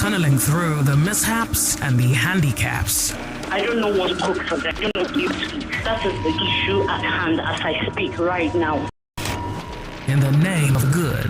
tunneling through the mishaps and the handicaps. I don't know what cook for them. I don't know if you speak. That is the issue at hand as I speak right now. In the name of good,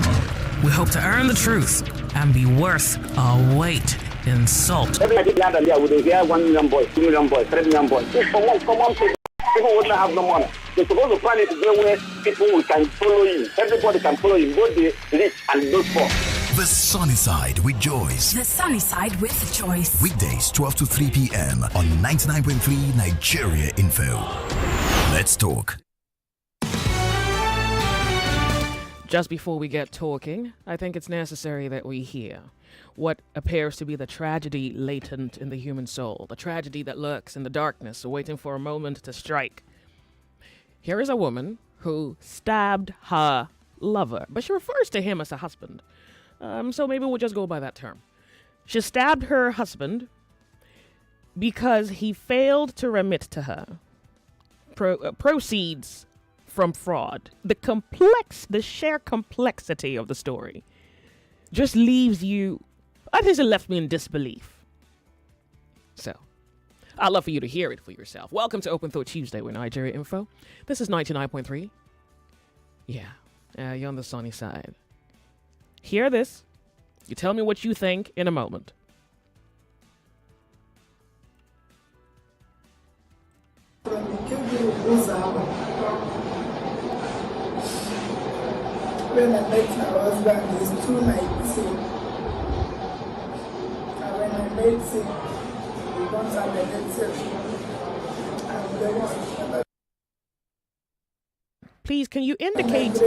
we hope to earn the truth and be worth our weight in salt. Every other year, we hear 1 million boys, 2 million boys, 3 million boys. Come on, people wouldn't have no money. They're supposed to plan it where people can follow you. Everybody can follow you, both the rich and those poor. The Sunny Side with Joyce. The Sunny Side with Joyce. Weekdays 12 to 3 p.m. on 99.3 Nigeria Info. Let's talk. Just before we get talking, I think it's necessary that we hear what appears to be the tragedy latent in the human soul, the tragedy that lurks in the darkness, waiting for a moment to strike. Here is a woman who stabbed her lover, but she refers to him as a husband. So maybe we'll just go by that term. She stabbed her husband because he failed to remit to her proceeds from fraud. The sheer complexity of the story just leaves you, I think it left me in disbelief. So, I'd love for you to hear it for yourself. Welcome to Open Thought Tuesday with Nigeria Info. This is 99.3. Yeah, you're on the sunny side. Hear this. You tell me what you think in a moment. When I met my husband, he's 219. And when I met him, we don't have anything. And there was... Please, can you indicate...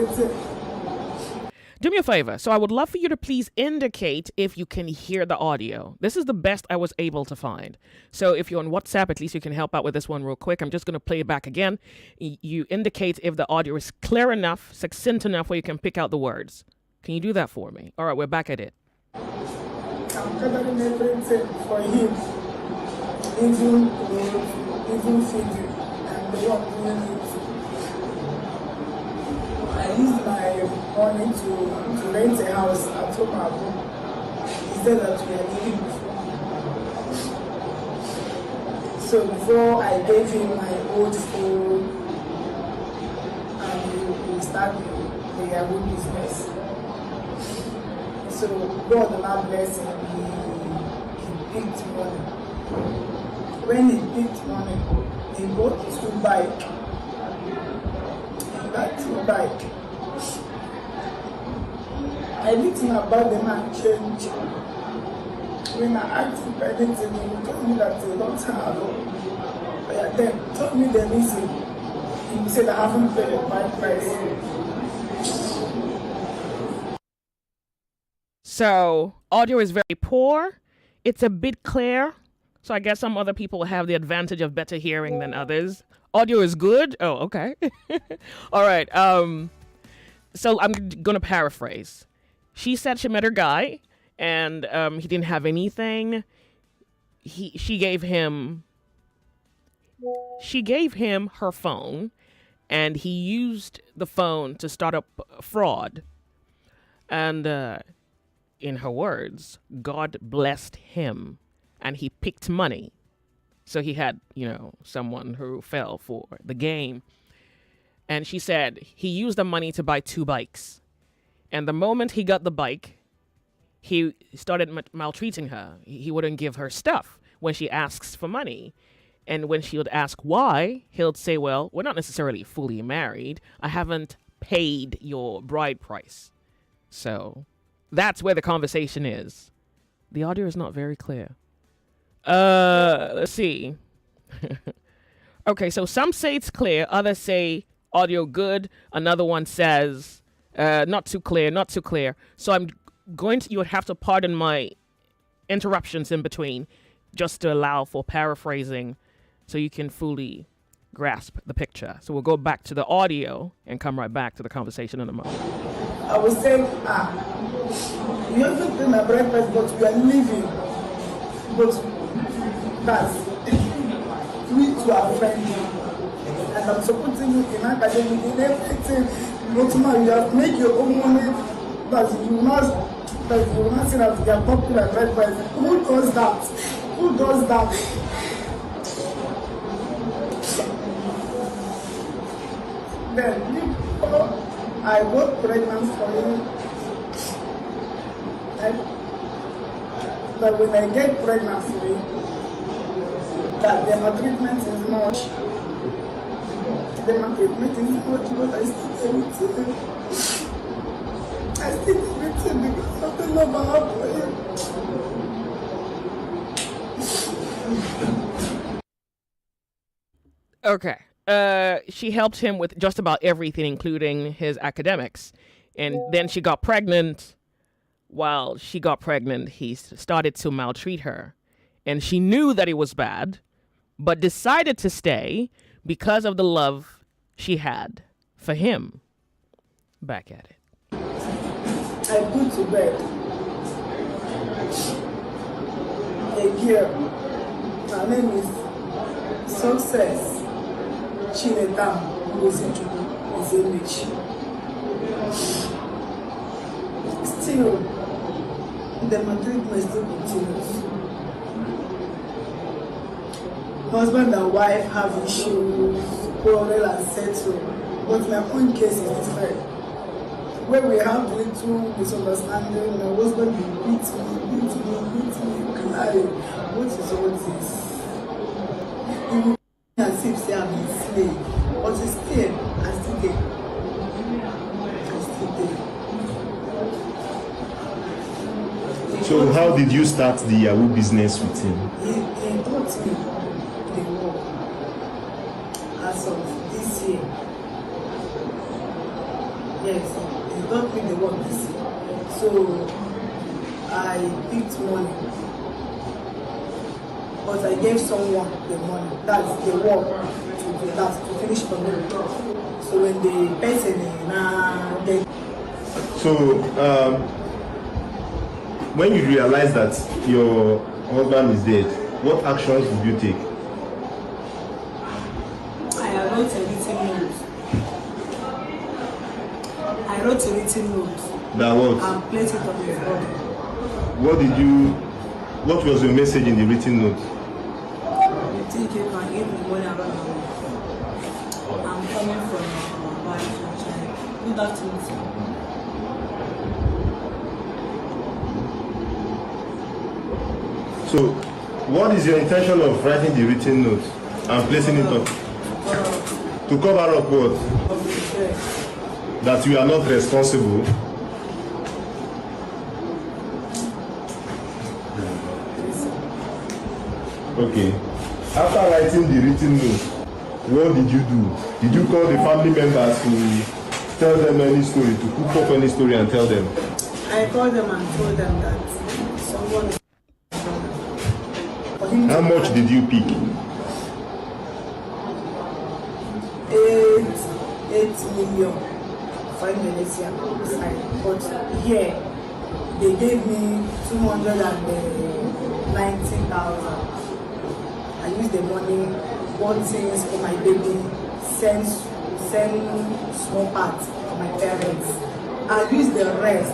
Do me a favor. So I would love for you to please indicate if you can hear the audio. This is the best I was able to find. So if you're on WhatsApp, at least you can help out with this one real quick. I'm just going to play it back again. You indicate if the audio is clear enough, succinct enough where you can pick out the words. Can you do that for me? All right, we're back at it. I'm covering everything for him. Even feeding and the work doing it. I used my money to rent a house at home instead of we are living before. So before I gave him my old phone and we started the Yahoo business. So God now bless him, he picked money. When he picked money, he bought 2 bikes. That 2 bikes. I didn't know about the man change. When I asked him anything, he told me that they don't have. But then told me the reason. He said I haven't paid my price. So audio is very poor. It's a bit clear. So I guess some other people have the advantage of better hearing than others. Audio is good. Oh, okay. All right. So I'm going to paraphrase. She said she met her guy and he didn't have anything. She gave him her phone and he used the phone to start up fraud. And in her words, God blessed him and he picked money. So he had, someone who fell for the game. And she said he used the money to buy 2 bikes. And the moment he got the bike, he started maltreating her. He wouldn't give her stuff when she asks for money. And when she would ask why, he'll say, well, we're not necessarily fully married. I haven't paid your bride price. So that's where the conversation is. The audio is not very clear. Let's see. Okay, so some say it's clear. Others say audio good. Another one says not too clear, not too clear. So you would have to pardon my interruptions in between just to allow for paraphrasing so you can fully grasp the picture. So we'll go back to the audio and come right back to the conversation in a moment. I was saying, you haven't been my breakfast, but we are leaving. But that's we two are friends. And I'm supporting you in academic, in everything. But now you have made your own money, but you must But you will not see that they are popular red boys. Who does that? Who does that? Then I got pregnant for him. But when I get pregnant for him, that the maltreatment is much. The maltreatment is much, but I still stay with him. I still stay with him because of the love I have for him. Okay. She helped him with just about everything, including his academics. And then she got pregnant. While she got pregnant, he started to maltreat her. And she knew that it was bad, but decided to stay because of the love she had for him. Back at it. I put to bed a girl. Her name is Success Chinedam Muzichukwu Izemich. Still, the maltreatment still continues. Husband and wife have issues, quarrel and settle. But my own case is different. When we have little misunderstanding, my husband will beat me, cry. What is all this? He will as if say I'm a slave. But still, I'm still there. I'm still there. So how did you start the Yahoo business with him? He taught me the work as of this year. Yes, he taught me the work this year. So I picked money. But I gave someone the money. That's the work to do that, to finish for me. So when the person So when you realized that your husband is dead, what actions did you take? I wrote a written note. That what? And placed it on his body. What was your message in the written note? You think you can give me money around the world? I'm coming from my wife and child. Good afternoon, sir. So, what is your intention of writing the written note and placing it up? To cover up what? That you are not responsible. Okay. After writing the written note, what did you do? Did you call the family members to tell them any story, to cook up any story and tell them? I called them and told them that someone. How much did you pick? 8 million for Indonesia. But here they gave me 290,000. I used the money, bought things for my baby, send small parts for my parents. I used the rest,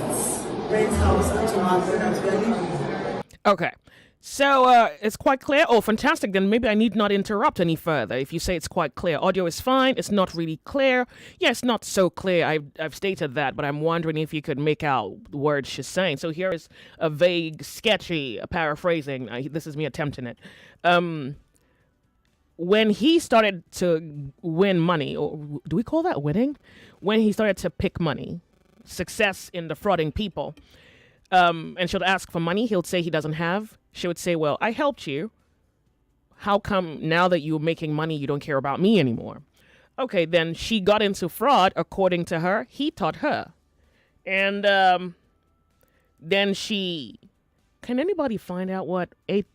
rent house and 200 and we are living. Okay. So it's quite clear. Oh, fantastic. Then maybe I need not interrupt any further. If you say it's quite clear, audio is fine. It's not really clear. Yeah, it's not so clear. I've stated that, but I'm wondering if you could make out the words she's saying. So here is a vague, sketchy paraphrasing. This is me attempting it. When he started to win money, or do we call that winning? When he started to pick money, success in defrauding people, and she'll ask for money, he'll say he doesn't have. She would say, well, I helped you. How come now that you're making money, you don't care about me anymore? Okay, then she got into fraud. According to her, he taught her. And then she... Can anybody find out what 8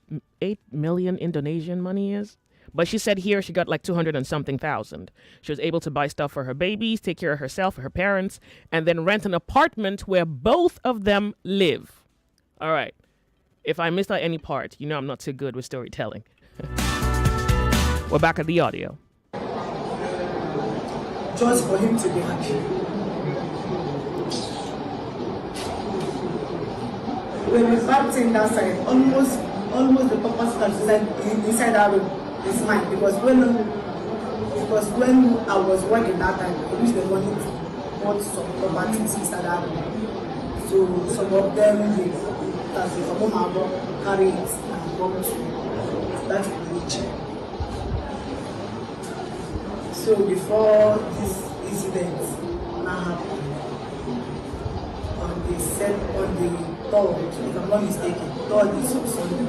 million Indonesian money is? But she said here she got like 200 and something thousand. She was able to buy stuff for her babies, take care of herself, for her parents, and then rent an apartment where both of them live. All right. If I missed out any part, you know I'm not too good with storytelling. We're back at the audio. Just for him to be happy. when we backed in that side, almost the property that is inside that room is mine because when I was working that time, I used the money to bought some properties inside that room. So some of them they from home carry it and go to that village. So before this incident now happened, on the 3rd, if I'm not mistaken, 3rd is on Sunday.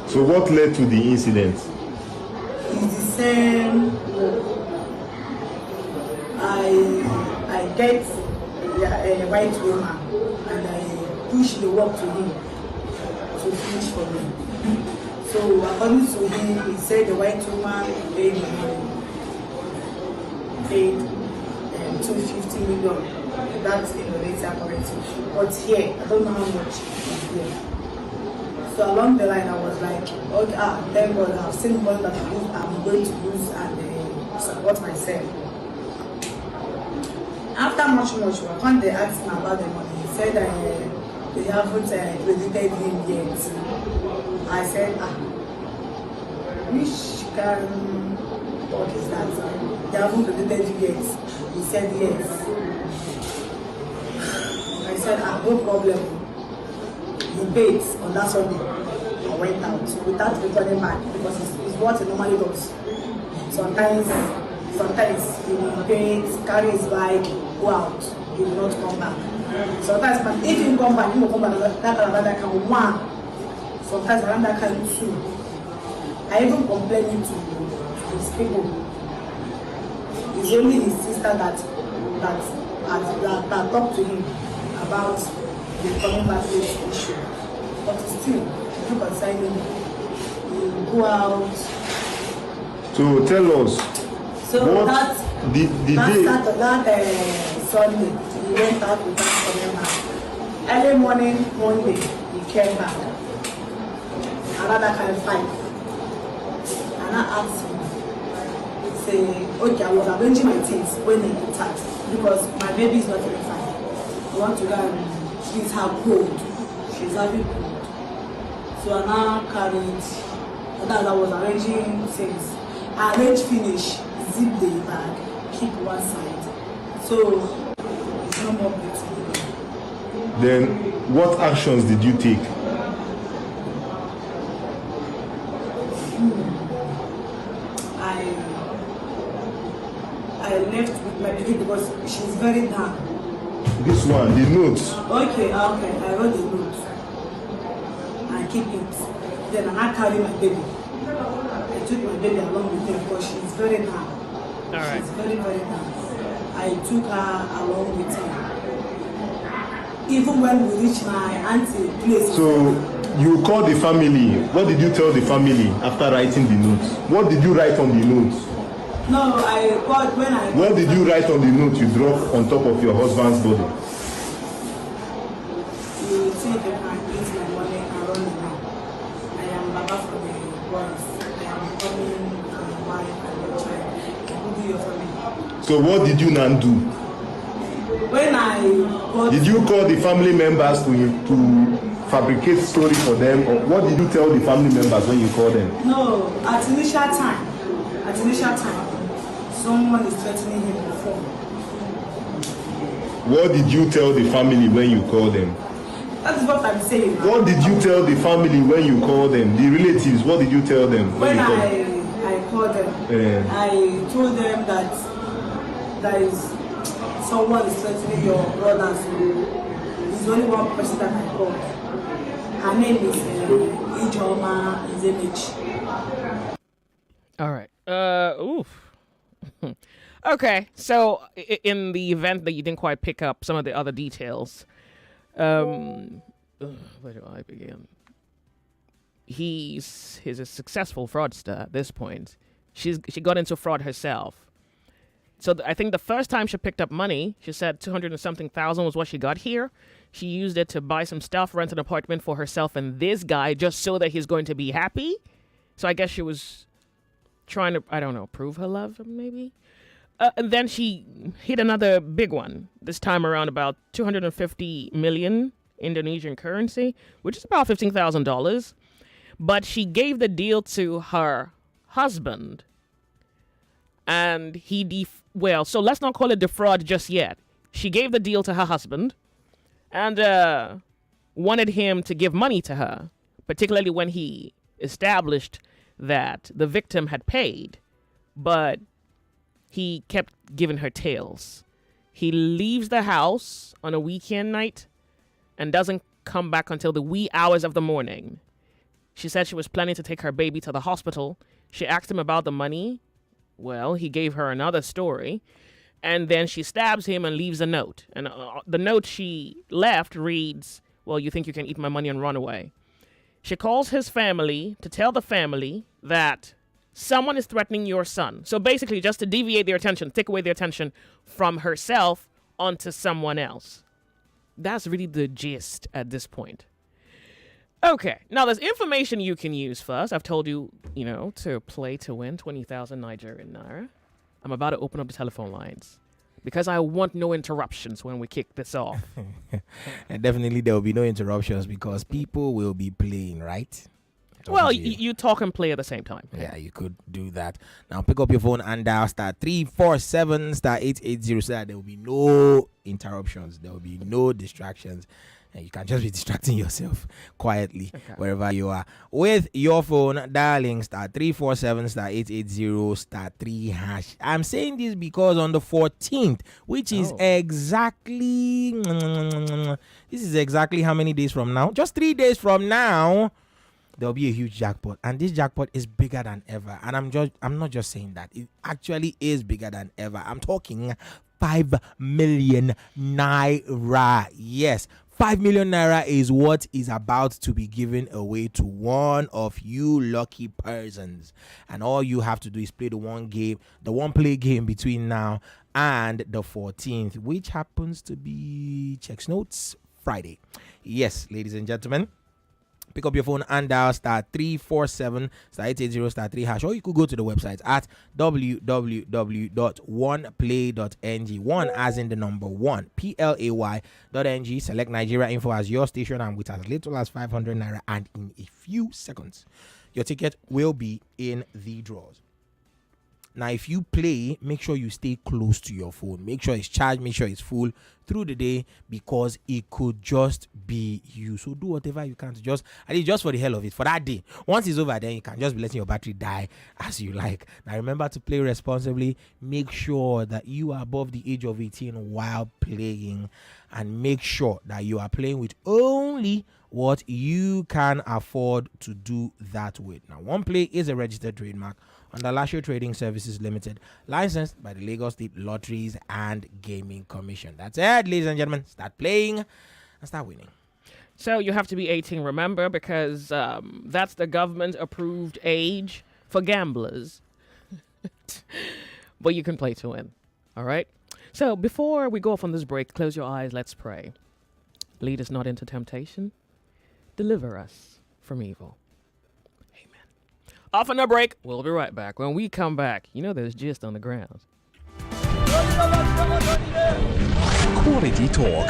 So what led to the incident? It's the same. I get a white woman and I push the work to him to finish for me. So according to him, he said the white woman paid the money. Paid 250 million. That's in the later currency. But here, I don't know how much is here. So along the line, I was like, okay, thank God, I've seen money that I'm going to use and support myself. After much, when they asked him about the money, he said they haven't credited him yet. I said, which what is that? They haven't credited you yet. He said yes. I said, no problem. He paid on that Sunday. I went out without returning back because it's what he normally does. Sometimes he will pay, carry his bike, go out. He will not come back. Sometimes, but if he come back, he will come back. That can one. Sometimes around that kind two. I even complained to his people. It's only his sister that talked to him about the coming back to this issue. But still, you consign him. You go out. So tell us. So what that Sunday, he went out without coming back. Early morning, Monday, he came back. Another kind of 5. And I asked him, say, okay, I was arranging my things when he attacked because my baby is not very fine. I want to go and treat her cold. She's having cold. So I now carried, and as I was arranging things, I arranged finish, zip the bag, keep one side. So it's no more beautiful. Then what actions did you take? I left with my baby because she's very down. This one, the notes. Okay, I wrote the note. I keep it. Then I carry my baby. I took my baby along with me because she's very down. All right. She's very, very down. I took her along with me. Even when we reached my auntie's place. So you called the family. What did you tell the family after writing the notes? What did you write on the notes? No, I called when I... What did you write on the note you dropped on top of your husband's body? You see if I can eat my money and run now. I am Baba for the boys. I am coming and my wife and your child. Who do your family? So what did you now do? When I got... Did you call the family members to fabricate story for them? Or what did you tell the family members when you called them? No, at initial time, someone is threatening him before. What did you tell the family when you called them? That is what I'm saying. What did you tell the family when you called them? The relatives, what did you tell them? When I called them, I told them that there is someone is threatening your brother. So there's only one person that I called. Her name is Ijoma Zemich. All right. Oof. Okay, so in the event that you didn't quite pick up some of the other details, where do I begin? He's a successful fraudster at this point. She got into fraud herself. So I think the first time she picked up money, she said 200 and something thousand was what she got here. She used it to buy some stuff, rent an apartment for herself and this guy just so that he's going to be happy. So I guess she was trying to, I don't know, prove her love, maybe? And then she hit another big one, this time around about 250 million Indonesian currency, which is about $15,000. But she gave the deal to her husband. And so let's not call it defraud just yet. She gave the deal to her husband and wanted him to give money to her, particularly when he established that the victim had paid, but he kept giving her tales. He leaves the house on a weekend night and doesn't come back until the wee hours of the morning. She said she was planning to take her baby to the hospital. She asked him about the money. Well, he gave her another story. And then she stabs him and leaves a note. And the note she left reads, well, you think you can eat my money and run away. She calls his family to tell the family that someone is threatening your son. So basically just to deviate their attention, take away their attention from herself onto someone else. That's really the gist at this point. Okay, now there's information you can use first. I've told you, to play to win 20,000 Nigerian Naira. I'm about to open up the telephone lines because I want no interruptions when we kick this off. And definitely there will be no interruptions because people will be playing, right? Well, you talk and play at the same time. Yeah, you could do that. Now pick up your phone and dial *347 *880 so that there will be no interruptions. There will be no distractions. And you can just be distracting yourself quietly wherever you are. With your phone, dialing *347 *880 *3#. I'm saying this because on the 14th, which is exactly how many days from now? Just 3 days from now, there'll be a huge jackpot. And this jackpot is bigger than ever. And I'm not just saying that. It actually is bigger than ever. I'm talking 5 million naira. Yes. 5 million naira is what is about to be given away to one of you lucky persons. And all you have to do is play the one play game between now and the 14th, which happens to be Checks Notes Friday. Yes, ladies and gentlemen. Pick up your phone and dial *347 *880 #3#. Or you could go to the website at www.oneplay.ng. One as in the number 1, play.ng. Select Nigeria Info as your station, and with as little as 500 naira, and in a few seconds, your ticket will be in the draws. Now, if you play, make sure you stay close to your phone. Make sure it's charged. Make sure it's full through the day because it could just be you. So do whatever you can to just for the hell of it, for that day. Once it's over, then you can just be letting your battery die as you like. Now, remember to play responsibly. Make sure that you are above the age of 18 while playing, and make sure that you are playing with only what you can afford to do that with. Now, One Play is a registered trademark under Lasho Trading Services Limited, licensed by the Lagos State Lotteries and Gaming Commission. That's it, ladies and gentlemen. Start playing and start winning. So you have to be 18, remember, because that's the government-approved age for gamblers. But you can play to win, all right? So before we go off on this break, close your eyes, let's pray. Lead us not into temptation. Deliver us from evil. Off on a break. We'll be right back. When we come back, there's gist on the ground. Quality talk.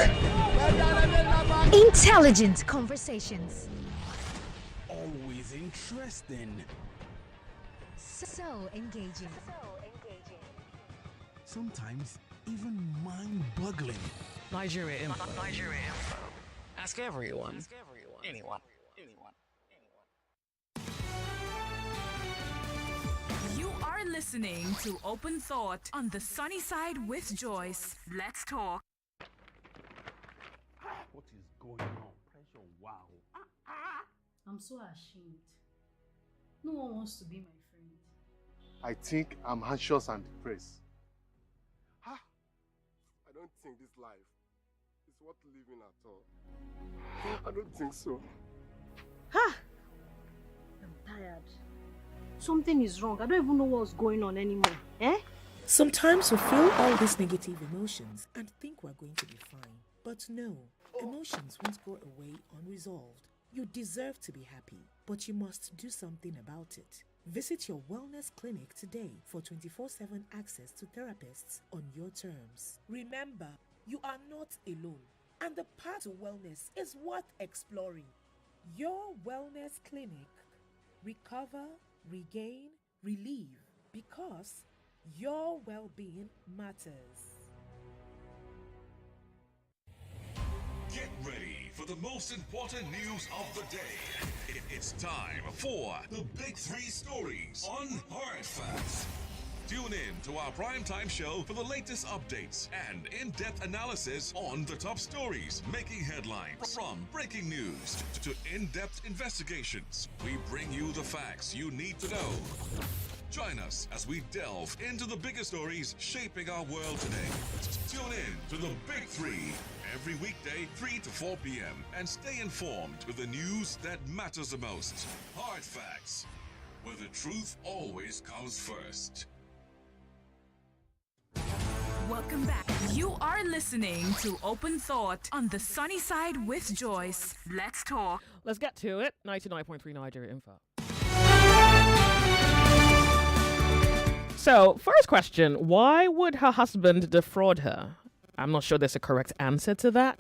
Intelligent conversations. Always interesting. So engaging. Sometimes even mind-boggling. Nigeria Info. Ask everyone. Anyone. You are listening to Open Thought on the Sunny Side with Joyce. Let's talk. What is going on? Pressure, wow. I'm so ashamed. No one wants to be my friend. I think I'm anxious and depressed. I don't think this life is worth living at all. I don't think so. I'm tired. Something is wrong. I don't even know what's going on anymore. Sometimes we feel all these negative emotions and think we're going to be fine. But no, emotions won't go away unresolved. You deserve to be happy, but you must do something about it. Visit your wellness clinic today for 24/7 access to therapists on your terms. Remember, you are not alone. and the path to wellness is worth exploring. Your Wellness Clinic. Recover, regain, relieve, because your well-being matters. Get ready for the most important news of the day. It's time for the Big Three Stories on Hard Facts. Tune in to our primetime show for the latest updates and in-depth analysis on the top stories making headlines. From breaking news to in-depth investigations, we bring you the facts you need to know. Join us as we delve into the biggest stories shaping our world today. Tune in to the Big Three every weekday, 3 to 4 p.m. and stay informed with the news that matters the most. Hard Facts, where the truth always comes first. Welcome back. You are listening to Open Thought on the Sunny Side with Joyce. Let's talk. Let's get to it. 99.3 Nigeria Info. So, first question, why would her husband defraud her? I'm not sure there's a correct answer to that.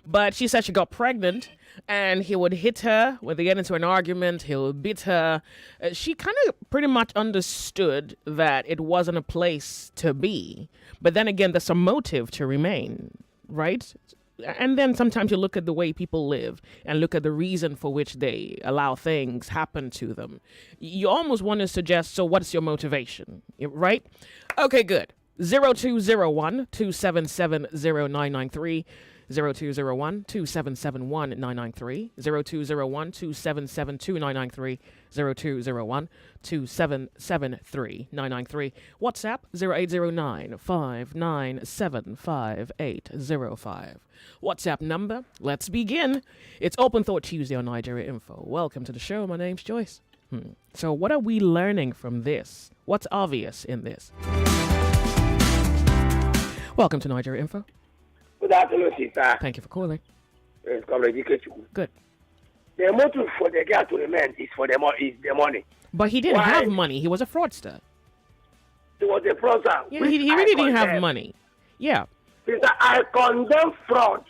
But she said she got pregnant and he would hit her when they get into an argument. He would beat her. She kind of pretty much understood that it wasn't a place to be. But then again, there's a motive to remain, right? And then sometimes you look at the way people live and look at the reason for which they allow things happen to them. You almost want to suggest, so what's your motivation, right? Okay, good. 0201 277 0993. 0201 2771 993, 0201 2772 993, 0201 2773 993, WhatsApp 0809 597 5805. WhatsApp number, let's begin. It's Open Thought Tuesday on Nigeria Info. Welcome to the show. My name's Joyce. So what are we learning from this? What's obvious in this? Welcome to Nigeria Info. Good afternoon, sister. Thank you for calling. It's Comrade Ikechu. Good. The motive for the girl to remain is for the money. But he didn't have money. He was a fraudster. He was a fraudster. Yeah, he really didn't have money. Yeah. Sister, I condemn fraud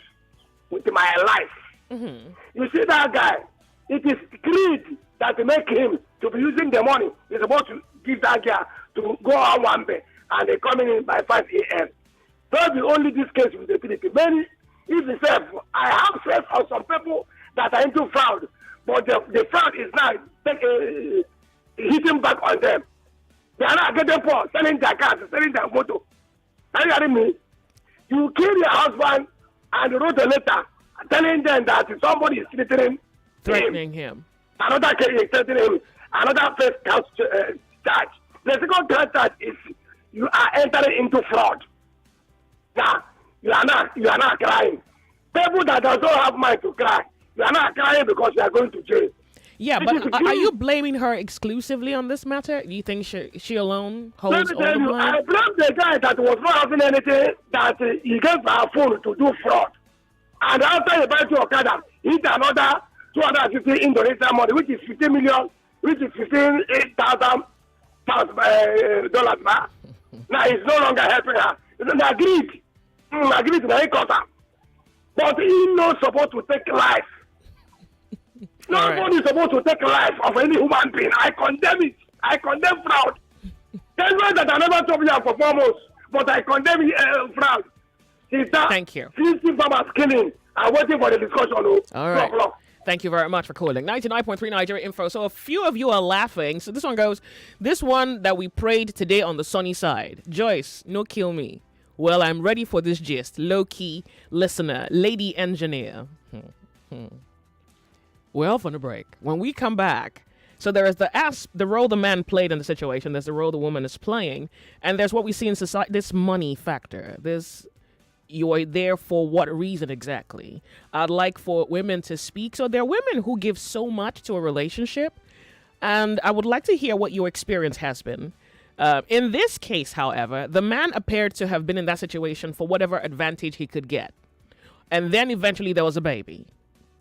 with my life. Mm-hmm. You see that guy? It is greed that make him to be using the money. He's supposed to give that girl to go on one day, and they're coming in by 5 a.m. Not the only this case with the PDP. Many, if you say, I have faith on some people that are into fraud, but the fraud is now hitting back on them. They are not getting poor, selling their cars, selling their motor. Are you hearing me? You kill your husband and wrote a letter telling them that somebody is threatening him. Another case is threatening him. Another first count charge. The second count charge is you are entering into fraud. Now, you are not crying. People that don't have mind to cry, you are not crying because you are going to jail. Yeah, but are you blaming her exclusively on this matter? Do you think she alone holds all the blame? I blame the guy that was not having anything, that he gave her phone to do fraud. And after he buy 2 Okada, he hit another 250 Indonesian money, which is 50 million, which is $15,000. Now he's no longer helping her. They agreed to the headquarters. But he not supposed to take life. Nobody is supposed to take life of any human being. I condemn it. I condemn fraud. That's why that I never told you for 4 months, but I condemn fraud. Thank you. 50 farmers killing. I'm waiting for the discussion. All right. Thank you very much for calling. 99.3 Nigeria Info. So a few of you are laughing. So this one goes, this one that we prayed today on the sunny side. Joyce, no kill me. Well, I'm ready for this gist. Low-key listener, lady engineer. Well, for the break. When we come back, so there is the role the man played in the situation. There's the role the woman is playing. And there's what we see in society, this money factor. You are there for what reason exactly? I'd like for women to speak. So there are women who give so much to a relationship. And I would like to hear what your experience has been. In this case, however, the man appeared to have been in that situation for whatever advantage he could get. And then eventually there was a baby.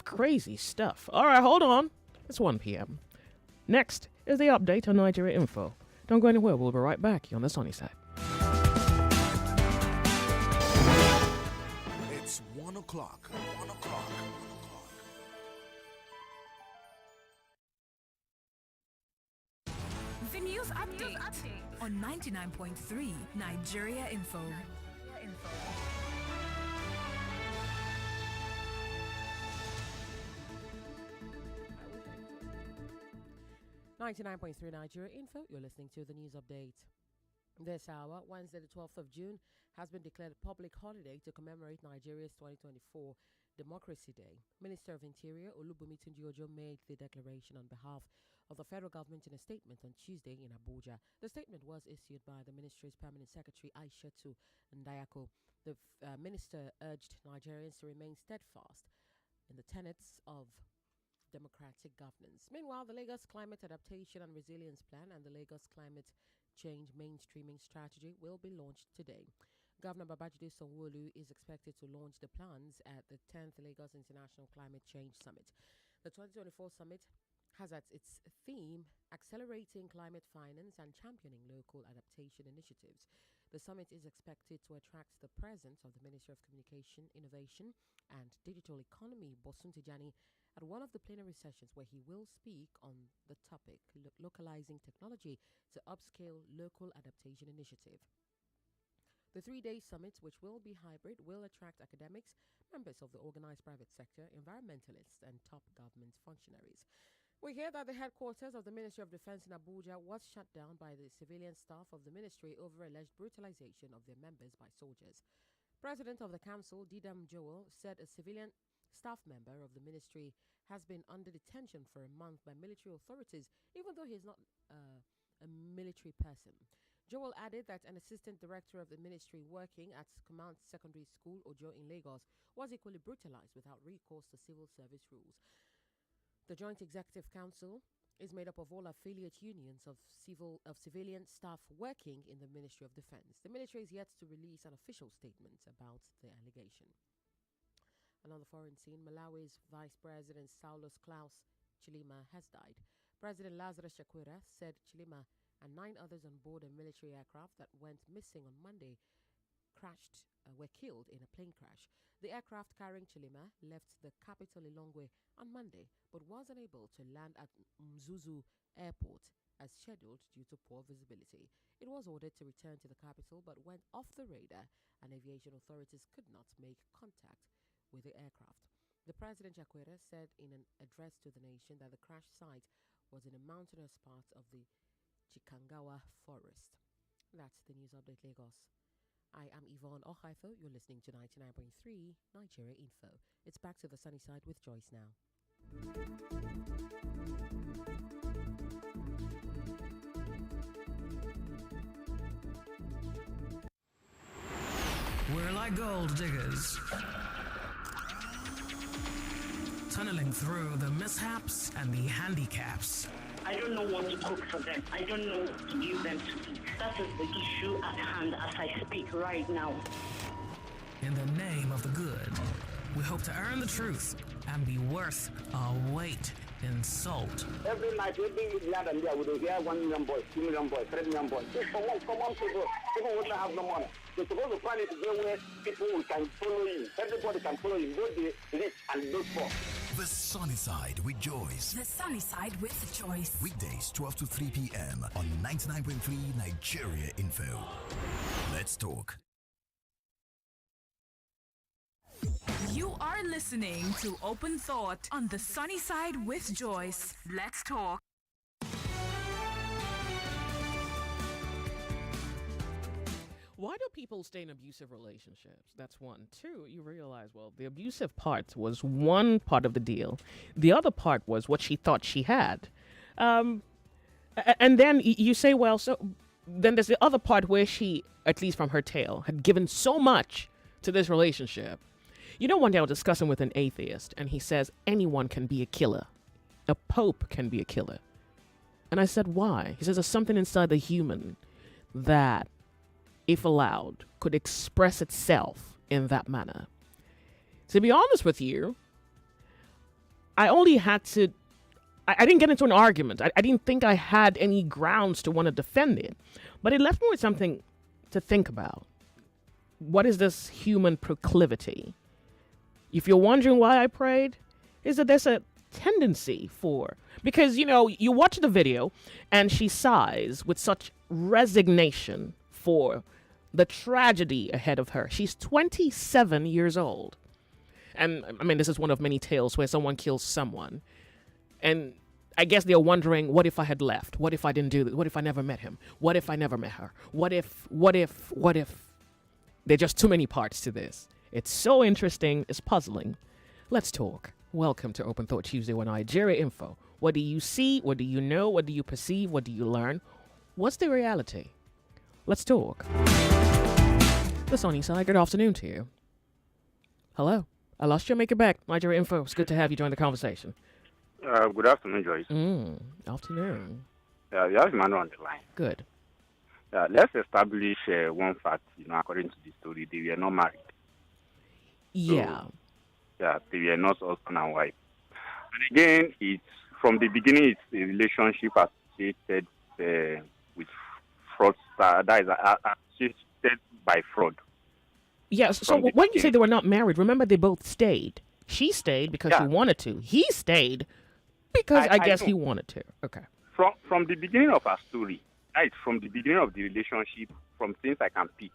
Crazy stuff. All right, hold on. It's 1 p.m. Next is the update on Nigeria Info. Don't go anywhere. We'll be right back here on the sunny side. It's 1 o'clock. o'clock. 1 o'clock. The news update on 99.3 Nigeria Info. 99.3 Nigeria Info, you're listening to the news update. This hour, Wednesday the 12th of June, has been declared a public holiday to commemorate Nigeria's 2024 Democracy Day. Minister of Interior Olubunmi Tunji-Ojo made the declaration on behalf of the federal government in a statement on Tuesday in Abuja. The statement was issued by the ministry's permanent secretary Aishatu Ndayako. The minister urged Nigerians to remain steadfast in the tenets of democratic governance. Meanwhile, the Lagos Climate Adaptation and Resilience Plan and the Lagos Climate Change Mainstreaming Strategy will be launched today. Governor Babajide Sanwo-Olu is expected to launch the plans at the 10th Lagos International Climate Change Summit. The 2024 summit has as its theme accelerating climate finance and championing local adaptation initiatives. The summit is expected to attract the presence of the Minister of Communication, Innovation and Digital Economy, Bosun Tijani, at one of the plenary sessions where he will speak on the topic localizing technology to upscale local adaptation initiative. The 3-day summit, which will be hybrid, will attract academics, members of the organized private sector, environmentalists, and top government functionaries. We hear that the headquarters of the Ministry of Defense in Abuja was shut down by the civilian staff of the ministry over alleged brutalization of their members by soldiers. President of the council, Didam Joel, said a civilian staff member of the ministry has been under detention for a month by military authorities, even though he is not a military person. Joel added that an assistant director of the ministry working at Command Secondary School, Ojo in Lagos, was equally brutalized without recourse to civil service rules. The Joint Executive Council is made up of all affiliate unions of civilian staff working in the Ministry of Defense. The military is yet to release an official statement about the allegation. And on the foreign scene, Malawi's Vice President Saulus Klaus Chilima has died. President Lazarus Chakwera said Chilima and 9 others on board a military aircraft that went missing on Monday were killed in a plane crash. The aircraft carrying Chilima left the capital Lilongwe on Monday, but was unable to land at Mzuzu Airport as scheduled due to poor visibility. It was ordered to return to the capital but went off the radar, and aviation authorities could not make contact with the aircraft. The President Chakwera said in an address to the nation that the crash site was in a mountainous part of the Chikangawa forest. That's the news update, Lagos. I am Yvonne Ohaifo. You're listening to 99.3 Nigeria Info. It's back to the sunny side with Joyce now. We're like gold diggers, tunneling through the mishaps and the handicaps. I don't know what to cook for them. I don't know what to give them to eat. That is the issue at hand as I speak right now. In the name of the good, we hope to earn the truth and be worth our weight in salt. Every night, every land and there, we will hear 1 million boys, 2 million boys, 3 million boys. Common people wouldn't have no money. They're supposed to plan it where people can follow him. Everybody can follow him, both the rich and those poor. The Sunny Side with Joyce. The Sunny Side with Joyce. Weekdays 12 to 3 p.m. on 99.3 Nigeria Info. Let's talk. You are listening to Open Thought on the Sunny Side with Joyce. Let's talk. Why do people stay in abusive relationships? That's one. 2, you realize, well, the abusive part was one part of the deal. The other part was what she thought she had. And then you say, well, so then there's the other part where she, at least from her tale, had given so much to this relationship. You know, one day I was discussing with an atheist, and he says, anyone can be a killer. A pope can be a killer. And I said, why? He says, there's something inside the human that, if allowed, could express itself in that manner. To be honest with you, I didn't get into an argument. I didn't think I had any grounds to want to defend it. But it left me with something to think about. What is this human proclivity If you're wondering why I prayed, is that there's a tendency for, because, you watch the video and she sighs with such resignation for the tragedy ahead of her. She's 27 years old. And I mean, this is one of many tales where someone kills someone. And I guess they're wondering, what if I had left? What if I didn't do this? What if I never met him? What if I never met her? What if? There are just too many parts to this. It's so interesting. It's puzzling. Let's talk. Welcome to Open Thought Tuesday with Nigeria Info. What do you see? What do you know? What do you perceive? What do you learn? What's the reality? Let's talk. The sunny side, good afternoon to you. Hello. I lost you. Make it back. Nigeria Info. It's good to have you join the conversation. Good afternoon, Joyce. Afternoon. You have Emmanuel on the line. Good. Let's establish one fact. According to the story, they were not married. Yeah. So, they were not husband and wife. And again, it's from the beginning, it's a relationship associated with fraudster. That is associated by fraud. Yes. So when you say they were not married, remember they both stayed. She stayed because she wanted to. He stayed because I guess he wanted to. Okay. From the beginning of our story, right, from the beginning of the relationship, from things I can pick,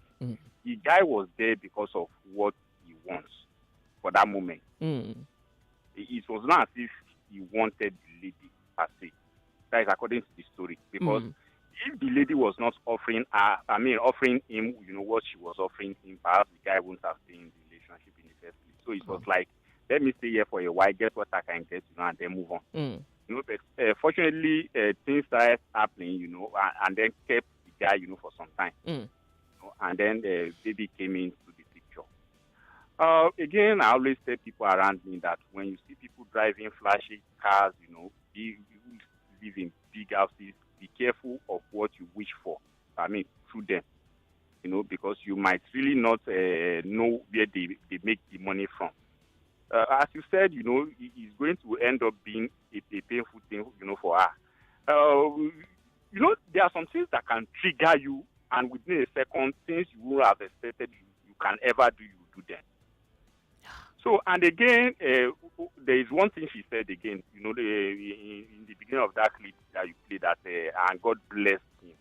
the guy was there because of what he wants for that moment. It was not as if he wanted the lady per se. That is according to the story. Because if the lady was not offering him, what she was offering him, perhaps the guy wouldn't have stayed in the relationship in the first place. So it was like, let me stay here for a while, get what I can get, and then move on. But fortunately, things started happening, and then kept the guy, for some time. And then the baby came into the picture. Again, I always tell people around me that when you see people driving flashy cars, you live in big houses, be careful of what you wish for. Through them. Because you might really not know where they make the money from. As you said, it's going to end up being a painful thing, for her. There are some things that can trigger you, and within a second, things you would have expected you can ever do, you do them. So, and again, there is one thing she said again, in the beginning of that clip that you played, that and God blessed him.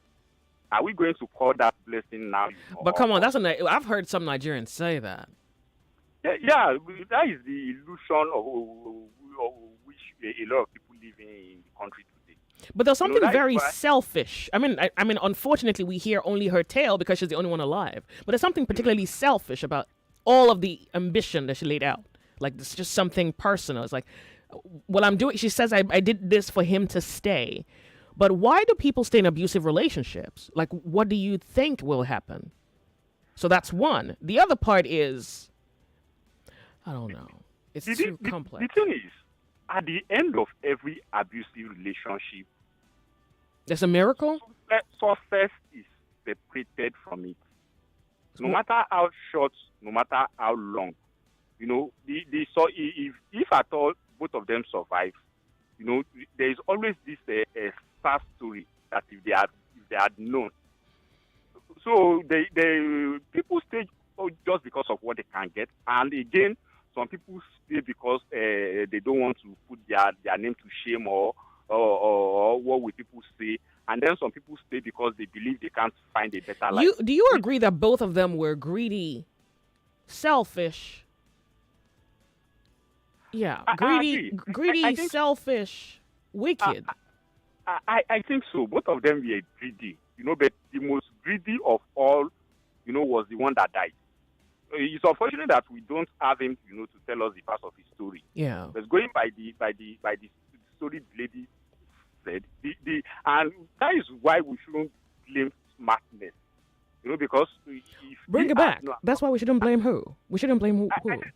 Are we going to call that blessing now? But come on, I've heard some Nigerians say that. Yeah, that is the illusion of which a lot of people live in the country today. But there's something very selfish. I mean, unfortunately, we hear only her tale because she's the only one alive. But there's something particularly selfish about all of the ambition that she laid out. Like, it's just something personal. It's like, what I'm doing, she says, I did this for him to stay. But why do people stay in abusive relationships? Like, what do you think will happen? So that's one. The other part is, I don't know. It's too complex. The thing is, at the end of every abusive relationship, there's a miracle? Success is separated from it. No matter how short, no matter how long. So if at all both of them survive, there is always this sad story that if they had known. So people stay just because of what they can get, and again, some people stay because they don't want to put their name to shame or what will people say, and then some people stay because they believe they can't find a better life. Do you agree that both of them were greedy, selfish? Yeah, greedy, selfish, wicked. I think so. Both of them were greedy, but the most greedy of all, was the one that died. It's unfortunate that we don't have him, to tell us the part of his story. Yeah. But going by the story the lady said, and that is why we shouldn't blame smartness. Because bring it back. That's why we shouldn't blame who. We shouldn't blame who.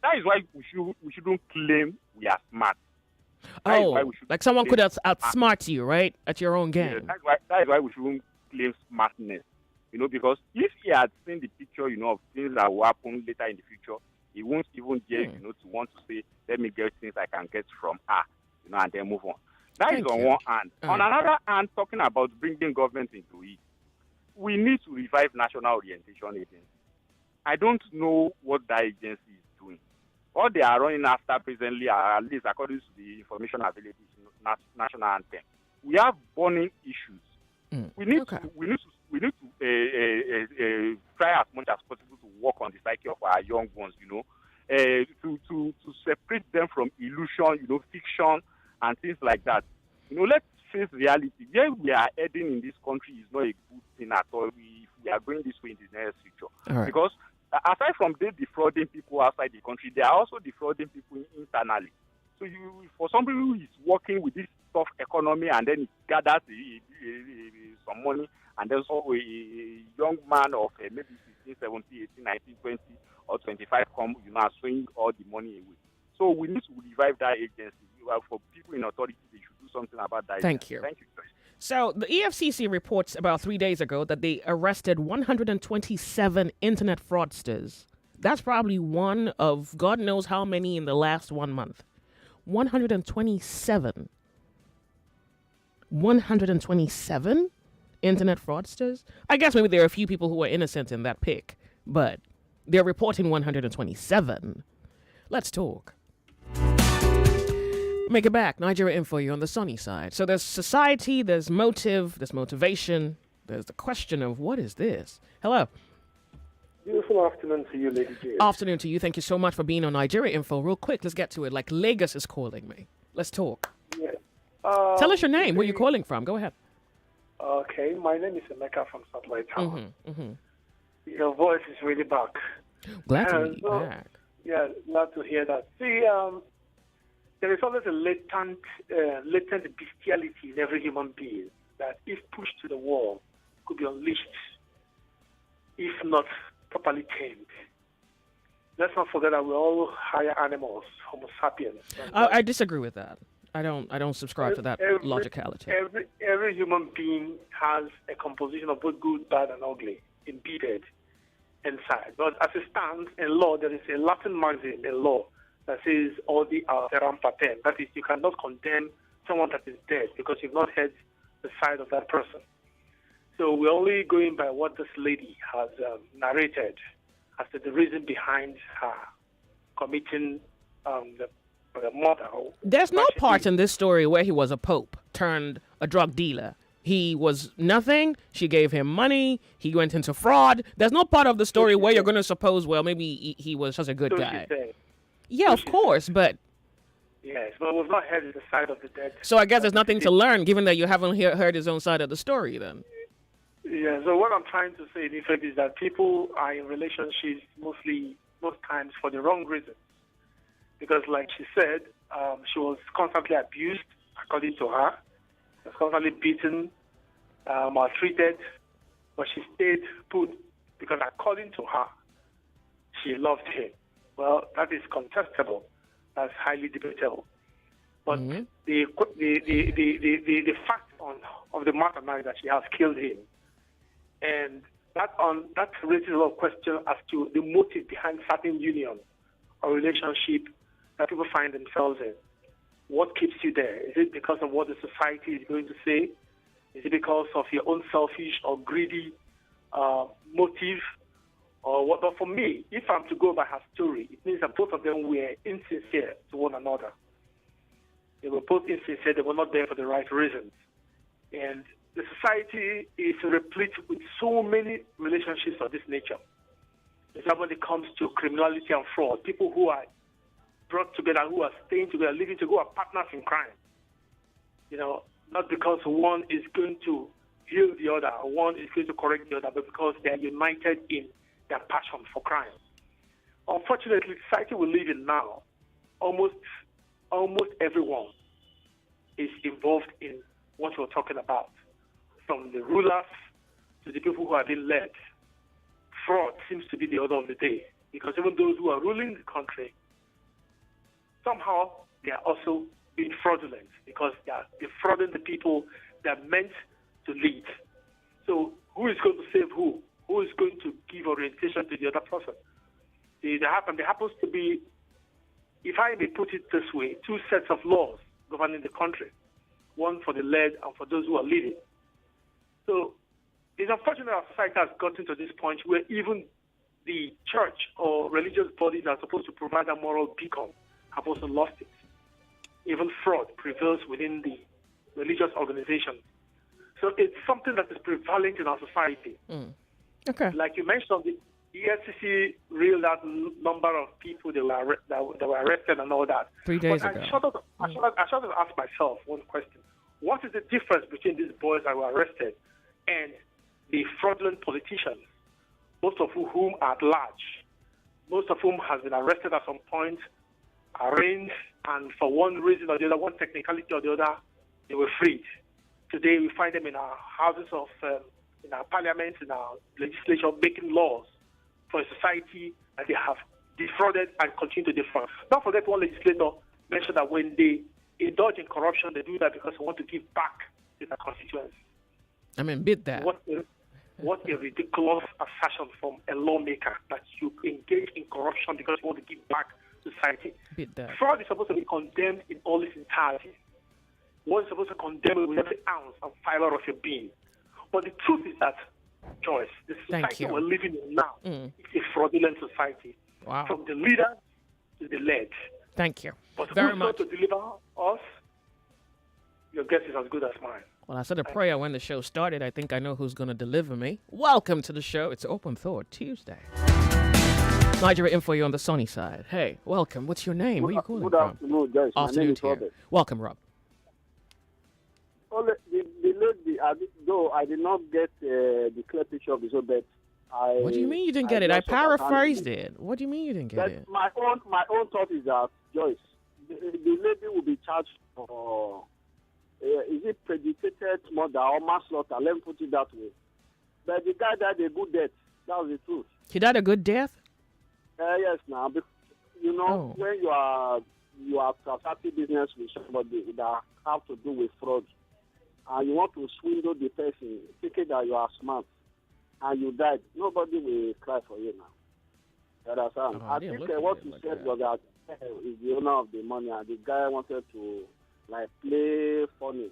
That is why we shouldn't claim we are smart. Like someone could outsmart you, right, at your own game. Yeah, that is why we shouldn't claim smartness. Because if he had seen the picture, of things that will happen later in the future, he won't even dare, to want to say, let me get things I can get from her, and then move on. That is on one hand. On another hand, talking about bringing government into it, we need to revive National Orientation Agency. I don't know what that agency is doing. What they are running after presently, at least according to the information available, is national anthem. We have burning issues. We need to try as much as possible to work on the psyche of our young ones. To separate them from illusion, fiction and things like that. Let's face reality. Where we are heading in this country is not a good thing at all. We are going this way in the near future. Right. Because aside from they defrauding people outside the country, they are also defrauding people internally. So for somebody who is working with this tough economy and then it gathers some money, and then so a young man of maybe 16, 17, 18, 19, 20 or 25 come, swing all the money away. So we need to revive that agency. For people in authority, they should do something about that. Thank agency. you. Thank you, Joyce. So the EFCC reports about 3 days ago that they arrested 127 internet fraudsters. That's probably one of God knows how many in the last 1 month. 127. 127 internet fraudsters? I guess maybe there are a few people who are innocent in that pick, but they're reporting 127. Let's talk. Make it back. Nigeria Info, you're on the sunny side. So there's society, there's motive, there's motivation, there's the question of what is this? Hello. Beautiful afternoon to you, Lady J. Afternoon to you. Thank you so much for being on Nigeria Info. Real quick, let's get to it. Like Lagos is calling me. Let's talk. Yeah. Tell us your name. Where are you calling from? Go ahead. Okay, my name is Emeka from Satellite Town. Your voice is really back. Glad to be back. Yeah, glad to hear that. See, there is always a latent bestiality in every human being that, if pushed to the wall, could be unleashed, if not properly tamed. Let's not forget that we're all higher animals, Homo sapiens. I disagree with that. I don't subscribe to that logicality. Every human being has a composition of both good, bad, and ugly embedded inside. But as it stands in law, there is a Latin maxim in law that says "Audi alteram patem." That is, you cannot condemn someone that is dead because you've not heard the side of that person. So we're only going by what this lady has narrated as to the reason behind her committing the murder. There's no part in this story where he was a pope turned a drug dealer. He was nothing. She gave him money. He went into fraud. There's no part of the story where you're going to suppose, well, maybe he was just a good guy. Yeah, of course, but... Yes, but we've not heard the side of the dead. So I guess there's nothing to learn, given that you haven't heard his own side of the story, then. Yeah, so what I'm trying to say, in effect, is that people are in relationships most times for the wrong reasons. Because, like she said, she was constantly abused, according to her. She was constantly beaten, maltreated, but she stayed put because, according to her, she loved him. Well, that is contestable. That's highly debatable. But the fact of the matter now is that she has killed him. And that raises a lot of questions as to the motive behind certain union or relationship that people find themselves in. What keeps you there? Is it because of what the society is going to say? Is it because of your own selfish or greedy motive? Or what? But for me, if I'm to go by her story, it means that both of them were insincere to one another. They were both insincere. They were not there for the right reasons. And the society is replete with so many relationships of this nature. Especially when it comes to criminality and fraud, people who are brought together, who are staying together, living together, who are partners in crime. Not because one is going to heal the other, or one is going to correct the other, but because they are united in their passion for crime. Unfortunately, the society we live in now, almost everyone is involved in what we're talking about. From the rulers to the people who are being led. Fraud seems to be the order of the day. Because even those who are ruling the country, somehow they are also being fraudulent because they are defrauding the people they are meant to lead. So who is going to save who? Who is going to give orientation to the other person? There happens to be, if I may put it this way, two sets of laws governing the country. One for the led and for those who are leading. So it's unfortunate our society has gotten to this point where even the church or religious bodies that are supposed to provide a moral beacon have also lost it. Even fraud prevails within the religious organizations. So it's something that is prevalent in our society. Okay. Like you mentioned, the EFCC reeled out number of people that were arrested and all that. 3 days But ago. I should have asked myself one question. What is the difference between these boys that were arrested and the fraudulent politicians, most of whom are at large, most of whom has been arrested at some point, arraigned, and for one reason or the other, one technicality or the other, they were freed. Today we find them in our houses of, in our parliaments, in our legislature, making laws for a society that they have defrauded and continue to defraud. Don't forget, one legislator mentioned that when they indulge in corruption, they do that because they want to give back to their constituents. I mean, bid that. What a ridiculous assertion from a lawmaker that you engage in corruption because you want to give back to society. Bid that. Fraud is supposed to be condemned in all its entirety. One is supposed to condemn it with every ounce and fiber of your being. But the truth is that, Joyce, the society we're living in now is a fraudulent society. Wow. From the leader to the led. Thank you But very who's much. going to deliver us? Your guess is as good as mine. Well, I said a prayer when the show started. I think I know who's going to deliver me. Welcome to the show. It's Open Thought Tuesday. Nigeria Info, you're on the sunny side. Hey, welcome. What's your name? Where are you calling Good from? afternoon, Joyce. My name Afternoon is to you. Robert. Welcome, Rob. Well, the lady, though I did not get the clear picture of the show, but What do you mean you didn't get it? I paraphrased it. What do you mean you didn't get it? My own thought is that, Joyce, the lady will be charged for, is it premeditated murder or manslaughter? Let me put it that way. But the guy died a good death. That was the truth. He died a good death? Yes, now, because, you know, when you are transacting business with somebody that have to do with fraud, and you want to swindle the person, thinking that you are smart, and you died, nobody will cry for you now. You understand? I think what you said was that is the owner of the money, and the guy wanted to like play funny.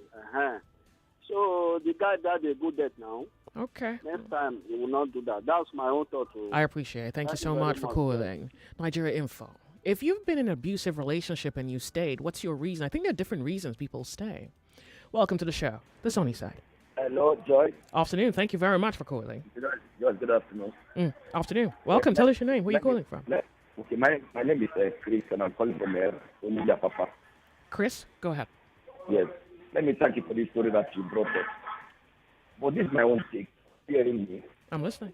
So the guy died a good death now. Okay. Next time he will not do that. That's my own thought. I appreciate it. Thank you so much for calling. Nigeria Info. If you've been in an abusive relationship and you stayed, what's your reason? I think there are different reasons people stay. Welcome to the show. The Sony side. Hello, Joy. Afternoon. Thank you very much for calling. Good afternoon. Afternoon. Welcome. Tell us your name. Where are you calling from? Okay, my name is Chris, and I'm calling from Onija Papa. Chris, go ahead. Yes. Let me thank you for this story that you brought up. But this is my own take. Hearing me. I'm listening.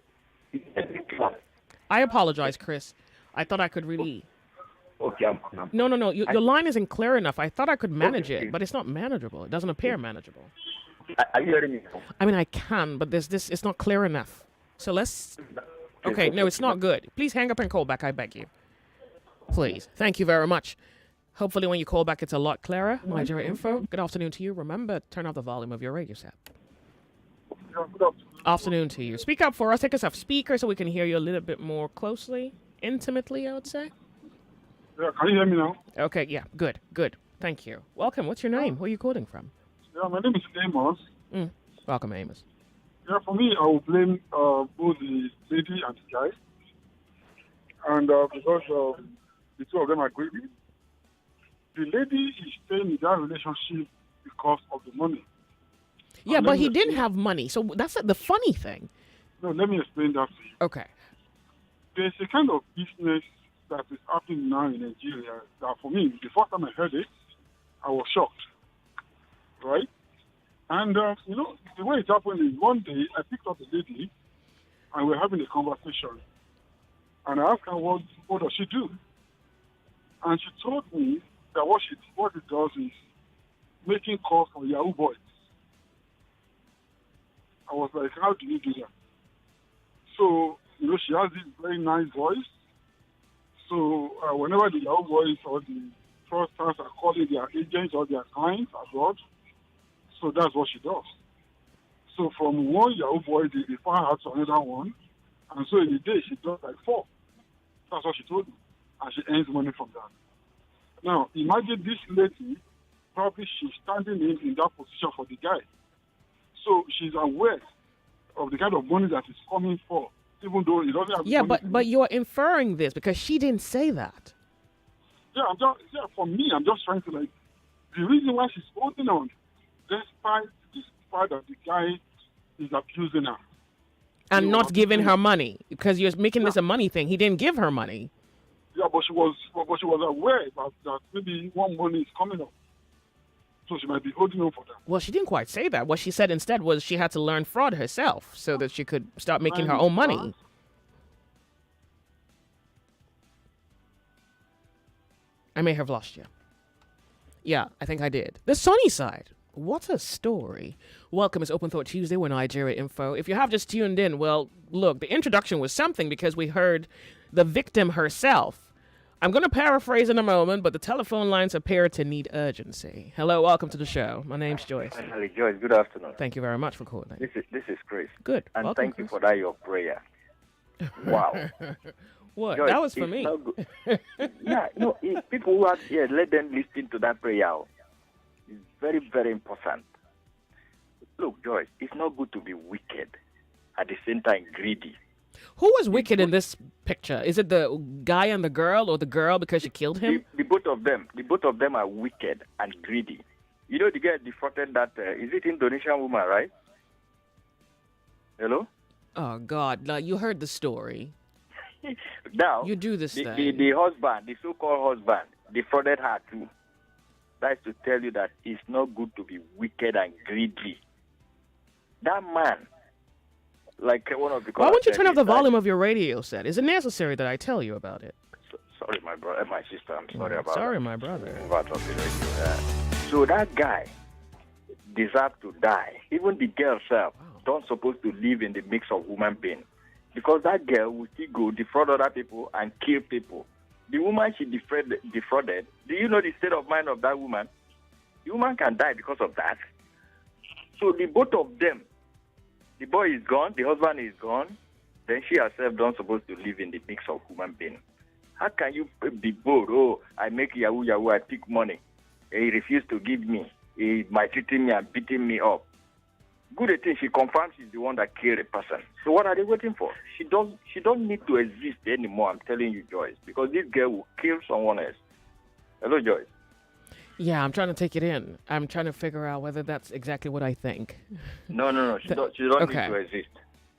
I apologize, Chris. I thought I could really... Okay, I'm No. Your line isn't clear enough. I thought I could manage it, but it's not manageable. It doesn't appear manageable. Are you hearing me now? I mean, I can, but there's this. It's not clear enough. So let's... Okay, no, it's not good. Please hang up and call back, I beg you. Please. Thank you very much. Hopefully when you call back, it's a lot clearer. Nigeria Info, good afternoon to you. Remember, turn off the volume of your radio set. Afternoon to you. Speak up for us. Take us off speaker so we can hear you a little bit more closely, intimately, I would say. Yeah, can you hear me now? Okay, yeah, good. Thank you. Welcome. What's your name? Where are you calling from? Yeah, my name is Amos. Welcome, Amos. Yeah, for me, I will blame both the lady and the guy. And because the two of them are greedy, the lady is staying in that relationship because of the money. Yeah, but he didn't have money, so that's the funny thing. No, let me explain that to you. Okay. There's a kind of business that is happening now in Nigeria that for me, the first time I heard it, I was shocked. Right? And, you know, the way it happened is one day I picked up a lady and we're having a conversation. And I asked her, what does she do? And she told me that what it does is making calls for Yahoo boys. I was like, how do you do that? So, you know, she has this very nice voice. So whenever the Yahoo boys or the fraudsters are calling their agents or their clients abroad, so that's what she does. So from one Yahoo boy, they refer her to another one. And so in a day, she does like 4. That's what she told me. And she earns money from that. Now, imagine this lady, probably she's standing in that position for the guy. So she's aware of the kind of money that is coming for even though he doesn't have. Yeah, but you're inferring this because she didn't say that. Yeah, for me, I'm just trying to like the reason why she's holding on, despite that the guy is abusing her. And not giving her money because you're making this a money thing. He didn't give her money. Yeah, but she was aware that maybe one money is coming up. So she might be holding on for that. Well, she didn't quite say that. What she said instead was she had to learn fraud herself so that she could start making her own money. I may have lost you. Yeah, I think I did. The sunny side. What a story. Welcome, it's Open Thought Tuesday with Nigeria Info. If you have just tuned in, well, look, the introduction was something because we heard the victim herself. I'm going to paraphrase in a moment, but the telephone lines appear to need urgency. Hello, welcome to the show. My name's Joyce. Finally, Joyce, good afternoon. Thank you very much for calling. This is Chris. Good. And welcome, thank Chris. you for that, your prayer. Wow. What? Joyce, that was for me. Yeah, no, people who are here, let them listen to that prayer. It's very, very important. Look, Joyce, it's not good to be wicked, at the same time greedy. Who was wicked in this picture? Is it the guy and the girl, or the girl because she killed him? The both of them are wicked and greedy. You know, the girl defrauded that, is it Indonesian woman, right? Hello? Oh, God. Now, you heard the story. Now, you do this thing. The husband, the so-called husband, defrauded her too. That's to tell you that it's not good to be wicked and greedy. That man, like one of the... Why won't you turn up the volume of your radio set? Is it necessary that I tell you about it? Sorry, my brother, my sister, I'm sorry about that. Sorry, my brother. So that guy deserved to die. Even the girl herself don't supposed to live in the mix of human beings. Because that girl will still go defraud other people and kill people. The woman she defrauded, do you know the state of mind of that woman? The woman can die because of that. So the both of them, the boy is gone, the husband is gone, then she herself don't supposed to live in the mix of human beings. How can you be bold? Oh, I make yahoo, I pick money. He refused to give me. He maltreating me and beating me up. Good thing, she confirms she's the one that killed a person. So what are they waiting for? She don't need to exist anymore, I'm telling you, Joyce, because this girl will kill someone else. Hello, Joyce. Yeah, I'm trying to take it in. I'm trying to figure out whether that's exactly what I think. No. She don't need to exist.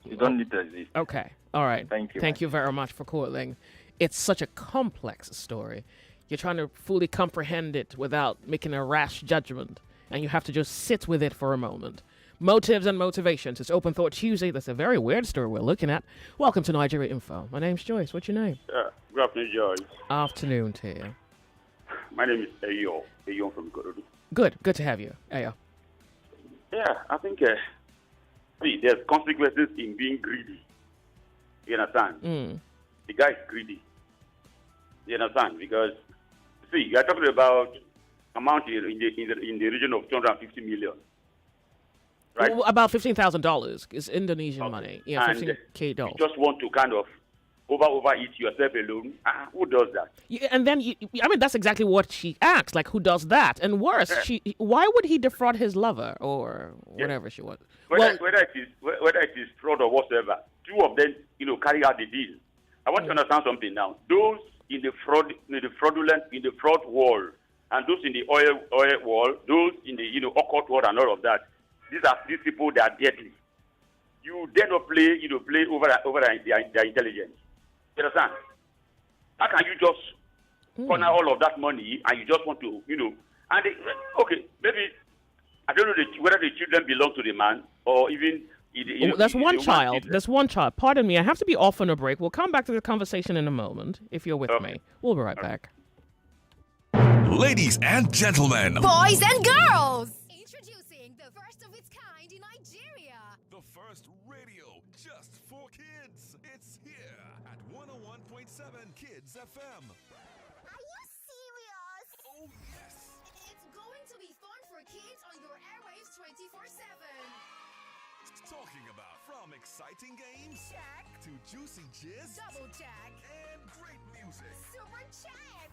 She don't need to exist. Okay. All right. Thank you. Thank you very much for calling. It's such a complex story. You're trying to fully comprehend it without making a rash judgment, and you have to just sit with it for a moment. Motives and motivations. It's Open Thought Tuesday. That's a very weird story we're looking at. Welcome to Nigeria Info. My name's Joyce. What's your name? Good afternoon, Joyce. Afternoon to you. My name is Ayo. Ayo from Ikorodu. Good to have you, Ayo. Yeah, I think there's consequences in being greedy. You understand? The guy is greedy. You understand? Because, see, you're talking about amount in the region of 250 million. Right? Well, about $15,000 is Indonesian money. Yeah, $15K. You just want to kind of overeat yourself alone. Who does that? Yeah, and then, that's exactly what she asked. Like, who does that? And worse, why would he defraud his lover or whatever she was? Whether it is fraud or whatsoever, two of them, carry out the deal. I want to understand something now. Those in the fraud wall, and those in the oil wall, those in the occult wall, and all of that. These people, they are deadly. You dare not play over their intelligence. You understand? How can you just corner all of that money and you just want to, and maybe I don't know whether the children belong to the man or even. That's one child. That's one child. Pardon me. I have to be off on a break. We'll come back to the conversation in a moment if you're with me. We'll be right back. Ladies and gentlemen, Boys and girls. Introducing the first of its kind in Nigeria. The first radio just for kids. It's here at 101.7 Kids FM. Are you serious? Oh, yes. It's going to be fun for kids on your airwaves 24/7. Talking about from exciting games Check. to juicy gist, Double check. and great music. Super check.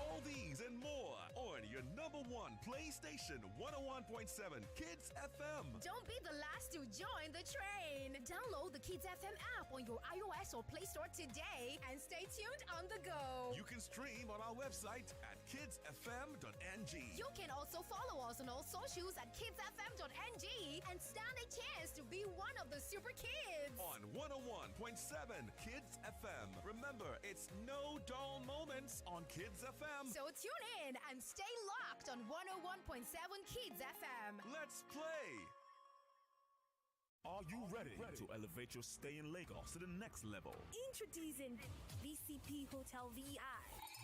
All these and more on your number #1 PlayStation 101.7 Kids FM. Don't be the last to join the train. Download the Kids FM app on your iOS or Play Store today and stay tuned on the go. You can stream on our website at kidsfm.ng. You can also follow us on all socials at kidsfm.ng and stand a chance to be one of the super kids. On 101.7 Kids FM. Remember, it's no dull moments on Kids FM. So tune in and stay locked on 101.7 Kids FM. Let's play. Are you ready to elevate your stay in Lagos to the next level? Introducing VCP Hotel VI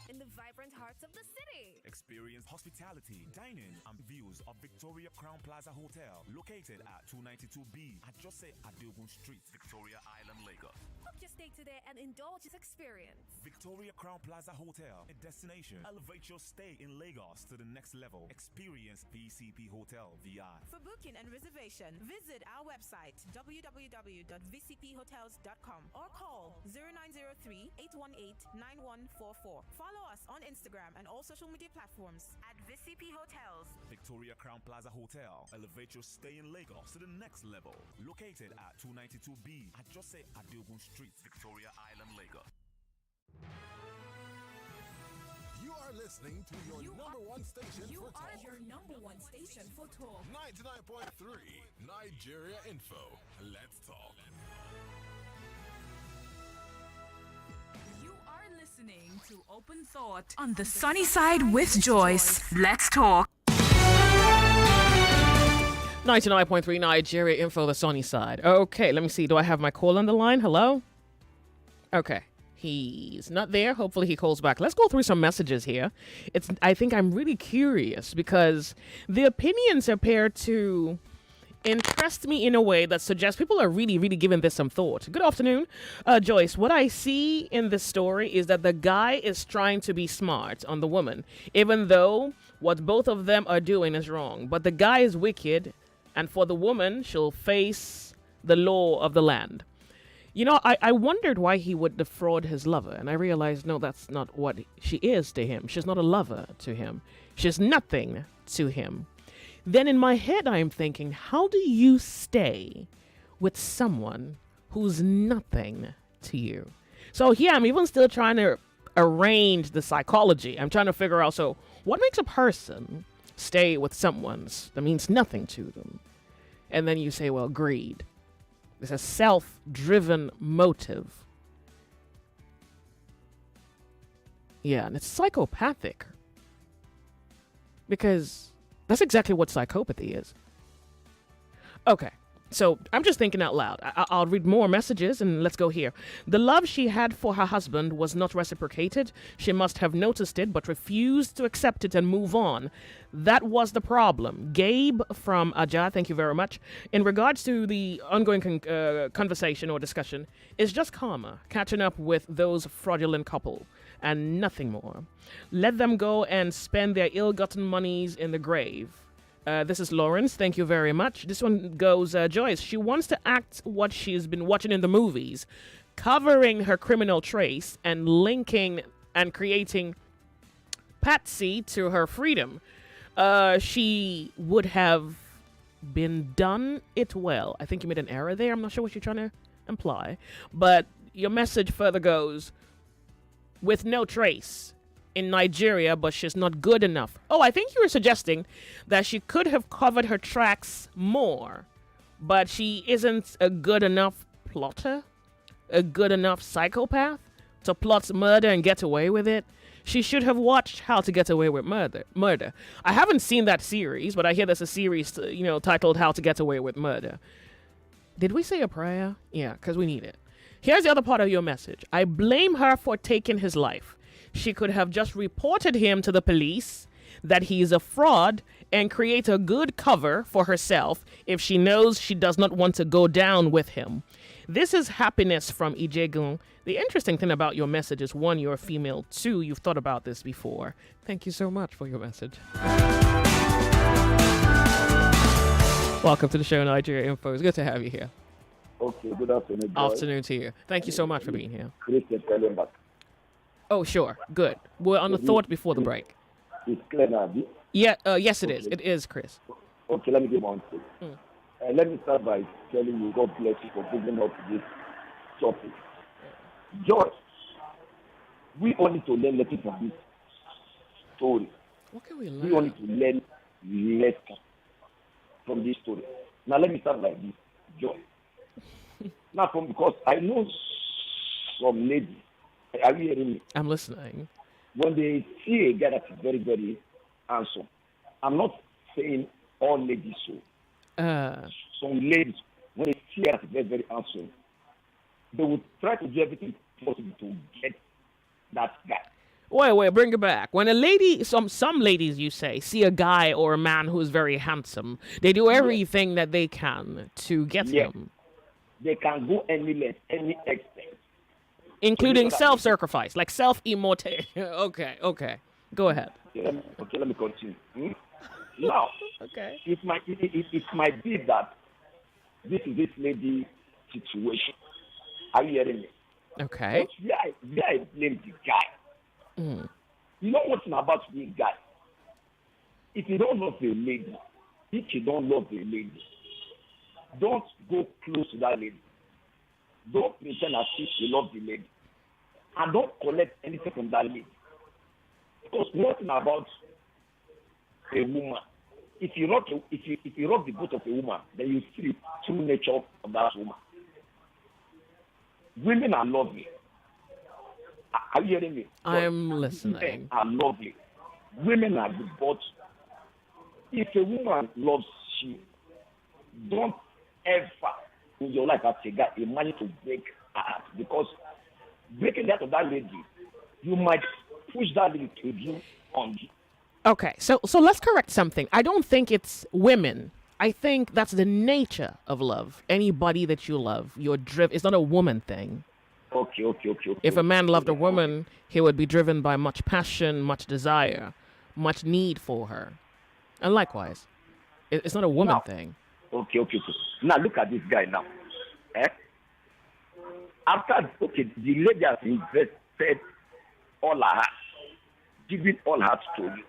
in the vibrant hearts of the city. Experience hospitality, dining, and views of Victoria Crown Plaza Hotel, located at 292B at Jose Adeogun Street, Victoria Island, Lagos. Book your stay today and indulge this experience. Victoria Crown Plaza Hotel, a destination. Elevate your stay in Lagos to the next level. Experience VCP Hotel VI. For booking and reservation, visit our website www.vcphotels.com or call 0903-818-9144. Follow us on Instagram and all social media platforms at VCP Hotels. Victoria Crown Plaza Hotel. Elevate your stay in Lagos to the next level. Located at 292B at Jose Adeogun Street, Victoria Island, Lagos. You are listening to your number one station for talk. You are your number one station for talk. 99.3 Nigeria Info. Let's talk. You are listening to Open Thought on the Sunny Side with Joyce. Let's talk. 99.3 Nigeria Info, the Sunny Side. Okay, let me see. Do I have my call on the line? Hello? Okay. He's not there. Hopefully he calls back. Let's go through some messages here. I think I'm really curious because the opinions appear to interest me in a way that suggests people are really, really giving this some thought. Good afternoon, Joyce. What I see in this story is that the guy is trying to be smart on the woman, even though what both of them are doing is wrong. But the guy is wicked, and for the woman, she'll face the law of the land. You know, I wondered why he would defraud his lover, and I realized, no, that's not what she is to him. She's not a lover to him. She's nothing to him. Then in my head, I am thinking, how do you stay with someone who's nothing to you? So here, I'm even still trying to arrange the psychology. I'm trying to figure out, so what makes a person stay with someone that means nothing to them? And then you say, well, greed. It's a self-driven motive. Yeah, and it's psychopathic. Because that's exactly what psychopathy is. Okay, so I'm just thinking out loud. I'll read more messages and let's go here. The love she had for her husband was not reciprocated. She must have noticed it but refused to accept it and move on. That was the problem. Gabe from Aja, thank you very much. In regards to the ongoing conversation or discussion, it's just karma catching up with those fraudulent couple and nothing more. Let them go and spend their ill-gotten monies in the grave. This is Lawrence. Thank you very much. This one goes, Joyce. She wants to act what she's been watching in the movies, covering her criminal trace and linking and creating Patsy to her freedom. She would have been done it well. I think you made an error there. I'm not sure what you're trying to imply. But your message further goes, with no trace in Nigeria, but she's not good enough. Oh, I think you were suggesting that she could have covered her tracks more, but she isn't a good enough plotter, a good enough psychopath to plot murder and get away with it. She should have watched How to Get Away with Murder. I haven't seen that series, but I hear there's a series, titled How to Get Away with Murder. Did we say a prayer? Yeah, because we need it. Here's the other part of your message. I blame her for taking his life. She could have just reported him to the police that he is a fraud and create a good cover for herself if she knows she does not want to go down with him. This is Happiness from Ijegun. The interesting thing about your message is, one, you're a female. Two, you've thought about this before. Thank you so much for your message. Welcome to the show, Nigeria Info. It's good to have you here. Okay, good afternoon. Afternoon to you. Thank you so much for being here. Oh, sure. Good. We're on the thought before the break. It's clear now. Abi? Yeah, yes, it is. It is, Chris. Okay, let me give one thing. Let me start by telling you, God bless you for bringing up this topic. George, we all need to learn lessons from this story. What can we learn? We all need to learn lessons from this story. Now, let me start like this, George. Now, because I know some ladies, are you hearing me? I'm listening. When they see a guy that is very, very handsome, I'm not saying all ladies so. Some ladies, when they see a guy that is very, very handsome, they would try to do everything possible to get that guy. Wait, bring it back. When a lady, some ladies, you say, see a guy or a man who is very handsome, they do everything that they can to get him. They can go any length, any extent. Including self-sacrifice, like self-immortation. Okay. Go ahead. Okay, let me continue. Now, it might be that this is this lady situation. Are you hearing me? Okay. But I blame the guy. You know what's about the guy? If you don't love the lady, don't go close to that lady. Don't pretend as if you love the lady. And don't collect anything from that lady. Because nothing about a woman. If you rob the boat of a woman, then you see the true nature of that woman. Women are lovely. Are you hearing me? I'm listening. Women are lovely. Women are good, but if a woman loves you, don't ever in your life as a guy imagine to break her heart, because breaking the heart of that lady, you might push that lady to do on you. Okay, so let's correct something. I don't think it's women. I think that's the nature of love. Anybody that you love, you're driven. It's not a woman thing. Okay. If a man loved a woman, he would be driven by much passion, much desire, much need for her. And likewise, it's not a woman thing. Okay. Now look at this guy now. After, the lady has invested all her heart, giving all her heart to you.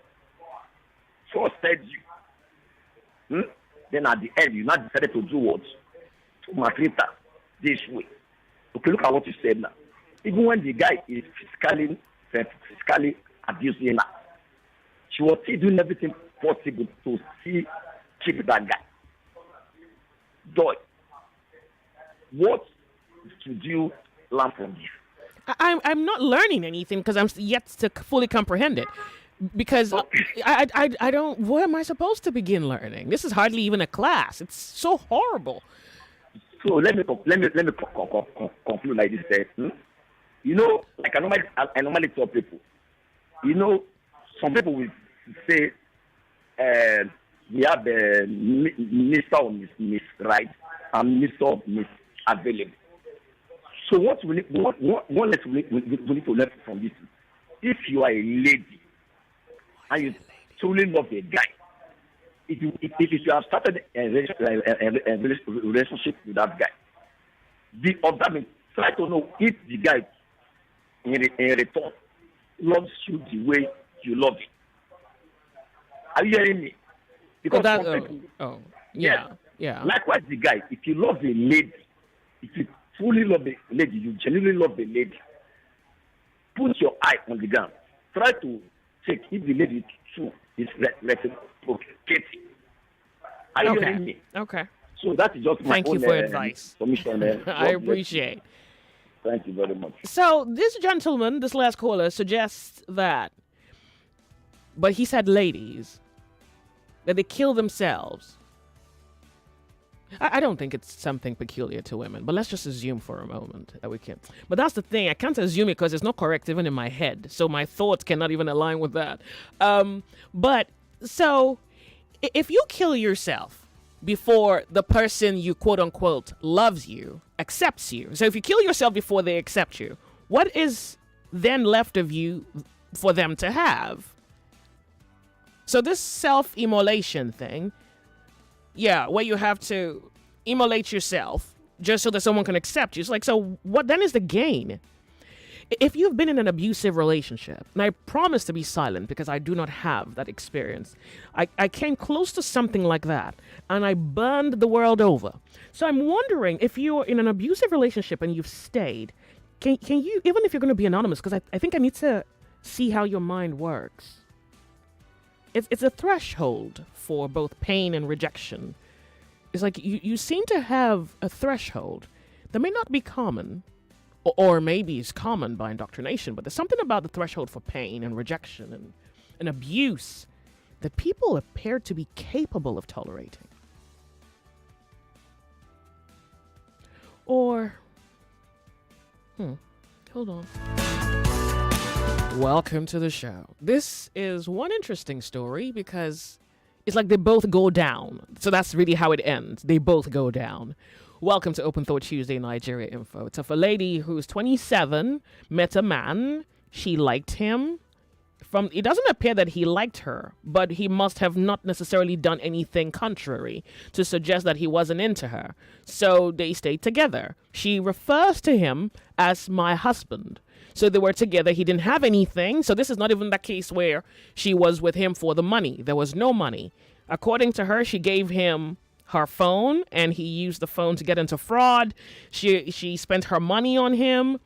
Trusted you. Then at the end, you now decided to do what? To maltreat her this way. Okay, look at what you said now. Even when the guy is physically abusing her, she was still doing everything possible to see keep that guy. Joy, what did you learn from this? I'm not learning anything because I'm yet to fully comprehend it. Because I don't. Where am I supposed to begin learning? This is hardly even a class. It's so horrible. So let me conclude like this. You know, like I normally tell people. You know, some people will say we have the Mr. or Miss Right and Mr. or Miss Available. So what we need to learn from this, if you are a lady and you truly love a guy, if you have started a relationship with that guy, try to know if the guy in return loves you the way you love him. Are you hearing me? Because yeah. Likewise, the guy, if you love a lady, if you truly love the lady, you genuinely love the lady, put your eye on the ground. Try to check if the lady is reciprocating. Are you hearing me? Okay. So that is just my Thank you for advice. I appreciate. Thank you very much. So this gentleman, this last caller, suggests that, but he said ladies, that they kill themselves. I don't think it's something peculiar to women, but let's just assume for a moment that we can. But that's the thing. I can't assume it because it's not correct even in my head. So my thoughts cannot even align with that. But so if you kill yourself before the person you quote unquote loves you, accepts you. So if you kill yourself before they accept you, what is then left of you for them to have? So this self-immolation thing, where you have to immolate yourself just so that someone can accept you. It's like, so what then is the gain? if you've been in an abusive relationship, and I promise to be silent because I do not have that experience, I came close to something like that, and I burned the world over. So I'm wondering if you're in an abusive relationship and you've stayed, can you, even if you're going to be anonymous, because I think I need to see how your mind works. It's a threshold for both pain and rejection. It's like you seem to have a threshold that may not be common, or maybe it's common by indoctrination, but there's something about the threshold for pain and rejection and abuse that people appear to be capable of tolerating. Or, hold on. Welcome to the show. This is one interesting story because it's like they both go down. So that's really how it ends. They both go down. Welcome to Open Thought Tuesday Nigeria Info. It's of a lady who's 27, met a man. She liked him. It doesn't appear that he liked her, but he must have not necessarily done anything contrary to suggest that he wasn't into her. So they stayed together. She refers to him as my husband. So they were together. He didn't have anything. So this is not even the case where she was with him for the money. There was no money. According to her, she gave him her phone, and he used the phone to get into fraud. She spent her money on him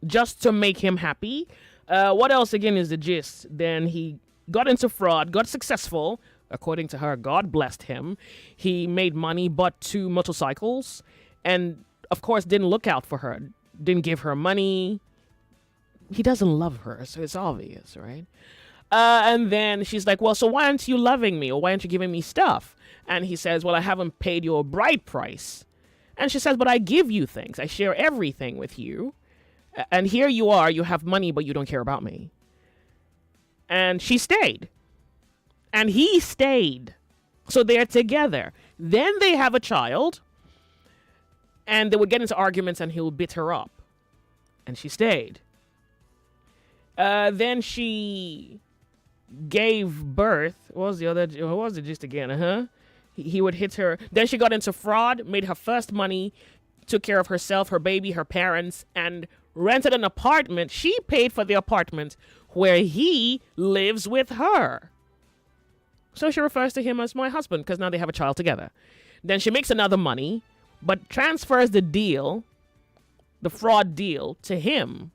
just to make him happy. What else again is the gist? Then he got into fraud, got successful. According to her, God blessed him. He made money, bought 2 motorcycles, and of course didn't look out for her, didn't give her money. He doesn't love her, so it's obvious, right? And then she's like, well, so why aren't you loving me, or why aren't you giving me stuff? And he says, well, I haven't paid your bride price. And she says, but I give you things. I share everything with you. And here you are, you have money, but you don't care about me. And she stayed. And he stayed. So they're together. Then they have a child. And they would get into arguments and he would beat her up. And she stayed. Then she gave birth. What was the gist again? He would hit her. Then she got into fraud, made her first money, took care of herself, her baby, her parents, and rented an apartment. She paid for the apartment where he lives with her. So she refers to him as my husband because now they have a child together. Then she makes another money, but transfers the deal, the fraud deal, to him.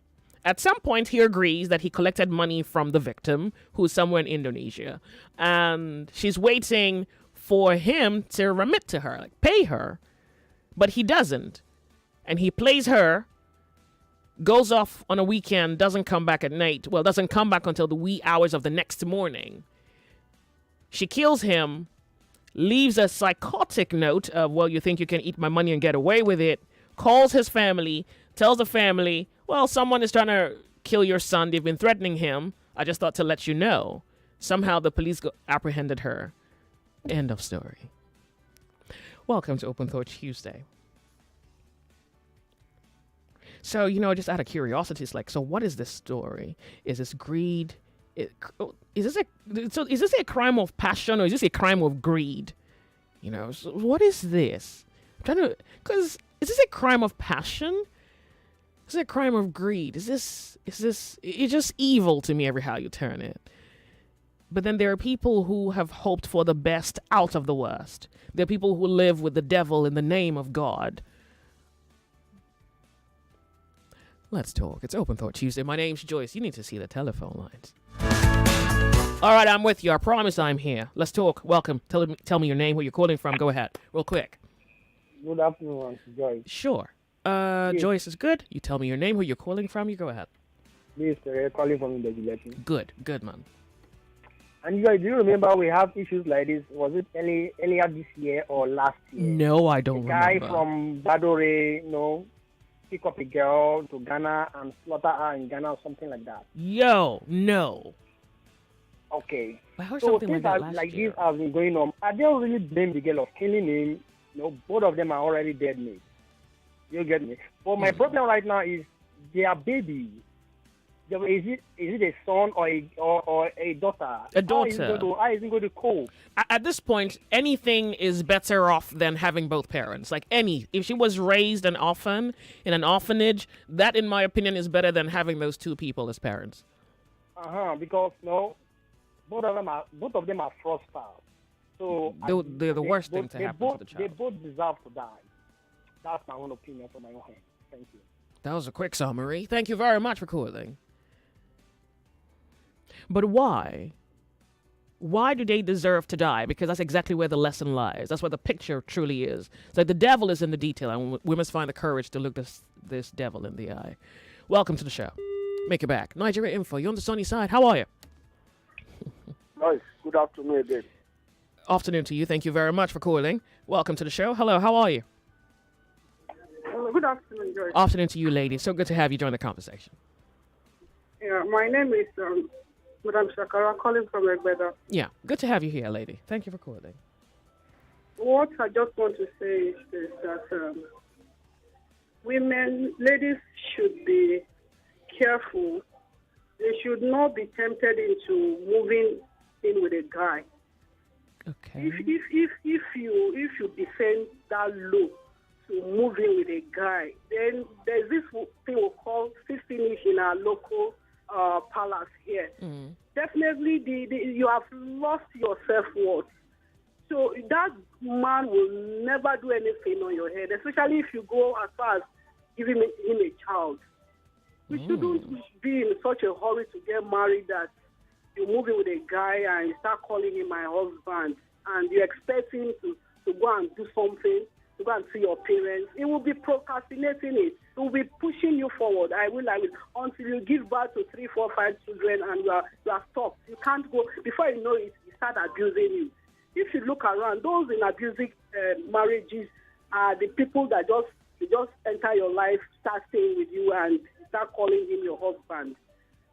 At some point, he agrees that he collected money from the victim, who's somewhere in Indonesia. And she's waiting for him to remit to her, like pay her. But he doesn't. And he plays her, goes off on a weekend, doesn't come back at night. Well, doesn't come back until the wee hours of the next morning. She kills him, leaves a psychotic note of, well, you think you can eat my money and get away with it, calls his family, tells the family, well, someone is trying to kill your son. They've been threatening him. I just thought to let you know. Somehow the police apprehended her. End of story. Welcome to Open Thought Tuesday. So, just out of curiosity, it's like, so what is this story? Is this greed? Is this a crime of passion, or is this a crime of greed? So what is this? Because is this a crime of passion? Is it a crime of greed? Is this, it's just evil to me every how you turn it. But then there are people who have hoped for the best out of the worst. There are people who live with the devil in the name of God. Let's talk. It's Open Thought Tuesday. My name's Joyce. You need to see the telephone lines. All right, I'm with you. I promise I'm here. Let's talk. Welcome. Tell me your name, where you're calling from. Go ahead. Real quick. Good afternoon, Joyce. Sure. Joyce is good. You tell me your name, where you're calling from. You go ahead. This is calling from the Gillette. Good, man. And you guys, do you remember we have issues like this? Was it earlier this year or last year? No, I don't remember. A guy from Badore, pick up a girl to Ghana and slaughter her in Ghana or something like that. Yo, no. Okay. I heard so something things like that last year. this has been going on. I don't really blame the girl of killing him. Both of them are already dead, mate. You get me? But my problem right now is their baby. Is it a son or a daughter? A daughter. How is it going to cope? At this point, anything is better off than having both parents. Like if she was raised an orphan in an orphanage, that, in my opinion, is better than having those two people as parents. Because both of them are fraudsters. So They're the worst thing to happen to the child. They both deserve to die. That's my own opinion from my own hand. Thank you. That was a quick summary. Thank you very much for calling. But why? Why do they deserve to die? Because that's exactly where the lesson lies. That's where the picture truly is. It's like the devil is in the detail, and we must find the courage to look this devil in the eye. Welcome to the show. Make it back. Nigeria Info, you're on the sunny side. How are you? Nice. Good afternoon again. Afternoon to you. Thank you very much for calling. Welcome to the show. Hello, how are you? Good afternoon, George. Afternoon to you, lady. So good to have you join the conversation. Yeah, my name is Madam Shakara, calling from Egbeda. Yeah, good to have you here, lady. Thank you for calling. What I just want to say is this, that ladies should be careful. They should not be tempted into moving in with a guy. Okay. If you defend that low to move in with a guy, then there's this thing we call finish in our local palace here. Definitely, you have lost your self-worth. So that man will never do anything on your head, especially if you go as far as giving him a child. We shouldn't be in such a hurry to get married that you move in with a guy and you start calling him my husband, and you expect him to go and do something, to go and see your parents. It will be procrastinating it. It will be pushing you forward. I will, until you give birth to 3, 4, 5 children and you are stopped. You can't go. Before you know it, he start abusing you. If you look around, those in abusive marriages are the people that just enter your life, start staying with you, and start calling him your husband.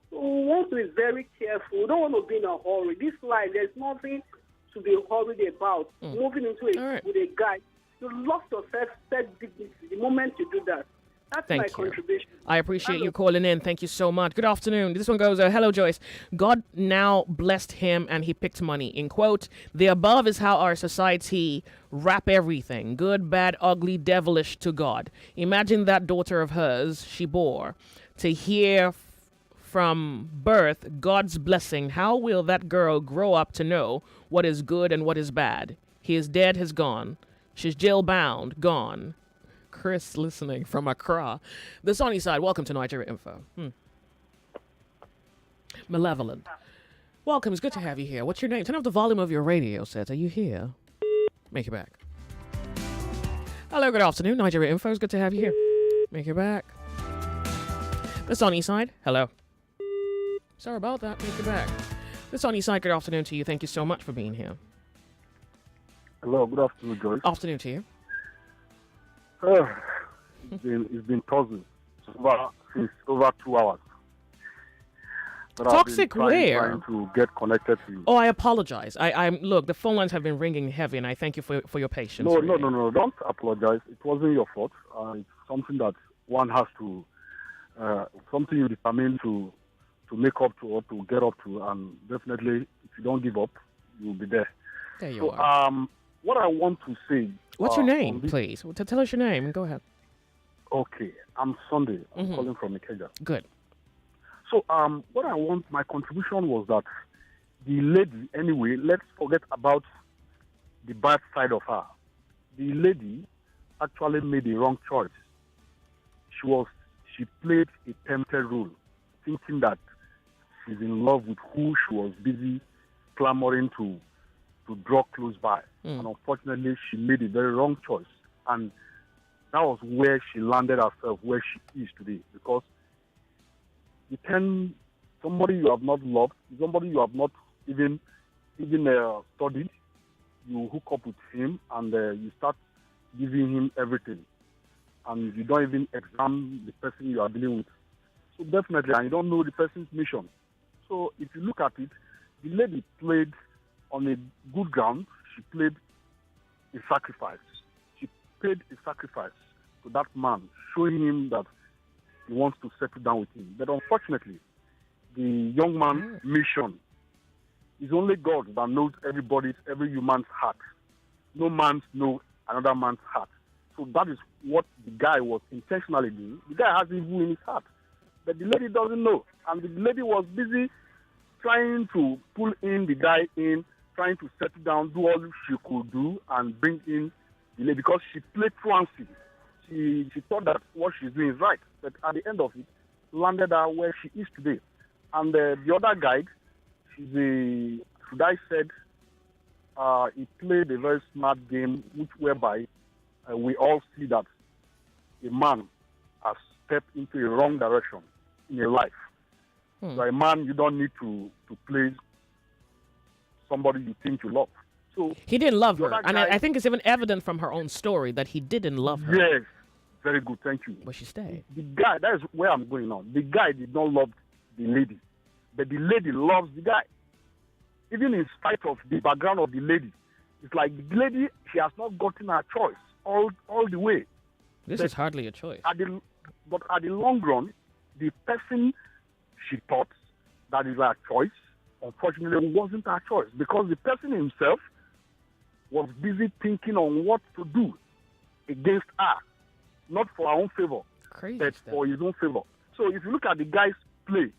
So we want to be very careful. We don't want to be in a hurry. This life, there's nothing to be worried about. Moving into it with a guy, you lost your self-dignity the moment you do that. That's Thank my you. contribution. I appreciate you calling in. Thank you so much. Good afternoon. This one goes, hello, Joyce. God now blessed him and he picked money. In quote, the above is how our society wrap everything, good, bad, ugly, devilish, to God. Imagine that daughter of hers she bore. To hear from birth God's blessing, how will that girl grow up to know what is good and what is bad? He is dead, he's gone. She's jail-bound, gone. Chris listening from Accra. The sunny side, welcome to Nigeria Info. Malevolent. Welcome, it's good to have you here. What's your name? Turn up the volume of your radio set. Are you here? Make it back. Hello, good afternoon. Nigeria Info, it's good to have you here. Make it back. The sunny side, hello. Sorry about that, make it back. The sunny side, good afternoon to you. Thank you so much for being here. Hello, good afternoon, Joyce. Afternoon to you. It's been puzzling since over 2 hours. But Toxic I've been where? trying to get connected to you. Oh, I apologize. I'm look, the phone lines have been ringing heavy, and I thank you for your patience. No, really. don't apologize. It wasn't your fault. It's something that one has to, something you determine to make up to or to get up to, and definitely, if you don't give up, you'll be there. There you are. What I want to say. What's your name, please? Tell us your name and go ahead. Okay, I'm Sunday. I'm calling from Ikeja. Good. So, what I want, my contribution was that the lady, anyway, let's forget about the bad side of her. The lady actually made the wrong choice. She played a tempted role, thinking that she's in love with who she was busy clamoring to draw close by. And unfortunately, she made a very wrong choice. And that was where she landed herself, where she is today. Because you can, somebody you have not loved, somebody you have not even studied, you hook up with him and you start giving him everything. And you don't even examine the person you are dealing with. So definitely, and you don't know the person's mission. So if you look at it, the lady played on a good ground. She played a sacrifice. She paid a sacrifice to that man, showing him that he wants to settle down with him. But unfortunately, the young man's mission. It's only God that knows every human's heart. No man knows another man's heart. So that is what the guy was intentionally doing. The guy has evil in his heart, but the lady doesn't know. And the lady was busy trying to pull in the guy in, trying to settle down, do all she could do, and bring in the lady because she played fancy. She thought that what she's doing is right, but at the end of it, landed her where she is today. And the other guy, he played a very smart game, whereby we all see that a man has stepped into a wrong direction in your life. So a man, you don't need to play somebody you think you love. So he didn't love her, and guy, I think it's even evident from her own story that he didn't love her. Yes, very good, thank you. But she stayed. The guy, that is where I'm going on. The guy did not love the lady, but the lady loves the guy. Even in spite of the background of the lady, it's like the lady, she has not gotten her choice all the way. This is hardly a choice. But at the long run, the person she thought that is her choice, unfortunately, wasn't her choice because the person himself was busy thinking on what to do against her, not for her own favor, but for his own favor. So if you look at the guy's play,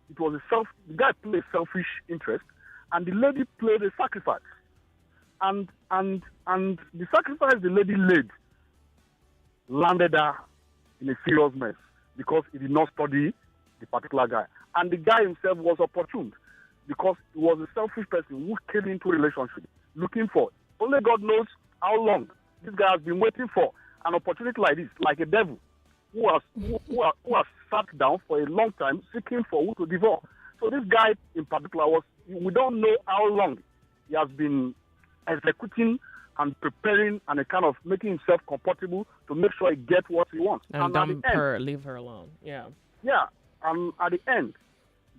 it was the guy played selfish interest, and the lady played a sacrifice. And the sacrifice the lady laid landed her in a serious mess because he did not study the particular guy. And the guy himself was opportune because he was a selfish person who came into a relationship looking for, only God knows how long this guy has been waiting for an opportunity like this, like a devil who has sat down for a long time seeking for who to devour. So this guy in particular we don't know how long he has been executing and preparing and a kind of making himself compatible to make sure he gets what he wants. And dump her, leave her alone. Yeah. Yeah. At the end,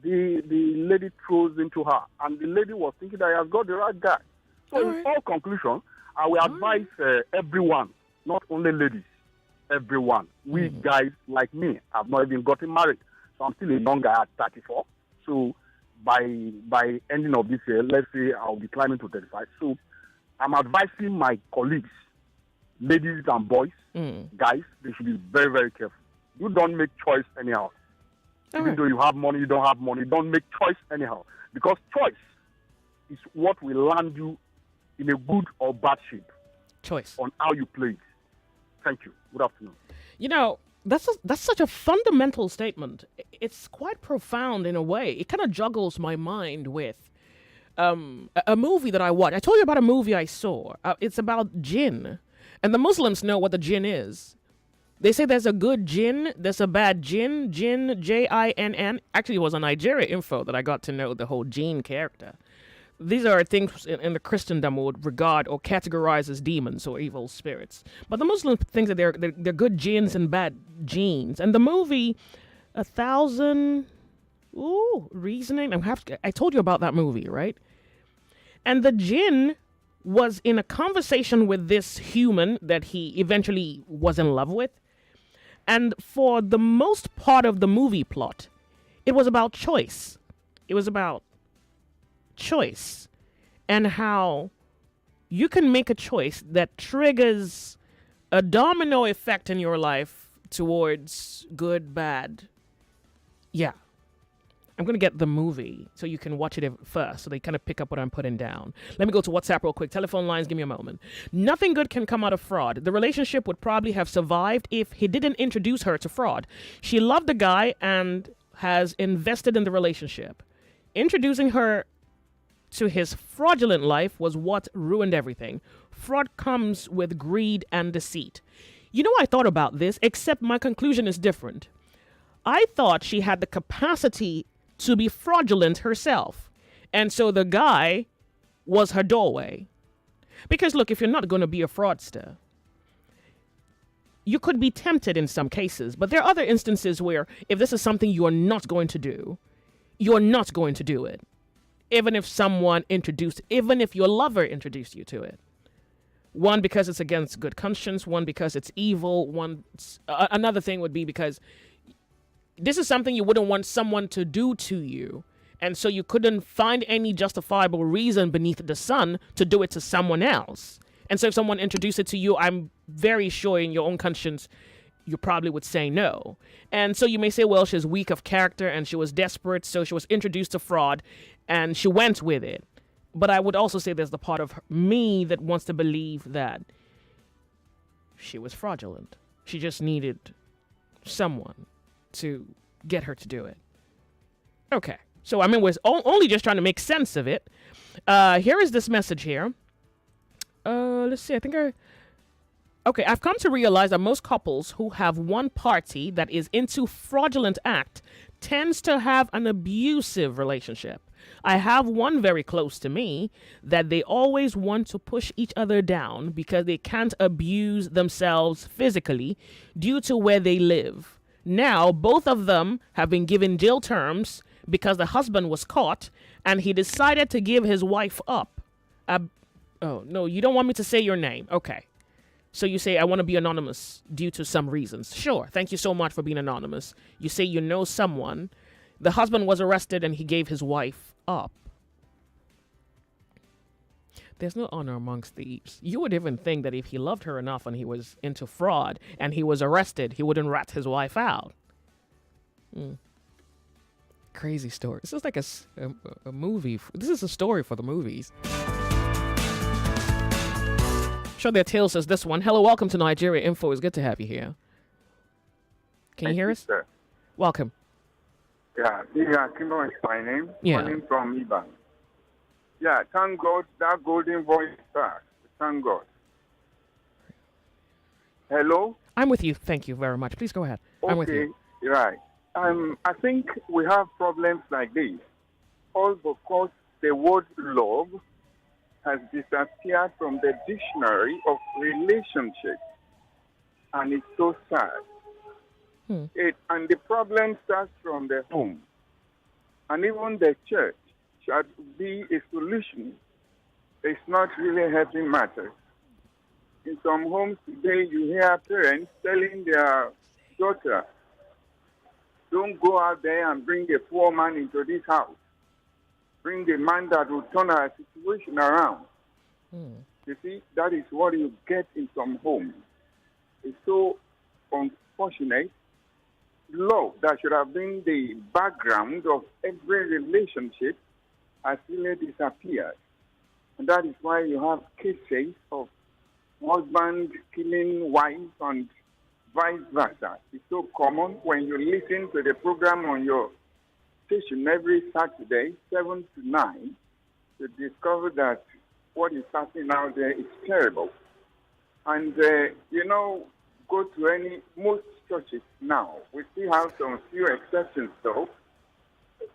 the lady throws into her, and the lady was thinking that he has got the right guy. So in all conclusion, I will advise everyone, not only ladies, everyone. We guys like me have not even gotten married, so I'm still a young guy at 34. So by ending of this year, let's say I'll be climbing to 35. So I'm advising my colleagues, ladies and boys, guys, they should be very, very careful. You don't make choice anyhow. Even though you have money, you don't have money, don't make choice anyhow. Because choice is what will land you in a good or bad shape. Choice. On how you play it. Thank you. Good afternoon. You know, that's such a fundamental statement. It's quite profound in a way. It kind of juggles my mind with a movie that I watched. I told you about a movie I saw. It's about jinn. And the Muslims know what the jinn is. They say there's a good jinn, there's a bad jinn, Jinn. Actually, it was a Nigeria info that I got to know the whole jinn character. These are things in the Christendom would regard or categorize as demons or evil spirits. But the Muslims think that they're good jinns and bad genes. And the movie, 1,000 Reasoning. I told you about that movie, right? And the jinn was in a conversation with this human that he eventually was in love with. And for the most part of the movie plot, it was about choice. It was about choice and how you can make a choice that triggers a domino effect in your life towards good, bad. Yeah. I'm going to get the movie so you can watch it first so they kind of pick up what I'm putting down. Let me go to WhatsApp real quick. Telephone lines, give me a moment. Nothing good can come out of fraud. The relationship would probably have survived if he didn't introduce her to fraud. She loved the guy and has invested in the relationship. Introducing her to his fraudulent life was what ruined everything. Fraud comes with greed and deceit. You know, I thought about this, except my conclusion is different. I thought she had the capacity to be fraudulent herself. And so the guy was her doorway. Because look, if you're not going to be a fraudster, you could be tempted in some cases. But there are other instances where if this is something you're not going to do, you're not going to do it. Even if even if your lover introduced you to it. One, because it's against good conscience. One, because it's evil. Another thing would be because this is something you wouldn't want someone to do to you. And so you couldn't find any justifiable reason beneath the sun to do it to someone else. And so if someone introduced it to you, I'm very sure in your own conscience, you probably would say no. And so you may say, well, she's weak of character and she was desperate, so she was introduced to fraud and she went with it. But I would also say there's the part of me that wants to believe that she was fraudulent. She just needed someone to get her to do it. Okay. So, I mean, we're only just trying to make sense of it. Here is this message here. Let's see. Okay, I've come to realize that most couples who have one party that is into fraudulent act tends to have an abusive relationship. I have one very close to me that they always want to push each other down because they can't abuse themselves physically due to where they live. Now, both of them have been given jail terms because the husband was caught and he decided to give his wife up. Oh, no, you don't want me to say your name. Okay. So you say, I want to be anonymous due to some reasons. Sure. Thank you so much for being anonymous. You say you know someone. The husband was arrested and he gave his wife up. There's no honor amongst thieves. You would even think that if he loved her enough and he was into fraud and he was arrested, he wouldn't rat his wife out. Crazy story. This is like a movie. This is a story for the movies. Show Their Tail says this one. Hello, welcome to Nigeria Info. It's good to have you here. Can you hear us? Sir. Welcome. Yeah, Kimbo is my name. Yeah. Calling from Iban. Yeah, thank God that golden voice starts. Thank God. Hello? I'm with you. Thank you very much. Please go ahead. Okay, I'm with you. Right. I think we have problems like this, all because the word love has disappeared from the dictionary of relationships, and it's so sad. And the problem starts from the home, and even the church should be a solution. It's not really helping matters. In some homes today, you hear parents telling their daughter, don't go out there and bring a poor man into this house. Bring a man that will turn our situation around. You see, that is what you get in some homes. It's so unfortunate. Love that should have been the background of every relationship has really disappeared. And that is why you have cases of husband killing wife and vice versa. It's so common when you listen to the program on your station every Saturday, 7 to 9, to discover that what is happening out there is terrible. And, go to most churches now. We still have some few exceptions, though.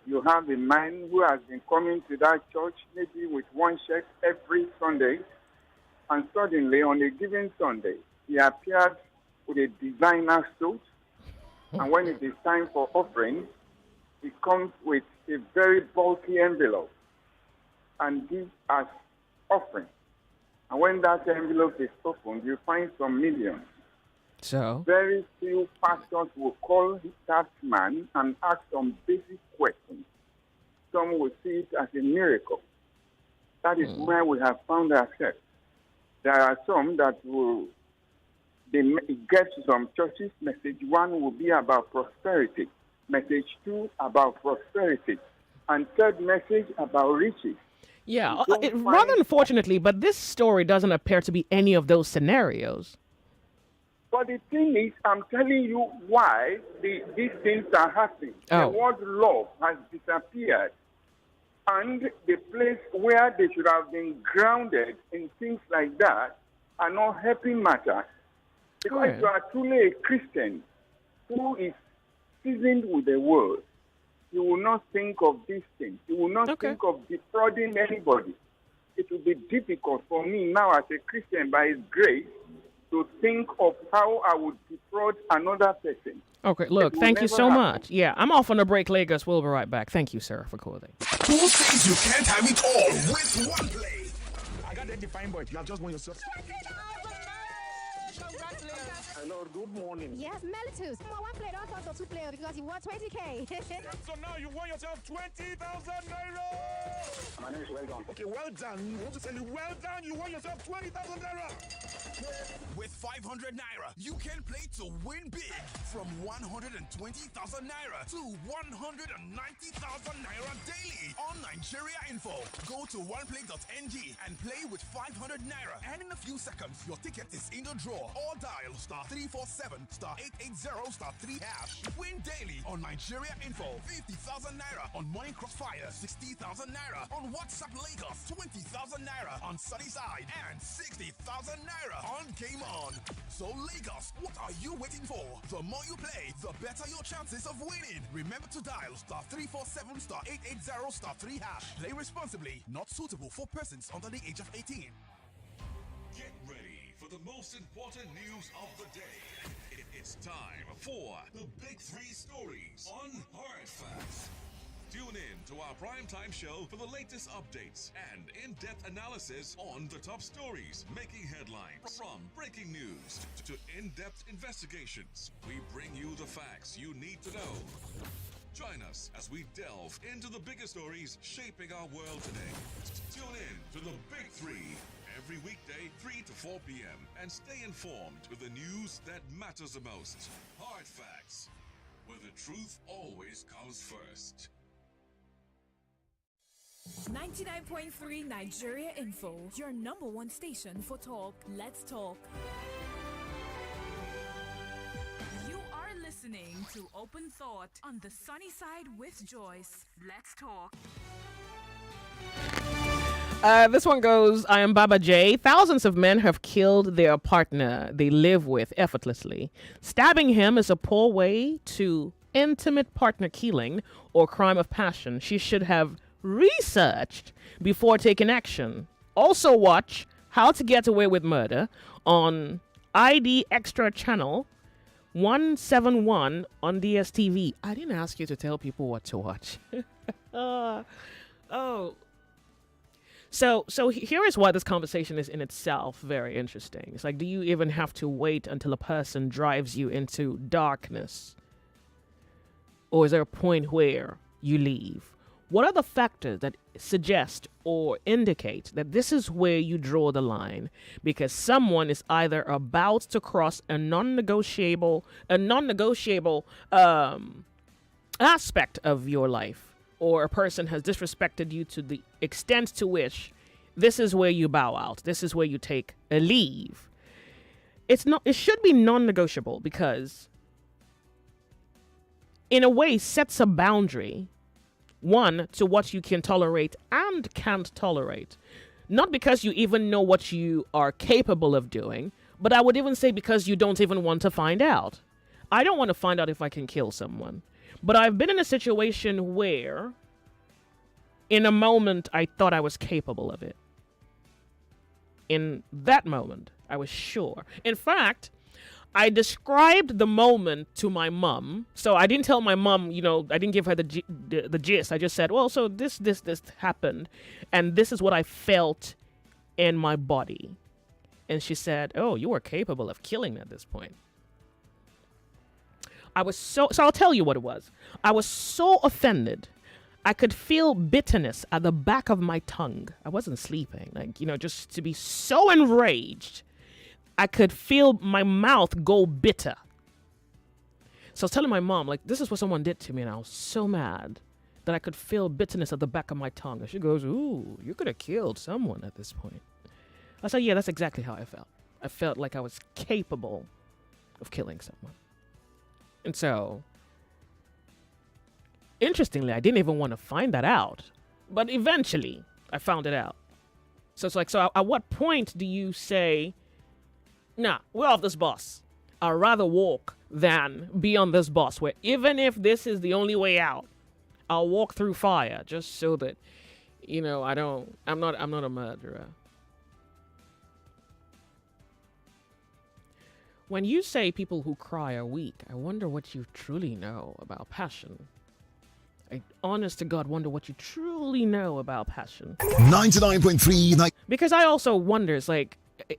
You have a man who has been coming to that church maybe with one shirt every Sunday, and suddenly on a given Sunday, he appeared with a designer suit, and when it is time for offering, it comes with a very bulky envelope and gives us offering. And when that envelope is opened, you find some millions. So? Very few pastors will call that man and ask some basic questions. Some will see it as a miracle. That is where we have found ourselves. There are some that will get to some churches. Message 1 will be about prosperity. Message 2 about prosperity. And third message about riches. Yeah, rather unfortunately, but this story doesn't appear to be any of those scenarios. But the thing is, I'm telling you why these things are happening. The word love has disappeared. And the place where they should have been grounded in things like that are not helping matters. Because if you are truly a Christian who is seasoned with the word, you will not think of these things. You will not think of defrauding anybody. It will be difficult for me now as a Christian by His grace to think of how I would defraud another person. Okay, look, thank you so much. Yeah, I'm off on a break, Lagos. We'll be right back. Thank you, sir, for calling. Who says you can't have it all with one play? I got that defined boy. You have just won yourself. Hello, good morning. Yes, Melitus. One player, don't talk to two players because you want 20K. So now you won yourself 20,000 naira. My name is Well Done. Okay, well done. You want to tell you well done. You won yourself 20,000 naira. With 500 naira, you can play to win big from 120,000 naira to 190,000 naira daily on Nigeria Info. Go to oneplay.ng and play with 500 naira. And in a few seconds, your ticket is in the draw. Or dial *347*880*3#. Win daily on Nigeria Info. 50,000 naira on Morning Crossfire. 60,000 naira on WhatsApp Lagos. 20,000 naira on Sunnyside. And 60,000 naira on Game On. So Lagos, what are you waiting for? The more you play, the better your chances of winning. Remember to dial *347*880*3#. Play responsibly. Not suitable for persons under the age of 18. Get ready for the most important news of the day. It's time for the Big Three Stories on Hard Facts. Tune in to our primetime show for the latest updates and in-depth analysis on the top stories making headlines. From breaking news to in-depth investigations, we bring you the facts you need to know. Join us as we delve into the biggest stories shaping our world today. Tune in to the Big Three every weekday, 3 to 4 p.m. and stay informed with the news that matters the most. Hard Facts, where the truth always comes first. 99.3 Nigeria Info, your number one station for talk. Let's talk. You are listening to Open Thought on the Sunny Side with Joyce. Let's talk. This one goes, I am Baba J. Thousands of men have killed their partner they live with effortlessly. Stabbing him is a poor way to intimate partner killing or crime of passion. She should have researched before taking action. Also watch How to Get Away with Murder on ID Extra Channel 171 on DSTV. I didn't ask you to tell people what to watch. So here is why this conversation is in itself very interesting. It's like, do you even have to wait until a person drives you into darkness? Or is there a point where you leave? What are the factors that suggest or indicate that this is where you draw the line? Because someone is either about to cross a non-negotiable aspect of your life, or a person has disrespected you to the extent to which this is where you bow out. This is where you take a leave. It should be non-negotiable because, in a way, sets a boundary. One, to what you can tolerate and can't tolerate. Not because you even know what you are capable of doing, but I would even say because you don't even want to find out. I don't want to find out if I can kill someone. But I've been in a situation where, in a moment, I thought I was capable of it. In that moment, I was sure. In fact, I described the moment to my mom. So I didn't tell my mom, I didn't give her the gist. I just said, well, so this happened. And this is what I felt in my body. And she said, oh, you were capable of killing me at this point. So I'll tell you what it was. I was so offended. I could feel bitterness at the back of my tongue. I wasn't sleeping, just to be so enraged. I could feel my mouth go bitter. So I was telling my mom, this is what someone did to me, and I was so mad that I could feel bitterness at the back of my tongue. And she goes, ooh, you could have killed someone at this point. I said, yeah, that's exactly how I felt. I felt like I was capable of killing someone. And so, interestingly, I didn't even want to find that out. But eventually, I found it out. So it's so at what point do you say, nah, we're off this bus. I'd rather walk than be on this bus where even if this is the only way out, I'll walk through fire just so that, I'm not a murderer. When you say people who cry are weak, I wonder what you truly know about passion. I, honest to God, wonder what you truly know about passion. 99.3 Because I also wonder,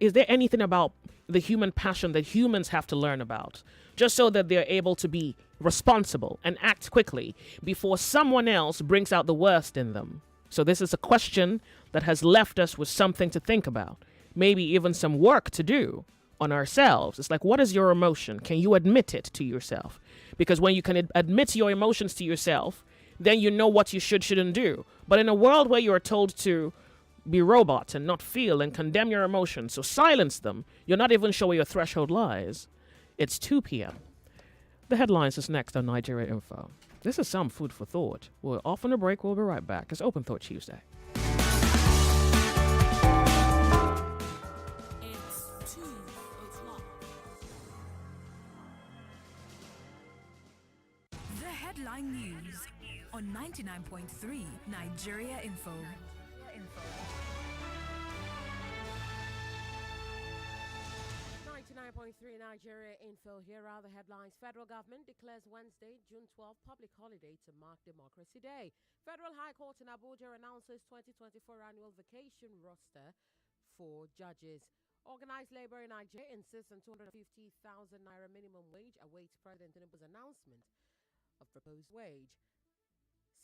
is there anything about the human passion that humans have to learn about, just so that they're able to be responsible and act quickly before someone else brings out the worst in them. So this is a question that has left us with something to think about, maybe even some work to do on ourselves. It's like, what is your emotion? Can you admit it to yourself? Because when you can admit your emotions to yourself, then you know what you shouldn't do. But in a world where you are told to be robots and not feel and condemn your emotions, so silence them, you're not even sure where your threshold lies. It's 2 p.m. The headlines is next on Nigeria Info. This is some food for thought. We're off on a break. We'll be right back. It's Open Thought Tuesday. It's 2 o'clock. The headline news on 99.3 Nigeria Info. 99.3 Nigeria Info. Here are the headlines. Federal government declares Wednesday, June 12, public holiday to mark Democracy Day. Federal High Court in Abuja announces 2024 annual vacation roster for judges. Organized labor in Nigeria insists on 250,000 naira minimum wage, awaits President Tinubu's announcement of proposed wage.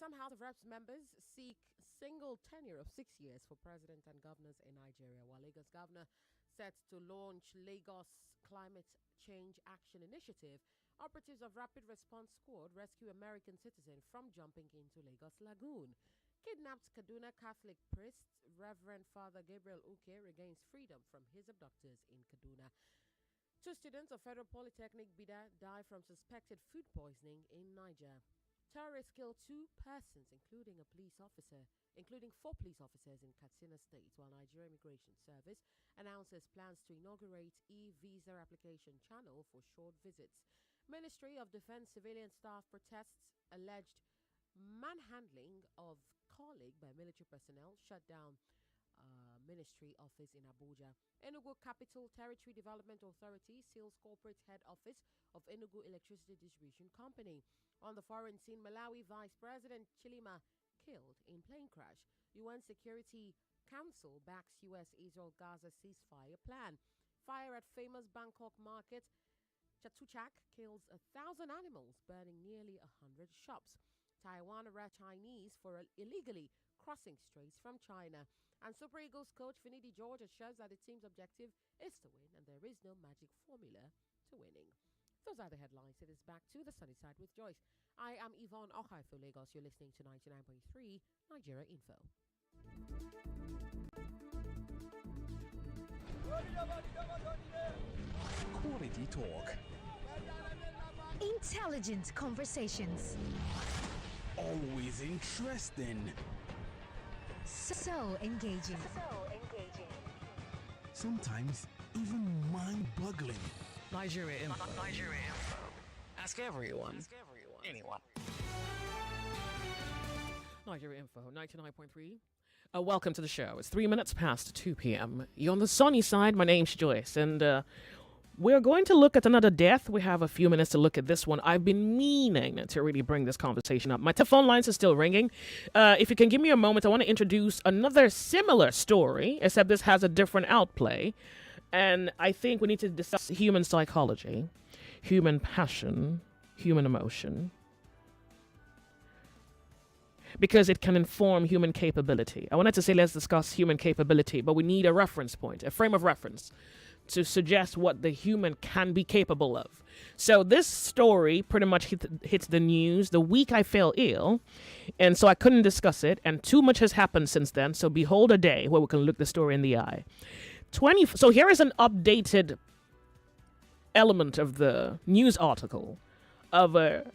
Some House of Reps members seek single tenure of 6 years for president and governors in Nigeria, while Lagos governor set to launch Lagos Climate Change Action Initiative. Operatives of Rapid Response Squad rescue American citizen from jumping into Lagos Lagoon. Kidnapped Kaduna Catholic priest Reverend Father Gabriel Uke regains freedom from his abductors in Kaduna. 2 students of Federal Polytechnic Bida die from suspected food poisoning in Niger. Terrorists killed 2 persons, including 4 police officers in Katsina State, while Nigeria Immigration Service announces plans to inaugurate e-visa application channel for short visits. Ministry of Defense civilian staff protests alleged manhandling of colleague by military personnel, shut down ministry office in Abuja. Enugu Capital Territory Development Authority seals corporate head office of Enugu Electricity Distribution Company. On the foreign scene, Malawi Vice President Chilima killed in plane crash. UN Security Council backs US-Israel-Gaza ceasefire plan. Fire at famous Bangkok market Chatuchak kills 1,000 animals, burning nearly 100 shops. Taiwan arrests Chinese for illegally crossing straits from China. And Super Eagles coach Finidi George assures that the team's objective is to win and there is no magic formula to winning. Those are the headlines. It is back to the sunny side with Joyce. I am Yvonne Okaifu, Lagos. You're listening to 99.3 Nigeria Info. Quality talk. Intelligent conversations. Always interesting. So engaging. Sometimes even mind-boggling. Nigeria Info. Ask everyone. Anyone. Nigeria Info, 99.3. Welcome to the show. It's 3 minutes past 2 p.m. You're on the sunny side. My name's Joyce, and we're going to look at another death. We have a few minutes to look at this one. I've been meaning to really bring this conversation up. My telephone lines are still ringing. If you can give me a moment, I want to introduce another similar story, except this has a different outplay. And I think we need to discuss human psychology, human passion, human emotion, because it can inform human capability. I wanted to say let's discuss human capability, but we need a reference point, a frame of reference to suggest what the human can be capable of. So this story pretty much hits the news the week I fell ill, and so I couldn't discuss it, and too much has happened since then, so behold a day where we can look the story in the eye. So here is an updated element of the news article of a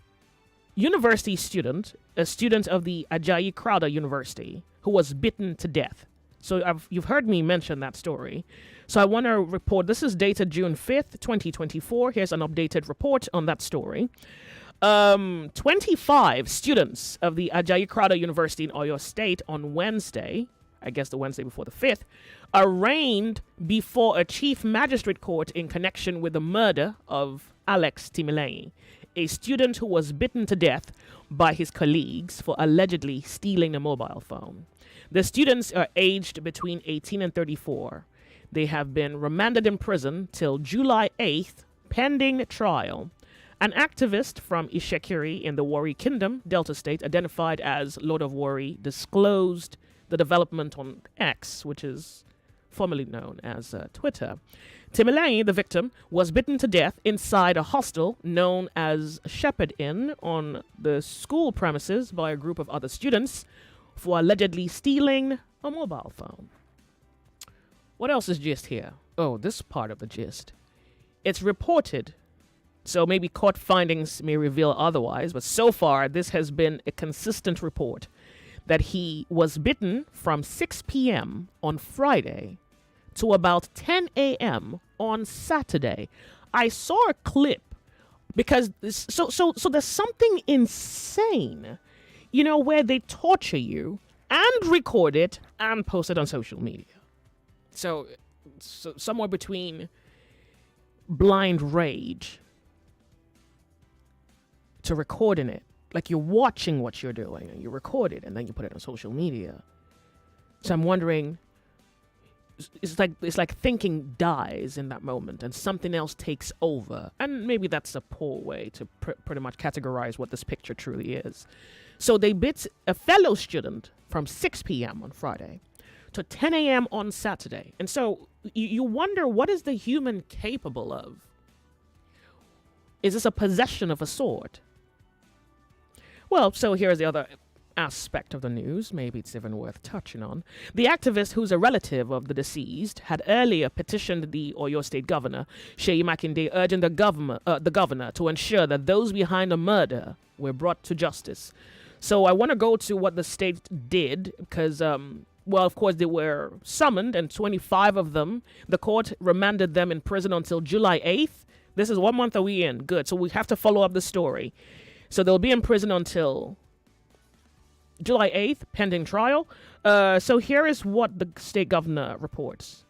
university student, a student of the Ajayi Crowther University, who was bitten to death. So you've heard me mention that story. So I want to report, this is dated June 5th, 2024. Here's an updated report on that story. 25 students of the Ajayi Crowther University in Oyo State on Wednesday, I guess the Wednesday before the 5th, arraigned before a chief magistrate court in connection with the murder of Alex Timileyin, a student who was bitten to death by his colleagues for allegedly stealing a mobile phone. The students are aged between 18 and 34. They have been remanded in prison till July 8th, pending trial. An activist from Ishekiri in the Warri Kingdom, Delta State, identified as Lord of Warri, disclosed the development on X, which is formerly known as Twitter. Timileyin, the victim, was bitten to death inside a hostel known as Shepherd Inn on the school premises by a group of other students for allegedly stealing a mobile phone. What else is gist here? Oh, this part of the gist. It's reported, so maybe court findings may reveal otherwise, but so far this has been a consistent report that he was bitten from 6 p.m. on Friday to about 10 a.m. on Saturday. I saw a clip because so there's something insane, where they torture you and record it and post it on social media. So somewhere between blind rage to recording it. Like you're watching what you're doing and you record it and then you put it on social media. So I'm wondering, it's like thinking dies in that moment and something else takes over. And maybe that's a poor way to pretty much categorize what this picture truly is. So they bit a fellow student from 6 p.m. on Friday to 10 a.m. on Saturday. And so you wonder, what is the human capable of? Is this a possession of a sword? Well, so here's the other aspect of the news. Maybe it's even worth touching on. The activist, who's a relative of the deceased, had earlier petitioned the Oyo State Governor, Seyi Makinde, urging the governor to ensure that those behind the murder were brought to justice. So I want to go to what the state did because, of course, they were summoned, and 25 of them, the court remanded them in prison until July 8th. This is 1 month are we in. Good. So we have to follow up the story. So they'll be in prison until July 8th, pending trial. So here is what the state governor reports.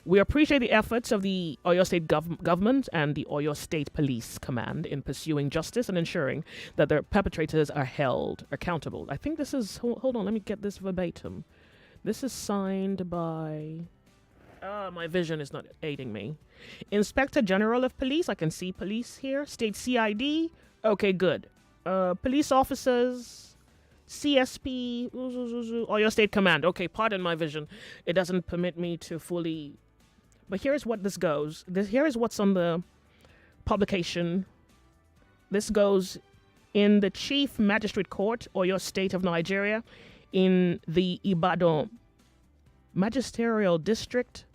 We appreciate the efforts of the Oyo State government and the Oyo State Police Command in pursuing justice and ensuring that their perpetrators are held accountable. I think this is, hold on, let me get this verbatim. This is signed by, my vision is not aiding me. Inspector General of Police, I can see police here. State CID, okay, good. Police officers, CSP, Oyo State Command. Okay, pardon my vision. It doesn't permit me to fully... But here's what this goes. Here is what's on the publication. This goes in the Chief Magistrate Court, Oyo State of Nigeria, in the Ibadan Magisterial District,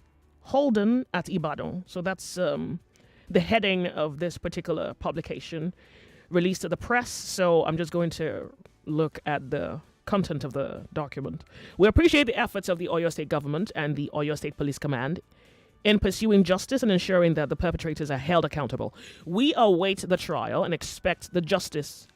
Holden at Ibadan. So that's the heading of this particular publication, released to the press. So I'm just going to look at the content of the document. We appreciate the efforts of the Oyo State government and the Oyo State Police Command in pursuing justice and ensuring that the perpetrators are held accountable. We await the trial and expect that justice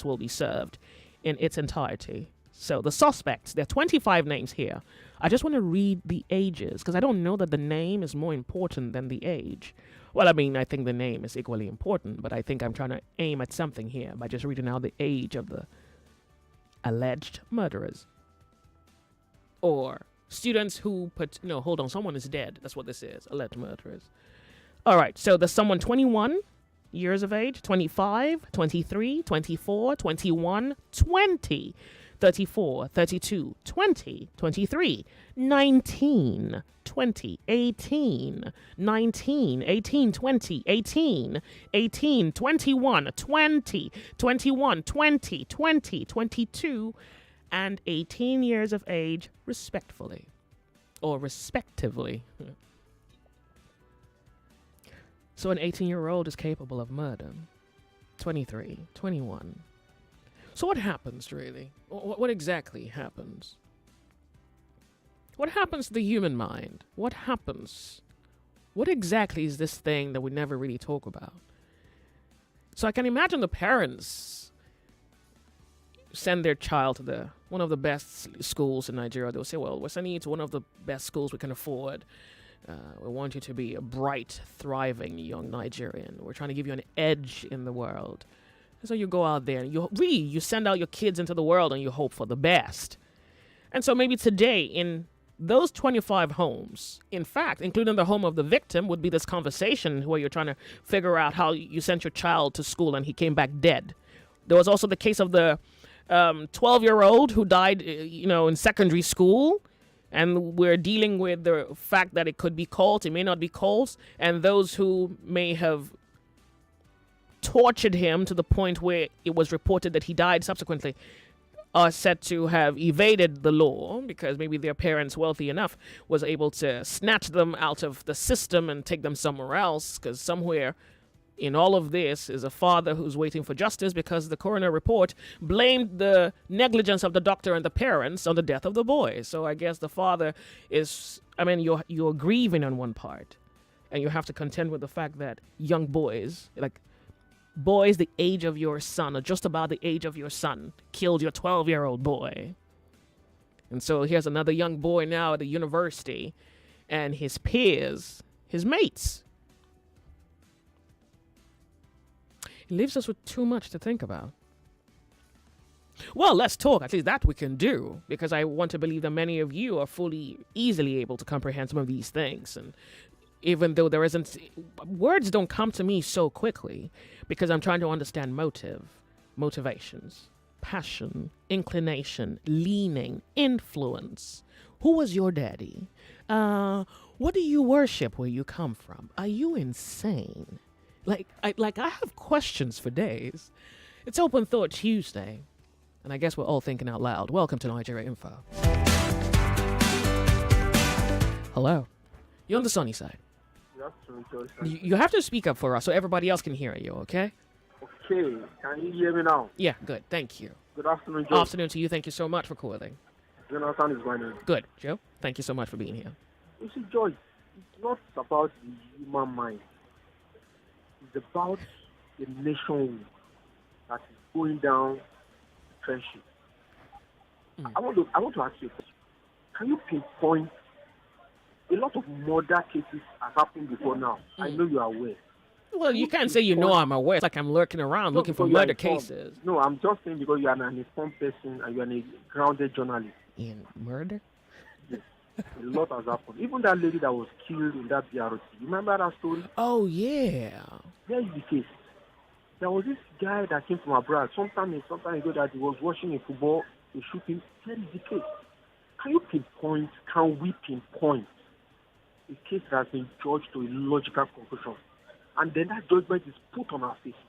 will be served in its entirety. So the suspects, there are 25 names here. I just want to read the ages because I don't know that the name is more important than the age. Well, I mean, I think the name is equally important, but I think I'm trying to aim at something here by just reading out the age of the alleged murderers. Or students who someone is dead. That's what this is, alleged murderers. All right, so there's someone 21 years of age, 25, 23, 24, 21, 20, 34, 32, 20, 23, 19, 20, 18, 19, 18, 20, 18, 18, 21, 20, 21, 20, 20, 22, and 18 years of age, respectively. So an 18-year-old is capable of murder. 23, 21. So what happens, really? What exactly happens? What happens to the human mind? What happens? What exactly is this thing that we never really talk about? So I can imagine the parents send their child to one of the best schools in Nigeria. They'll say, well, we're sending you to one of the best schools we can afford. We want you to be a bright, thriving young Nigerian. We're trying to give you an edge in the world. And so you go out there and you send out your kids into the world and you hope for the best. And so maybe today in those 25 homes, in fact, including the home of the victim, would be this conversation where you're trying to figure out how you sent your child to school and he came back dead. There was also the case of the 12-year-old who died, in secondary school. And we're dealing with the fact that it could be cults, it may not be cults, and those who may have tortured him to the point where it was reported that he died subsequently are said to have evaded the law because maybe their parents, wealthy enough, was able to snatch them out of the system and take them somewhere else, because somewhere in all of this is a father who's waiting for justice because the coroner report blamed the negligence of the doctor and the parents on the death of the boy. So I guess the father is, you're grieving on one part, and you have to contend with the fact that young boys, like boys the age of your son, or just about the age of your son, killed your 12-year-old boy. And so here's another young boy now at the university, and his peers, his mates. It leaves us with too much to think about. Well, let's talk. At least that we can do, because I want to believe that many of you are easily able to comprehend some of these things. And even though words don't come to me so quickly, because I'm trying to understand motivations, passion, inclination, leaning, influence. Who was your daddy? What do you worship where you come from? Are you insane? I have questions for days. It's Open Thought Tuesday, and I guess we're all thinking out loud. Welcome to Nigeria Info. Hello. You're on the sunny side. You have to speak up for us so everybody else can hear you, okay? Okay. Can you hear me now? Yeah, good. Thank you. Good afternoon, Joe. Afternoon to you. Thank you so much for calling. Jonathan is my name. Good. Joe, thank you so much for being here. You see, Joyce, it's not about the human mind. It's about the nation that is going down trenches. I want to ask you a question. Can you pinpoint a lot of murder cases have happened before now? I know you are aware. Well, you can't say I'm aware. It's like I'm lurking around looking for murder cases. No, I'm just saying because you are an informed person and you are a grounded journalist. In murder? Yes. A lot has happened. Even that lady that was killed in that BRT. You remember that story? Oh, yeah. There is the case. There was this guy that came from abroad sometime ago that he was watching a football, a shooting. There is the case. Can we pinpoint a case that has been judged to a logical conclusion? And then that judgment is put on our faces.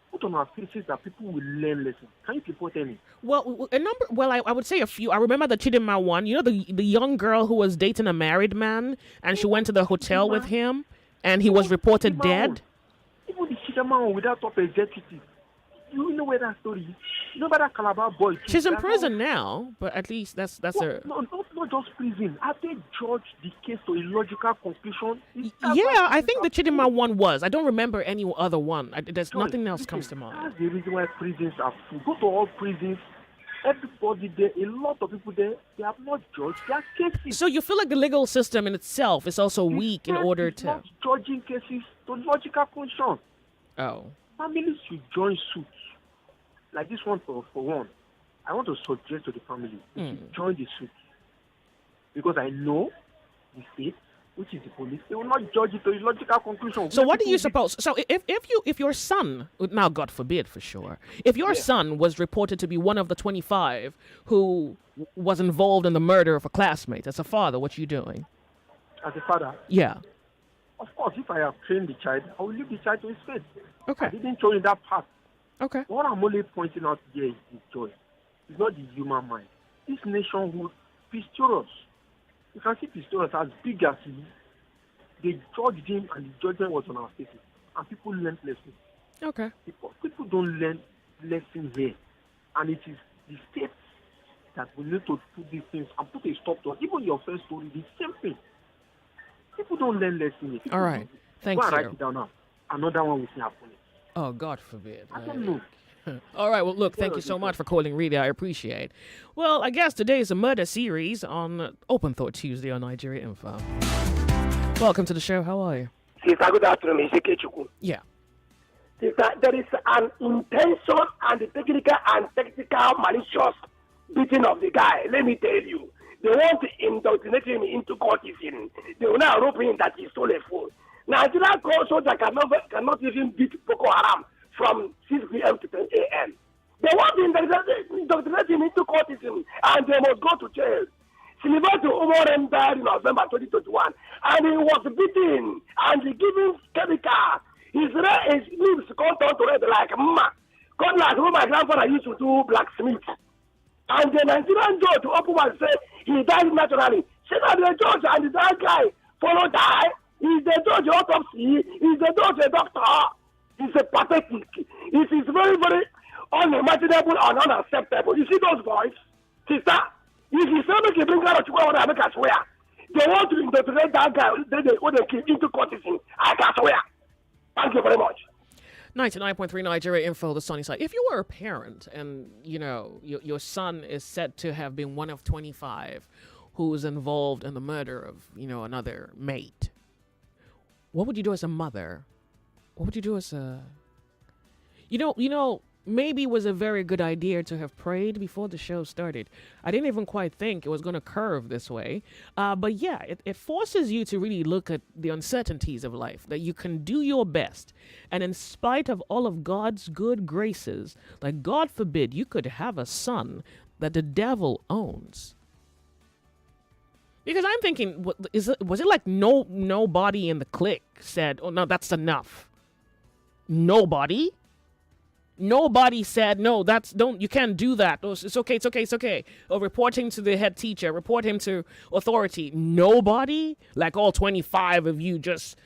Put on our faces that people will learn lessons. Can you pinpoint any? Well, a number. Well, I would say a few. I remember the Chidinma one. You know, the young girl who was dating a married man, and she went to the hotel with him, and he was reported dead. Even the Chidinma one without top executive. You know where that story is? You know about that Calabar boy? She's in prison now, but at least that's her. No, not just prison. Have they judged the case to a logical conclusion? Yeah, I think the Chidinma one was. I don't remember any other one. There's nothing else comes to mind. That's the reason why prisons are full. Go to all prisons. Everybody there, a lot of people there, they have not judged their cases. So you feel like the legal system in itself is also weak in order to... not judging cases to logical conclusion. Oh. Families should join suit. Like this one for one. I want to suggest to the family to join the suit. Because I know the state, which is the police, they will not judge it to a logical conclusion. So what do you suppose? So if your son, now God forbid for sure, if your son was reported to be one of the 25 who was involved in the murder of a classmate, as a father, what are you doing? As a father? Yeah. Of course, if I have trained the child, I will leave the child to his fate. Okay. I didn't show in that path. Okay. What I'm only pointing out here is the choice. It's not the human mind. This nationhood, Pistorius. You can see Pistorius as big as he is. They judged him and the judgment was on our faces. And people learned lessons. Okay. People don't learn lessons here. And it is the state that we need to put these things and put a stop to it. Even your first story, the same thing. People don't learn lessons here. All right. Thank you. Go and write it down now. Another one will see happen. Oh, God forbid. I don't know. All right. Well, look, thank you so much for calling, really. I appreciate. Well, I guess today is a murder series on Open Thought Tuesday on Nigeria Info. Welcome to the show. How are you? Sister, good afternoon. Yeah. Sister, there is an intention and technical malicious beating of the guy. Let me tell you. They want to indoctrinate him into cultism. They will now rope him that he stole a phone. Nigerian soldiers cannot even beat Boko Haram from 6 p.m. to 10 a.m. They want to indoctrinate him into cultism, and they must go to jail. Sylvester Umorem died in November 2021, and he was beaten and given chemical. His lips come down to red like mama. God like who my grandfather used to do blacksmith. And the Nigerian judge to open and say he died naturally. Say that the judge and that guy follow die. He's the judge autopsy. He's the judge a doctor. It's a pathetic. It is very, very unimaginable and unacceptable. You see those boys? Sister, if you say make a bring out of Chihuahua, I make a swear. They want to indoctrinate that guy when they keep into courtesan. I can swear. Thank you very much. 99.3 Nigeria Info, the sunny side. If you were a parent and, you know, your son is said to have been one of 25 who was involved in the murder of, you know, another mate, what would you do as a mother? What would you do as a... You know, maybe it was a very good idea to have prayed before the show started. I didn't even quite think it was going to curve this way. But yeah, it forces you to really look at the uncertainties of life, that you can do your best. And in spite of all of God's good graces, like God forbid you could have a son that the devil owns. Because I'm thinking, was it like nobody in the clique said, oh, no, that's enough? Nobody said, no, you can't do that. Oh, it's okay. Or reporting to the head teacher, report him to authority. Nobody? Like all 25 of you just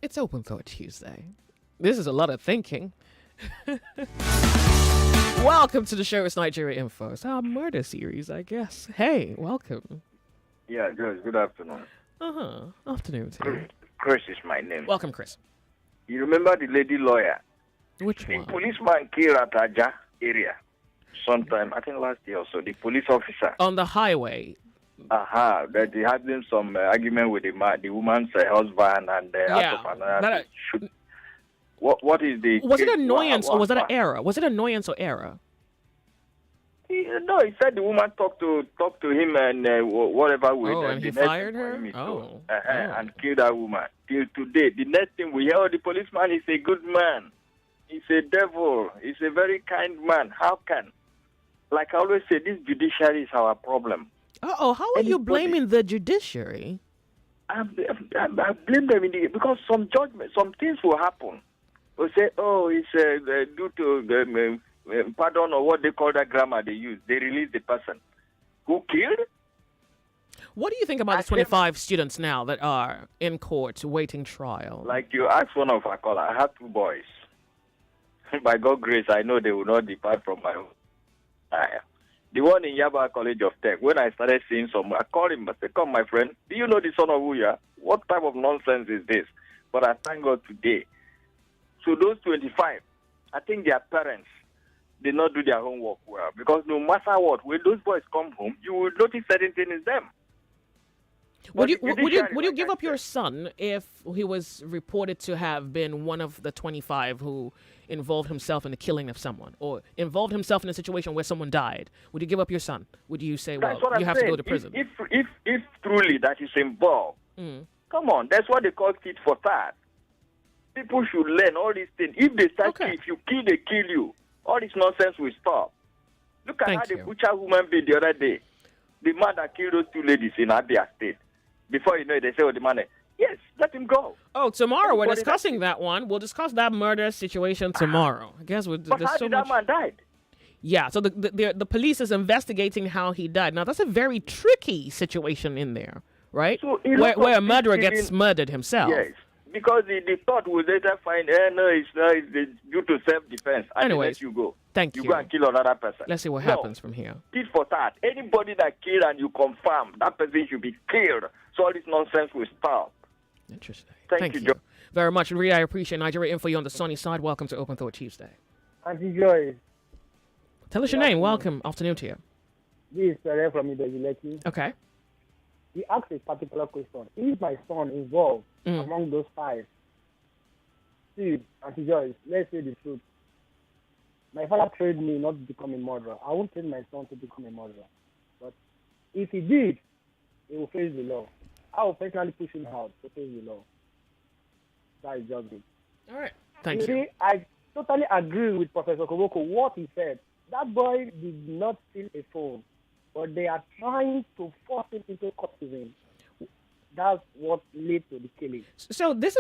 it's Open Thought Tuesday. This is a lot of thinking. Welcome to the show. It's Nigeria Info. It's our murder series, I guess. Hey, welcome. Yeah, good afternoon. Afternoon to you. Chris is my name. Welcome, Chris. You remember the lady lawyer? Which the one? The policeman killed at Aja area sometime, I think last year or so. The police officer. On the highway. That he had some argument with the woman's husband and What is the... Was it annoyance or was it an error? Was it annoyance or error? No, he said the woman talked to him and whatever way. Oh, and he fired her? And killed that woman. Till today, the next thing we hear, the policeman is a good man. He's a devil. He's a very kind man. How can? Like I always say, this judiciary is our problem. How are you blaming the judiciary? I blame them because some judgment, some things will happen. We'll say, oh, it's due to pardon or what they call that grammar they use. They release the person who killed. What do you think about the 25 students now that are in court waiting trial? Like you asked one of our callers, I have 2 boys. By God's grace, I know they will not depart from my home. The one in Yaba College of Tech, when I started seeing some, I called him and said, come, my friend, do you know the son of who you are? What type of nonsense is this? But I thank God today. So those 25, I think their parents did not do their homework well. Because no matter what, when those boys come home, you will notice certain things in them. Would you give up your son if he was reported to have been one of the 25 who involved himself in the killing of someone or involved himself in a situation where someone died? Would you give up your son? Would you say, well, you have to go to prison? If truly that is involved, come on, that's what they call tit for tat. People should learn all these things. If they start if you kill, they kill you. All this nonsense will stop. Look at how they butcher woman being the other day. The man that killed those 2 ladies in Abia State. Before you know it, they say, oh, the man, yes, let him go. Oh, tomorrow we're discussing that one. We'll discuss that murder situation tomorrow. I guess but how did that man die? Yeah, so the police is investigating how he died. Now, that's a very tricky situation in there, right? So where a murderer gets murdered himself. Yes, because the thought will later find, no, it's due to self-defense. Anyways, you go. Thank you. You go and kill another person. Let's see what happens from here. Tit for tat. Anybody that killed and you confirm, that person should be killed. So all this nonsense will stop. Interesting. Thank you, Joe. Very much. Really, I appreciate Nigeria Info. You on the sunny side. Welcome to Open Thought Tuesday. Auntie Joyce. Tell us your name. Welcome. Afternoon to you. This is Pere from Idojileki. Okay. He asked a particular question. Is my son involved among those 5? See, Auntie Joyce, let's say the truth. My father trained me not to become a murderer. I won't train my son to become a murderer. But if he did, he will face the law. I will personally push him out to face the law. That is just it. All right. Thank you. See, I totally agree with Professor Koboko. What he said. That boy did not steal a phone, but they are trying to force him into courtesan. That's what led to the killing. So this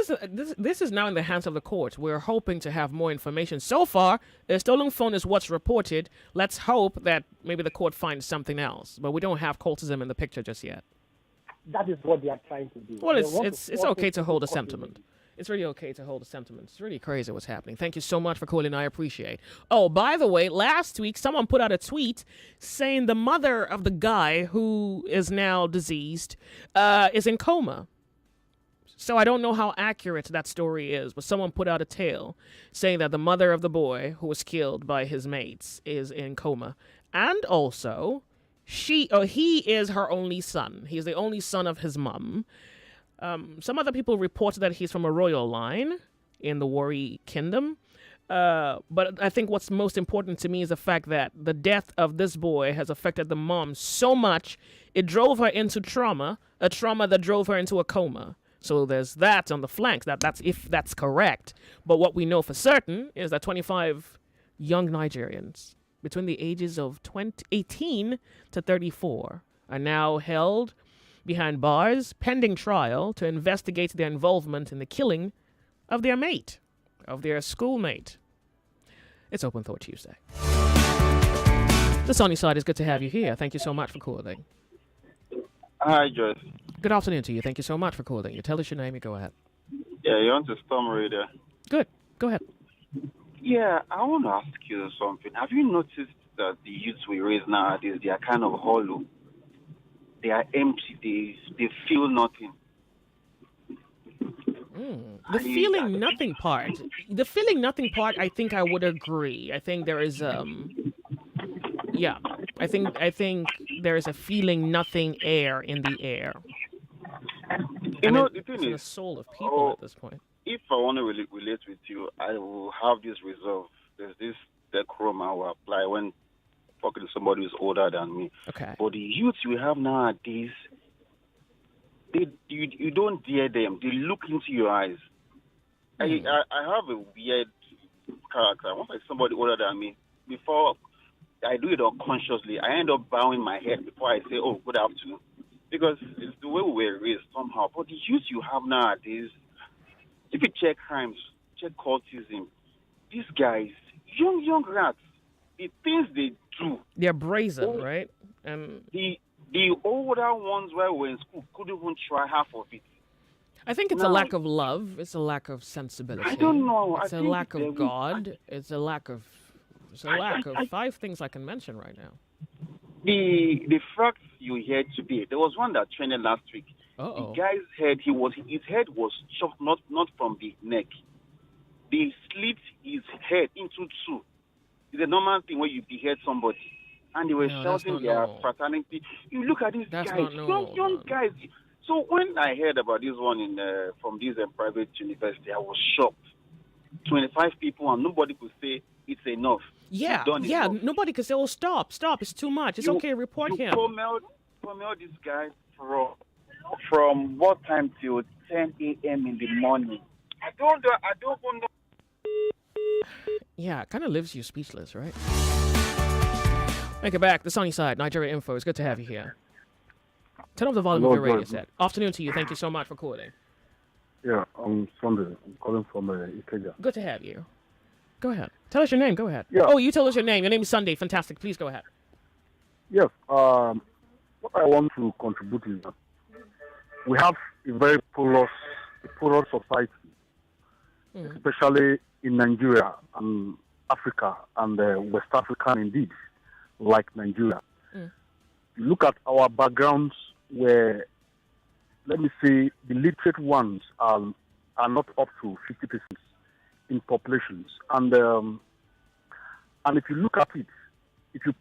is now in the hands of the court. We're hoping to have more information. So far, a stolen phone is what's reported. Let's hope that maybe the court finds something else. But we don't have cultism in the picture just yet. That is what they are trying to do. Well, it's okay to hold a sentiment. It's really okay to hold a sentiment. It's really crazy what's happening. Thank you so much for calling. I appreciate. Oh, by the way, last week someone put out a tweet saying the mother of the guy who is now deceased is in coma. So I don't know how accurate that story is, but someone put out a tale saying that the mother of the boy who was killed by his mates is in coma. And also, he is her only son. He is the only son of his mom. Some other people reported that he's from a royal line in the Warri Kingdom. But I think what's most important to me is the fact that the death of this boy has affected the mom so much, it drove her into trauma, a trauma that drove her into a coma. So there's that on the flanks, that's if that's correct. But what we know for certain is that 25 young Nigerians between the ages of 18 to 34 are now held behind bars, pending trial, to investigate their involvement in the killing of their mate, of their schoolmate. It's Open Thought Tuesday. The sunny side is good to have you here. Thank you so much for calling. Hi, Joyce. Good afternoon to you. Thank you so much for calling. You tell us your name, you go ahead. Yeah, you're on to Storm Radio. Good. Go ahead. Yeah, I want to ask you something. Have you noticed that the youths we raise nowadays, they are kind of hollow? They are empty. They feel nothing. The feeling nothing part. The feeling nothing part, I think I would agree. I think there is yeah. I think there is a feeling nothing air in the air. You know, the thing it's in is, the soul of people at this point. If I want to relate with you, I will have this reserve. There's this decorum I will apply when talking to somebody who's older than me. Okay. But the youth we have nowadays, you don't dare them. They look into your eyes. I have a weird character. Once I see somebody older than me, before I do it unconsciously, I end up bowing my head before I say, "Oh, good afternoon," because it's the way we were raised somehow. But the youth you have nowadays, if you check crimes, check cultism, these guys, young rats, the things they do. They're brazen, right? The older ones where we were in school couldn't even try half of it. I think it's a lack of love. It's a lack of sensibility. I don't know. It's a lack of God. It's a lack of 5 things I can mention right now. The facts you heard today, there was one that trended last week. Uh-oh. The guy's head, his head was chopped not from the neck. They slit his head into two. It's a normal thing when you behead somebody. And they were shouting their fraternity. You look at these guys, young guys. So when I heard about this one from this private university, I was shocked. 25 people and nobody could say it's enough. Yeah, nobody could say, "Oh, stop, it's too much. It's okay, report him." Promote this guy from what time till 10 a.m. in the morning. I don't know. Yeah, it kind of leaves you speechless, right? Make it back. The sunny side, Nigeria Info. It's good to have you here. Turn off the volume of your radio set. Afternoon to you. Thank you so much for calling. Yeah, I'm Sunday. I'm calling from Ikeja. Good to have you. Go ahead. Tell us your name. Go ahead. Yeah. Oh, you tell us your name. Your name is Sunday. Fantastic. Please go ahead. Yes. What I want to contribute is that we have a very porous society, especially in Nigeria and Africa and West Africa indeed, like Nigeria. You look at our backgrounds where, let me say, the literate ones are not up to 50% in populations. And if you look at it, if you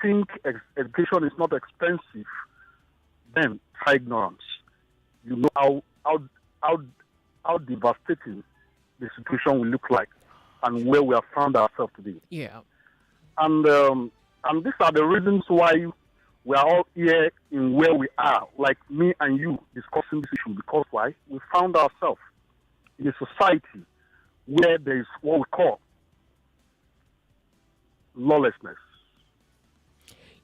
think education is not expensive, then try ignorance. You know how devastating the situation will look like. and where we have found ourselves today. Yeah. And these are the reasons why we are all here in where we are, like me and you discussing this issue. Because why? We found ourselves in a society where there is what we call lawlessness.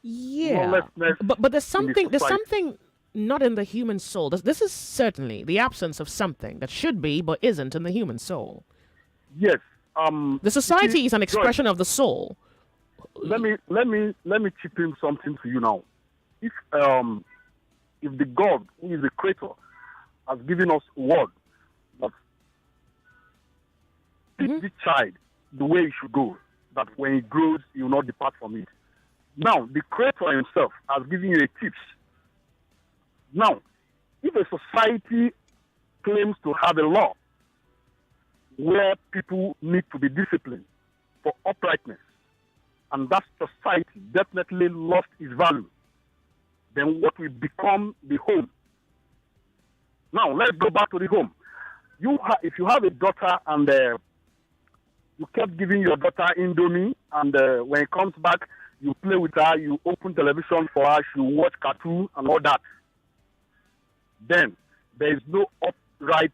Yeah. Lawlessness But there's in the something not in the human soul. This is certainly the absence of something that should be but isn't in the human soul. Yes. The society is an expression of the soul. Let me chip in something to you now. If the God who is the creator has given us a word that teach the child the way he should go, that when he grows he will not depart from it. Now the creator himself has given you a tips. Now, if a society claims to have a law where people need to be disciplined for uprightness, and that society definitely lost its value, then what will become the home? Now, let's go back to the home. If you have a daughter and you kept giving your daughter Indomie, and when it comes back, you play with her, you open television for her, she watch cartoon and all that, then there is no upright.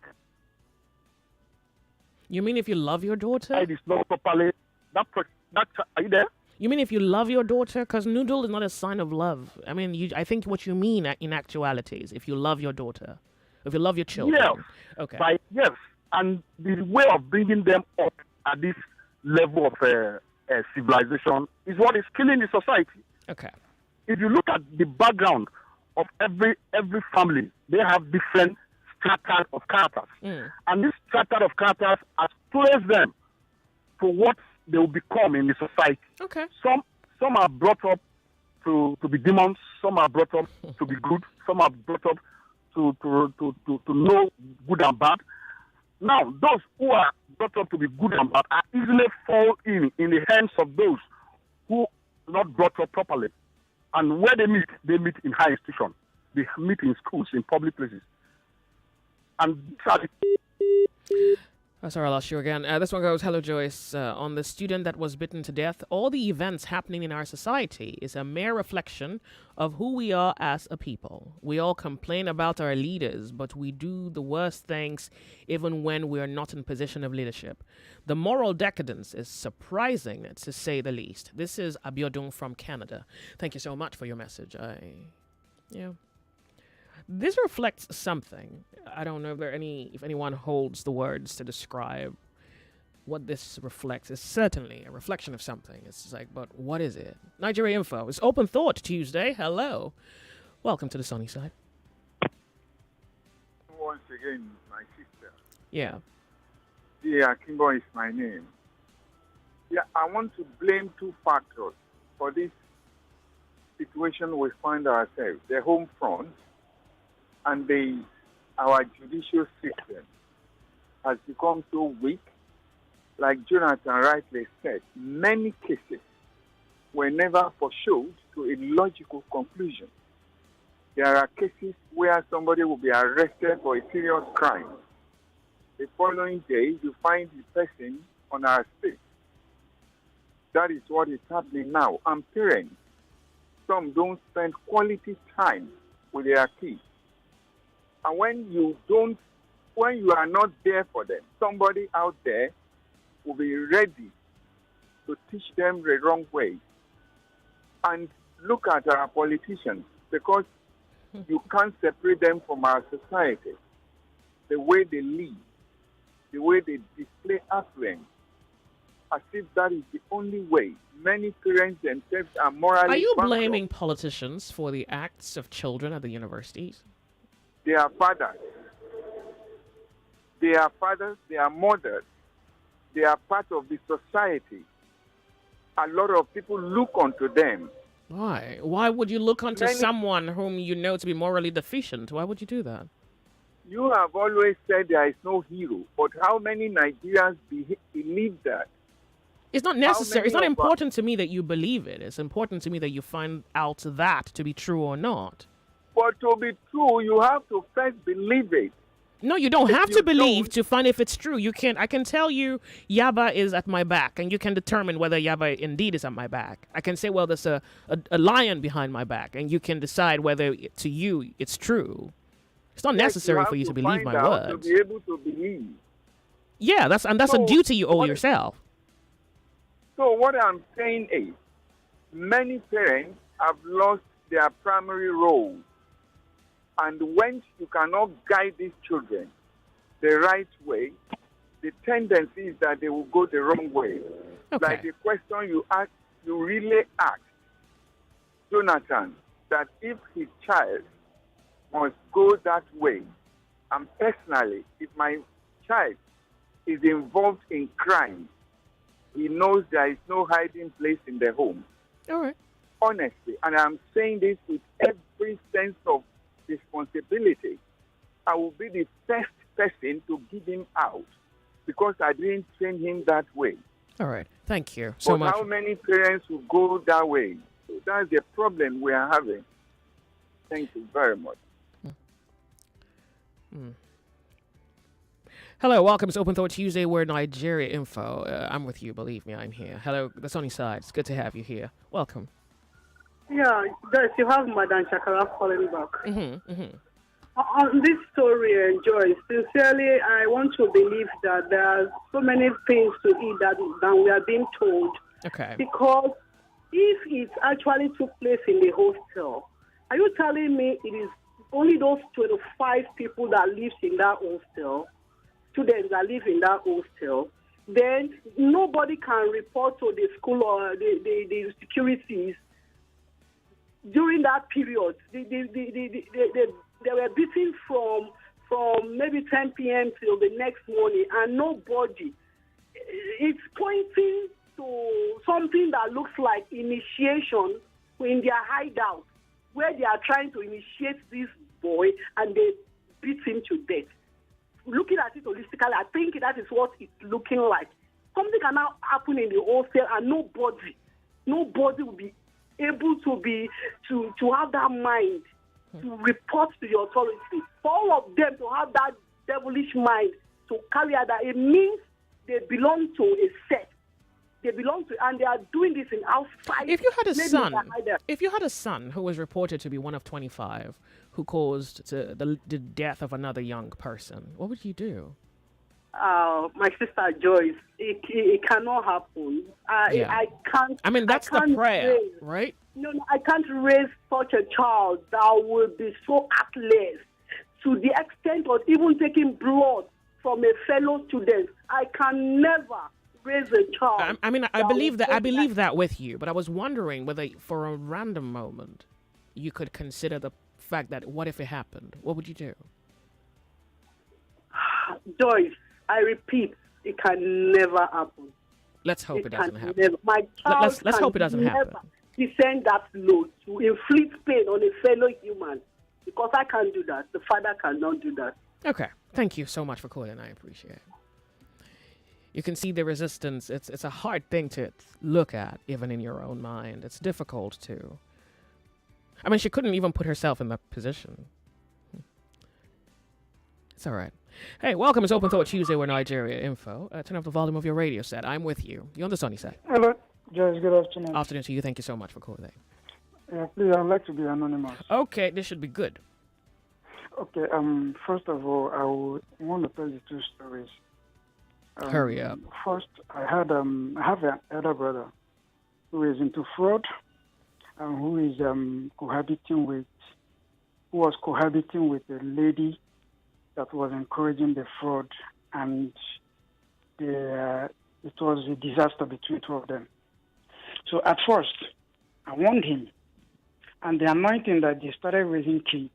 You mean if you love your daughter? It is not properly. Are you there? You mean if you love your daughter? Because noodle is not a sign of love. I mean, I think what you mean in actuality is if you love your daughter, if you love your children. Yes. Okay. Yes. And the way of bringing them up at this level of civilization is what is killing the society. Okay. If you look at the background of every family, they have different strata of characters. And this strata of characters has placed them for what they will become in the society. Okay. Some are brought up to be demons, some are brought up to be good, some are brought up to know good and bad. Now, those who are brought up to be good and bad are easily fall in the hands of those who are not brought up properly. And where they meet in high institutions. They meet in schools, in public places. And sorry, I lost you again. This one goes, hello, Joyce. On the student that was bitten to death, all the events happening in our society is a mere reflection of who we are as a people. We all complain about our leaders, but we do the worst things even when we are not in position of leadership. The moral decadence is surprising, to say the least. This is Abiodun from Canada. Thank you so much for your message. This reflects something. I don't know if anyone holds the words to describe what this reflects. It's certainly a reflection of something. It's like, but what is it? Nigeria Info. It's Open Thought Tuesday. Hello. Welcome to the sunny side. Once again, my sister. Yeah. Yeah, Kimbo is my name. Yeah, I want to blame two factors for this situation we find ourselves. The home front and our judicial system has become so weak. Like Jonathan rightly said, many cases were never pursued to a logical conclusion. There are cases where somebody will be arrested for a serious crime. The following day, you find the person on our street. That is what is happening now. And parents, some don't spend quality time with their kids. And when you are not there for them, somebody out there will be ready to teach them the wrong way. And look at our politicians, because you can't separate them from our society. The way they live, the way they display affluence, as if that is the only way. Many parents themselves are morally Are you bankrupt. blaming politicians for the acts of children at the universities? They are fathers. They are fathers, they are mothers. They are part of the society. A lot of people look onto them. Why? Why would you look onto Many- someone whom you know to be morally deficient? Why would you do that? You have always said there is no hero, but how many Nigerians believe that? It's not necessary. It's not many of important to me that you believe it. It's important to me that you find out that to be true or not. But to be true, you have to first believe it. No, you don't have you to believe to find if it's true. You can. I can tell you Yaba is at my back, and you can determine whether Yaba indeed is at my back. I can say, well, there's a lion behind my back, and you can decide whether to you it's true. It's not necessary for you to believe my words. To be able to believe. Yeah, that's a duty you owe yourself. So what I'm saying is, many parents have lost their primary role. And when you cannot guide these children the right way, the tendency is that they will go the wrong way. Okay. Like the question you really asked Jonathan, that if his child must go that way, and personally, if my child is involved in crime, he knows there is no hiding place in the home. All right. Honestly, and I'm saying this with every sense of responsibility, I will be the first person to give him out because I didn't train him that way. All right. Thank you so much. How many parents will go that way? So that's the problem we are having. Thank you very much. Hello, welcome to Open Thought Tuesday, where Nigeria info. I'm with you, believe me, I'm here. Hello, the sunny side. It's good to have you here. Welcome. Yeah, Joyce, you have Madam Chakara calling back. On this story, Joyce, sincerely, I want to believe that there are so many things to eat than we are being told. Okay. Because if it actually took place in the hostel, are you telling me it is only those 25 people that live in that hostel, students that live in that hostel, then nobody can report to the school or the securities during that period? They were beaten from maybe 10 p.m. till the next morning, and nobody. It's pointing to something that looks like initiation in their hideout, where they are trying to initiate this boy, and they beat him to death. Looking at it holistically, I think that is what it's looking like. Something can now happen in the hostel, and nobody will be able to have that mind to report to the authorities. For all of them to have that devilish mind to carry out that, it means they belong to a set. They belong to, and they are doing this in outside. If you had a son who was reported to be one of 25 who caused the death of another young person, what would you do? My sister Joyce, it cannot happen. I can't. I mean, that's the prayer, right? No, I can't raise such a child that will be so heartless to the extent of even taking blood from a fellow student. I can never raise a child. I believe that with you, but I was wondering whether, for a random moment, you could consider the fact that what if it happened? What would you do? Joyce, I repeat, it can never happen. Let's hope it doesn't happen. My child let's hope it doesn't happen. Descend that low to inflict pain on a fellow human, because I can't do that. The father cannot do that. Okay, thank you so much for calling. I appreciate it. You can see the resistance. It's a hard thing to look at, even in your own mind. It's difficult to. I mean, she couldn't even put herself in that position. It's all right. Hey, welcome. It's Open Thought Tuesday, where Nigeria info. Turn up the volume of your radio set. I'm with you. You're on the sunny side. Hello, Joyce. Good afternoon. Afternoon to you. Thank you so much for calling. Yeah, please, I'd like to be anonymous. Okay, this should be good. Okay. First of all, I want to tell you two stories. Hurry up. First, I have an elder brother who is into fraud, and who was cohabiting with a lady that was encouraging the fraud, and it was a disaster between two of them. So at first, I warned him, and the anointing that they started raising kids,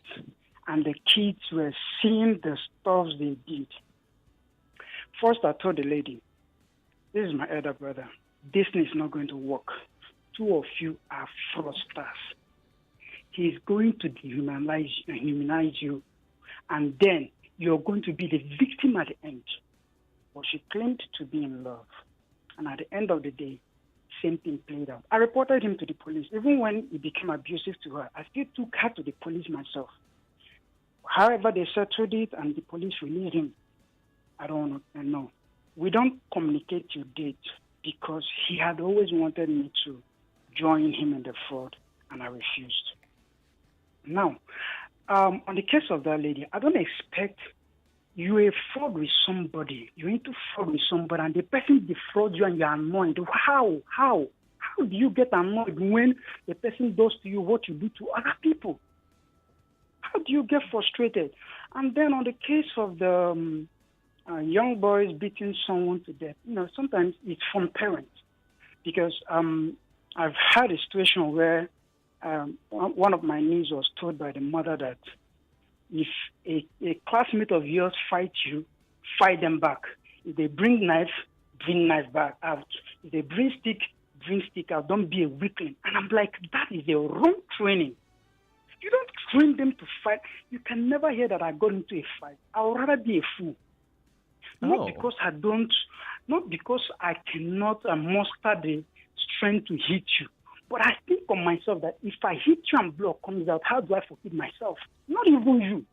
and the kids were seeing the stuff they did. First, I told the lady, this is my elder brother. This is not going to work. Two of you are fraudsters. He's going to humanize you, and then you're going to be the victim at the end. But she claimed to be in love. And at the end of the day, same thing played out. I reported him to the police. Even when he became abusive to her, I still took her to the police myself. However, they settled it and the police released him. I don't know. We don't communicate to date because he had always wanted me to join him in the fraud, and I refused. Now, on the case of that lady, I don't expect you're a fraud with somebody. You're into fraud with somebody, and the person defrauds you and you're annoyed. How? How do you get annoyed when the person does to you what you do to other people? How do you get frustrated? And then on the case of the young boys beating someone to death, sometimes it's from parents. Because I've had a situation where one of my nieces was told by the mother that if a classmate of yours fights you, fight them back. If they bring knife back out. If they bring stick out. Don't be a weakling. And I'm like, that is the wrong training. You don't train them to fight. You can never hear that I got into a fight. I would rather be a fool. Not because I cannot muster the strength to hit you. But I think of myself that if I hit you and blood comes out, how do I forgive myself? Not even you.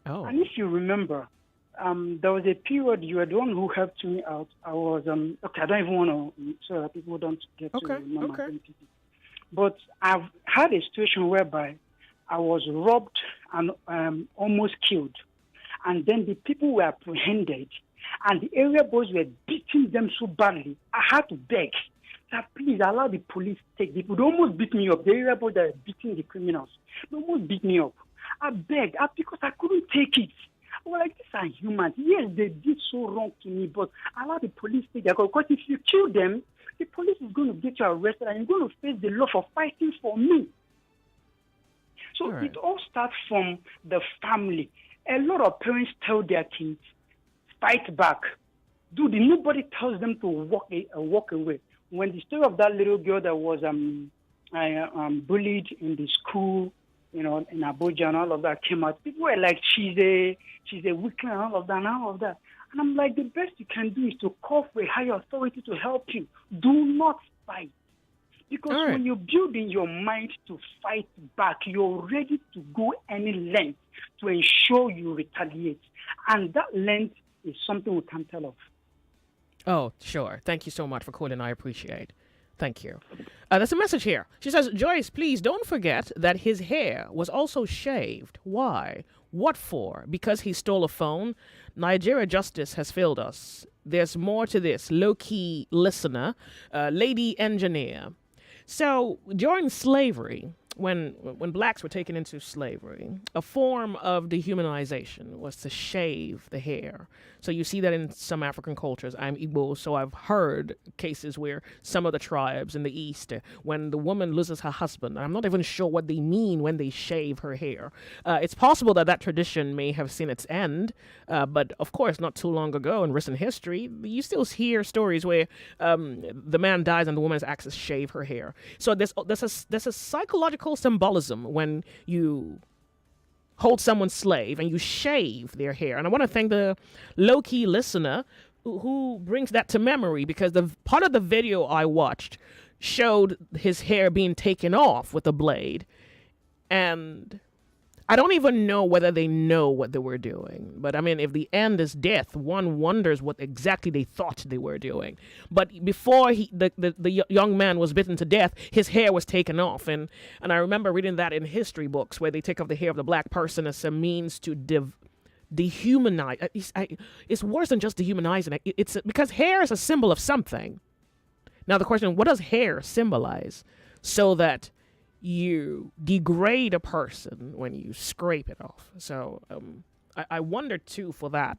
Oh. And if you remember, there was a period you were the one who helped me out. I was, I don't even want to, so that people don't get to know my identity. But I've had a situation whereby I was robbed and almost killed. And then the people were apprehended, and the area boys were beating them so badly, I had to beg that please allow the police to take people. They almost beat me up. The area boys that were beating the criminals, they almost beat me up. I begged because I couldn't take it. I was like, these are humans. Yes, they did so wrong to me, but allow the police to take their call. Because if you kill them, the police is going to get you arrested and you're going to face the law for fighting for me. So it all starts from the family. A lot of parents tell their kids, fight back. Nobody tells them to walk away. When the story of that little girl that was bullied in the school, in Abuja and all of that came out, people were like, she's a weakling and all of that. And I'm like, the best you can do is to call for a higher authority to help you. Do not fight. Because when you build in your mind to fight back, you're ready to go any length to ensure you retaliate. And that length is something we can't tell of. Oh, sure. Thank you so much for calling. I appreciate. Thank you. There's a message here. She says, Joyce, please don't forget that his hair was also shaved. Why? What for? Because he stole a phone? Nigeria justice has failed us. There's more to this. Low-key listener, lady engineer. So during slavery, when blacks were taken into slavery, a form of dehumanization was to shave the hair. So you see that in some African cultures. I'm Igbo, so I've heard cases where some of the tribes in the East, when the woman loses her husband, I'm not even sure what they mean when they shave her hair. It's possible that tradition may have seen its end, but of course, not too long ago in recent history, you still hear stories where the man dies and the woman asks to shave her hair. So there's a psychological symbolism when you hold someone's slave and you shave their hair. And I want to thank the low-key listener who brings that to memory, because the part of the video I watched showed his hair being taken off with a blade. And I don't even know whether they know what they were doing. But I mean, if the end is death, one wonders what exactly they thought they were doing. But before the young man was bitten to death, his hair was taken off. And I remember reading that in history books where they take off the hair of the black person as a means to dehumanize. It's worse than just dehumanizing. It's because hair is a symbol of something. Now the question, what does hair symbolize? So that you degrade a person when you scrape it off. So I wonder too for that.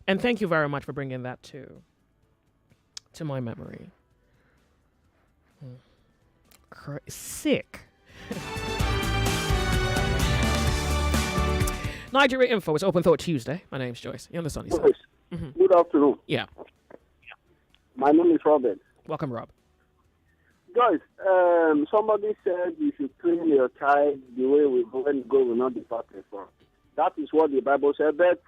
And thank you very much for bringing that to my memory. Sick. Nigeria Info is Open Thought Tuesday. My name's Joyce. You're on the Sunny Side. Mm-hmm. Good afternoon. Yeah. My name is Robert. Welcome, Rob. Joyce, somebody said you should train your child the way we go when God will not depart from. That is what the Bible said. But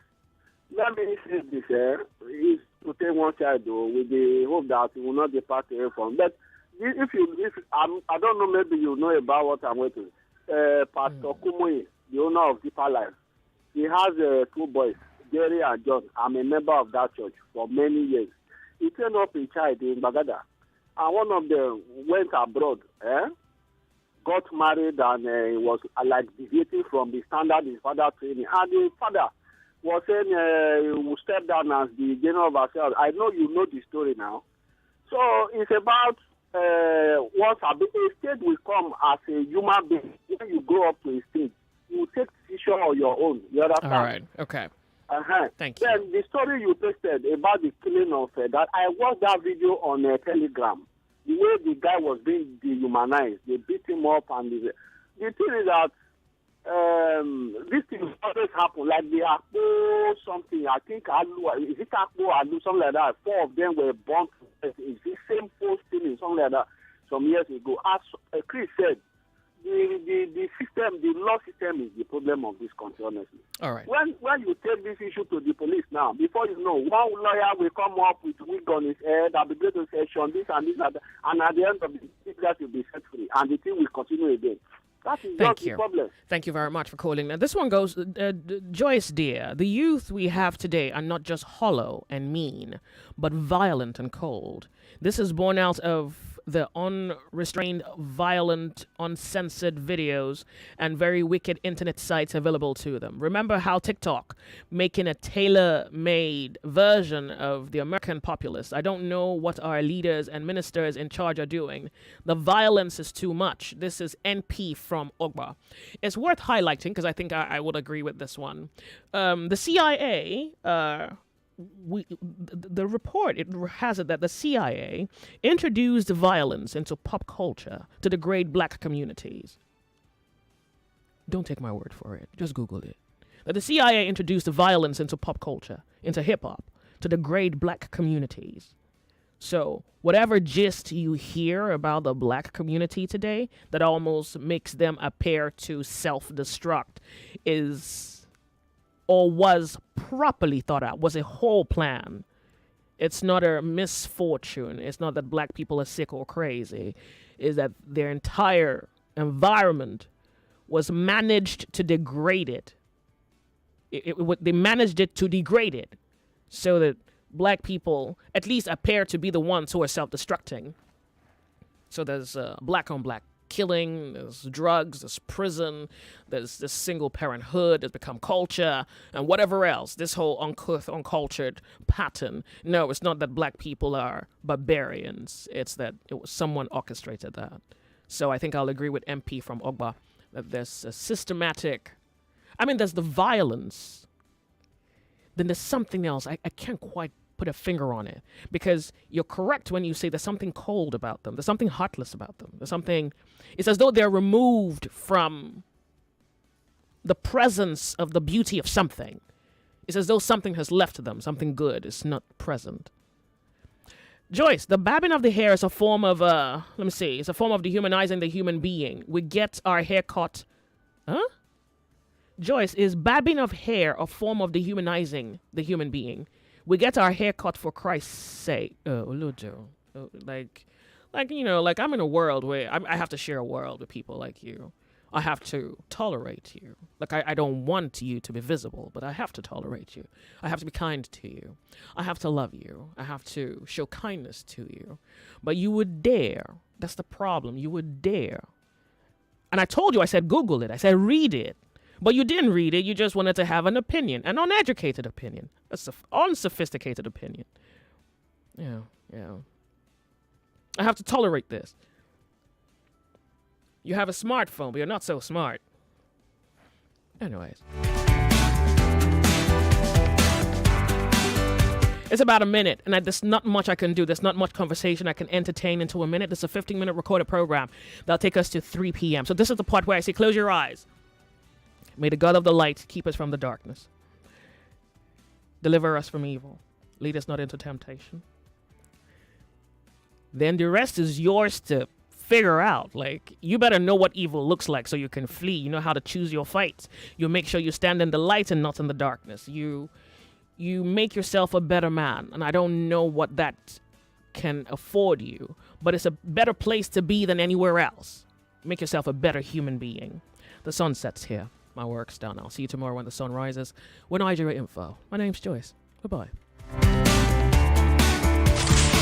let me say this is to take one child though, with the hope that he will not depart from. But if I don't know, maybe you know about what I'm waiting. Pastor Kumoyi, the owner of Deeper Life, He has two boys, Jerry and John. I'm a member of that church for many years. He trained up a child in Bagada, and one of them went abroad, got married, and was like deviating from the standard his father training. And the father was saying he will step down as the general overseer. I know you know the story now. So it's about once a stage will come as a human being. When you grow up to a stage, you will take decision on your own. You understand? All right. Okay. Thank you. Then the story you posted about the killing of that, I watched that video on Telegram. The way the guy was being dehumanized, they beat him up, and the thing is that these things always happen. Like the Akpo something, I think Alu, is it Akpo Alu, something like that. 4 of them were born. It's the same post thing, something like that, some years ago. As Chris said, the system, the law system is the problem of this country, honestly. All right. When you take this issue to the police now, before you know, one lawyer will come up with wig on his head, I'll be going to session, this and this and that, and at the end of it, that will be set free, and the thing will continue again. That is just the problem. Thank you very much for calling. Now, this one goes, Joyce, dear, the youth we have today are not just hollow and mean, but violent and cold. This is born out of the unrestrained, violent, uncensored videos and very wicked internet sites available to them. Remember how TikTok making a tailor-made version of the American populace. I don't know what our leaders and ministers in charge are doing. The violence is too much. This is NP from Ogba. It's worth highlighting because I think I would agree with this one. The CIA... the report, it has it that the CIA introduced violence into pop culture to degrade black communities. Don't take my word for it. Just Google it. That the CIA introduced violence into pop culture, into hip-hop, to degrade black communities. So whatever gist you hear about the black community today that almost makes them appear to self-destruct is... or was properly thought out, was a whole plan. It's not a misfortune. It's not that black people are sick or crazy. It's that their entire environment was managed to degrade it. They managed it to degrade it so that black people at least appear to be the ones who are self-destructing. So there's black on black killing, there's drugs, there's prison, there's this single parenthood that's become culture, and whatever else, this whole uncouth, uncultured pattern. No, it's not that black people are barbarians. It's that someone orchestrated that. So I think I'll agree with MP from Ogba that there's a systematic, there's the violence. Then there's something else. I can't quite put a finger on it, because you're correct when you say there's something cold about them. There's something heartless about them. There's something, it's as though they're removed from the presence of the beauty of something. It's as though something has left them, something good is not present. Joyce, the babbing of the hair is a form of, it's a form of dehumanizing the human being. We get our hair cut. Huh? Joyce, is babbing of hair a form of dehumanizing the human being? We get our hair cut for Christ's sake. Like I'm in a world where I have to share a world with people like you. I have to tolerate you. Like, I don't want you to be visible, but I have to tolerate you. I have to be kind to you. I have to love you. I have to show kindness to you. But you would dare. That's the problem. You would dare. And I told you, I said, Google it. I said, read it. But you didn't read it. You just wanted to have an opinion, an uneducated opinion, an unsophisticated opinion. Yeah. I have to tolerate this. You have a smartphone, but you're not so smart. Anyways. It's about a minute, and there's not much I can do. There's not much conversation I can entertain into a minute. This is a 15-minute recorded program that'll take us to 3 p.m. So this is the part where I say, close your eyes. May the God of the light keep us from the darkness. Deliver us from evil. Lead us not into temptation. Then the rest is yours to figure out. Like, you better know what evil looks like so you can flee. You know how to choose your fights. You make sure you stand in the light and not in the darkness. You make yourself a better man. And I don't know what that can afford you, but it's a better place to be than anywhere else. Make yourself a better human being. The sun sets here. my work's done. I'll see you tomorrow when the sun rises with Nigeria Info. My name's Joyce. Goodbye.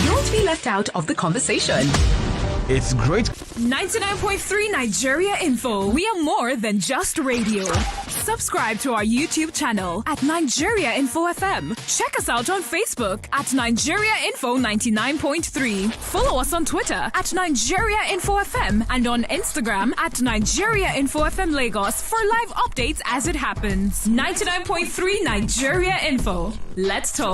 Don't be left out of the conversation. It's great. 99.3 Nigeria Info. We are more than just radio. Subscribe to our YouTube channel at Nigeria Info FM. Check us out on Facebook at Nigeria Info 99.3. Follow us on Twitter at Nigeria Info FM and on Instagram at Nigeria Info FM Lagos for live updates as it happens. 99.3 Nigeria Info. Let's talk.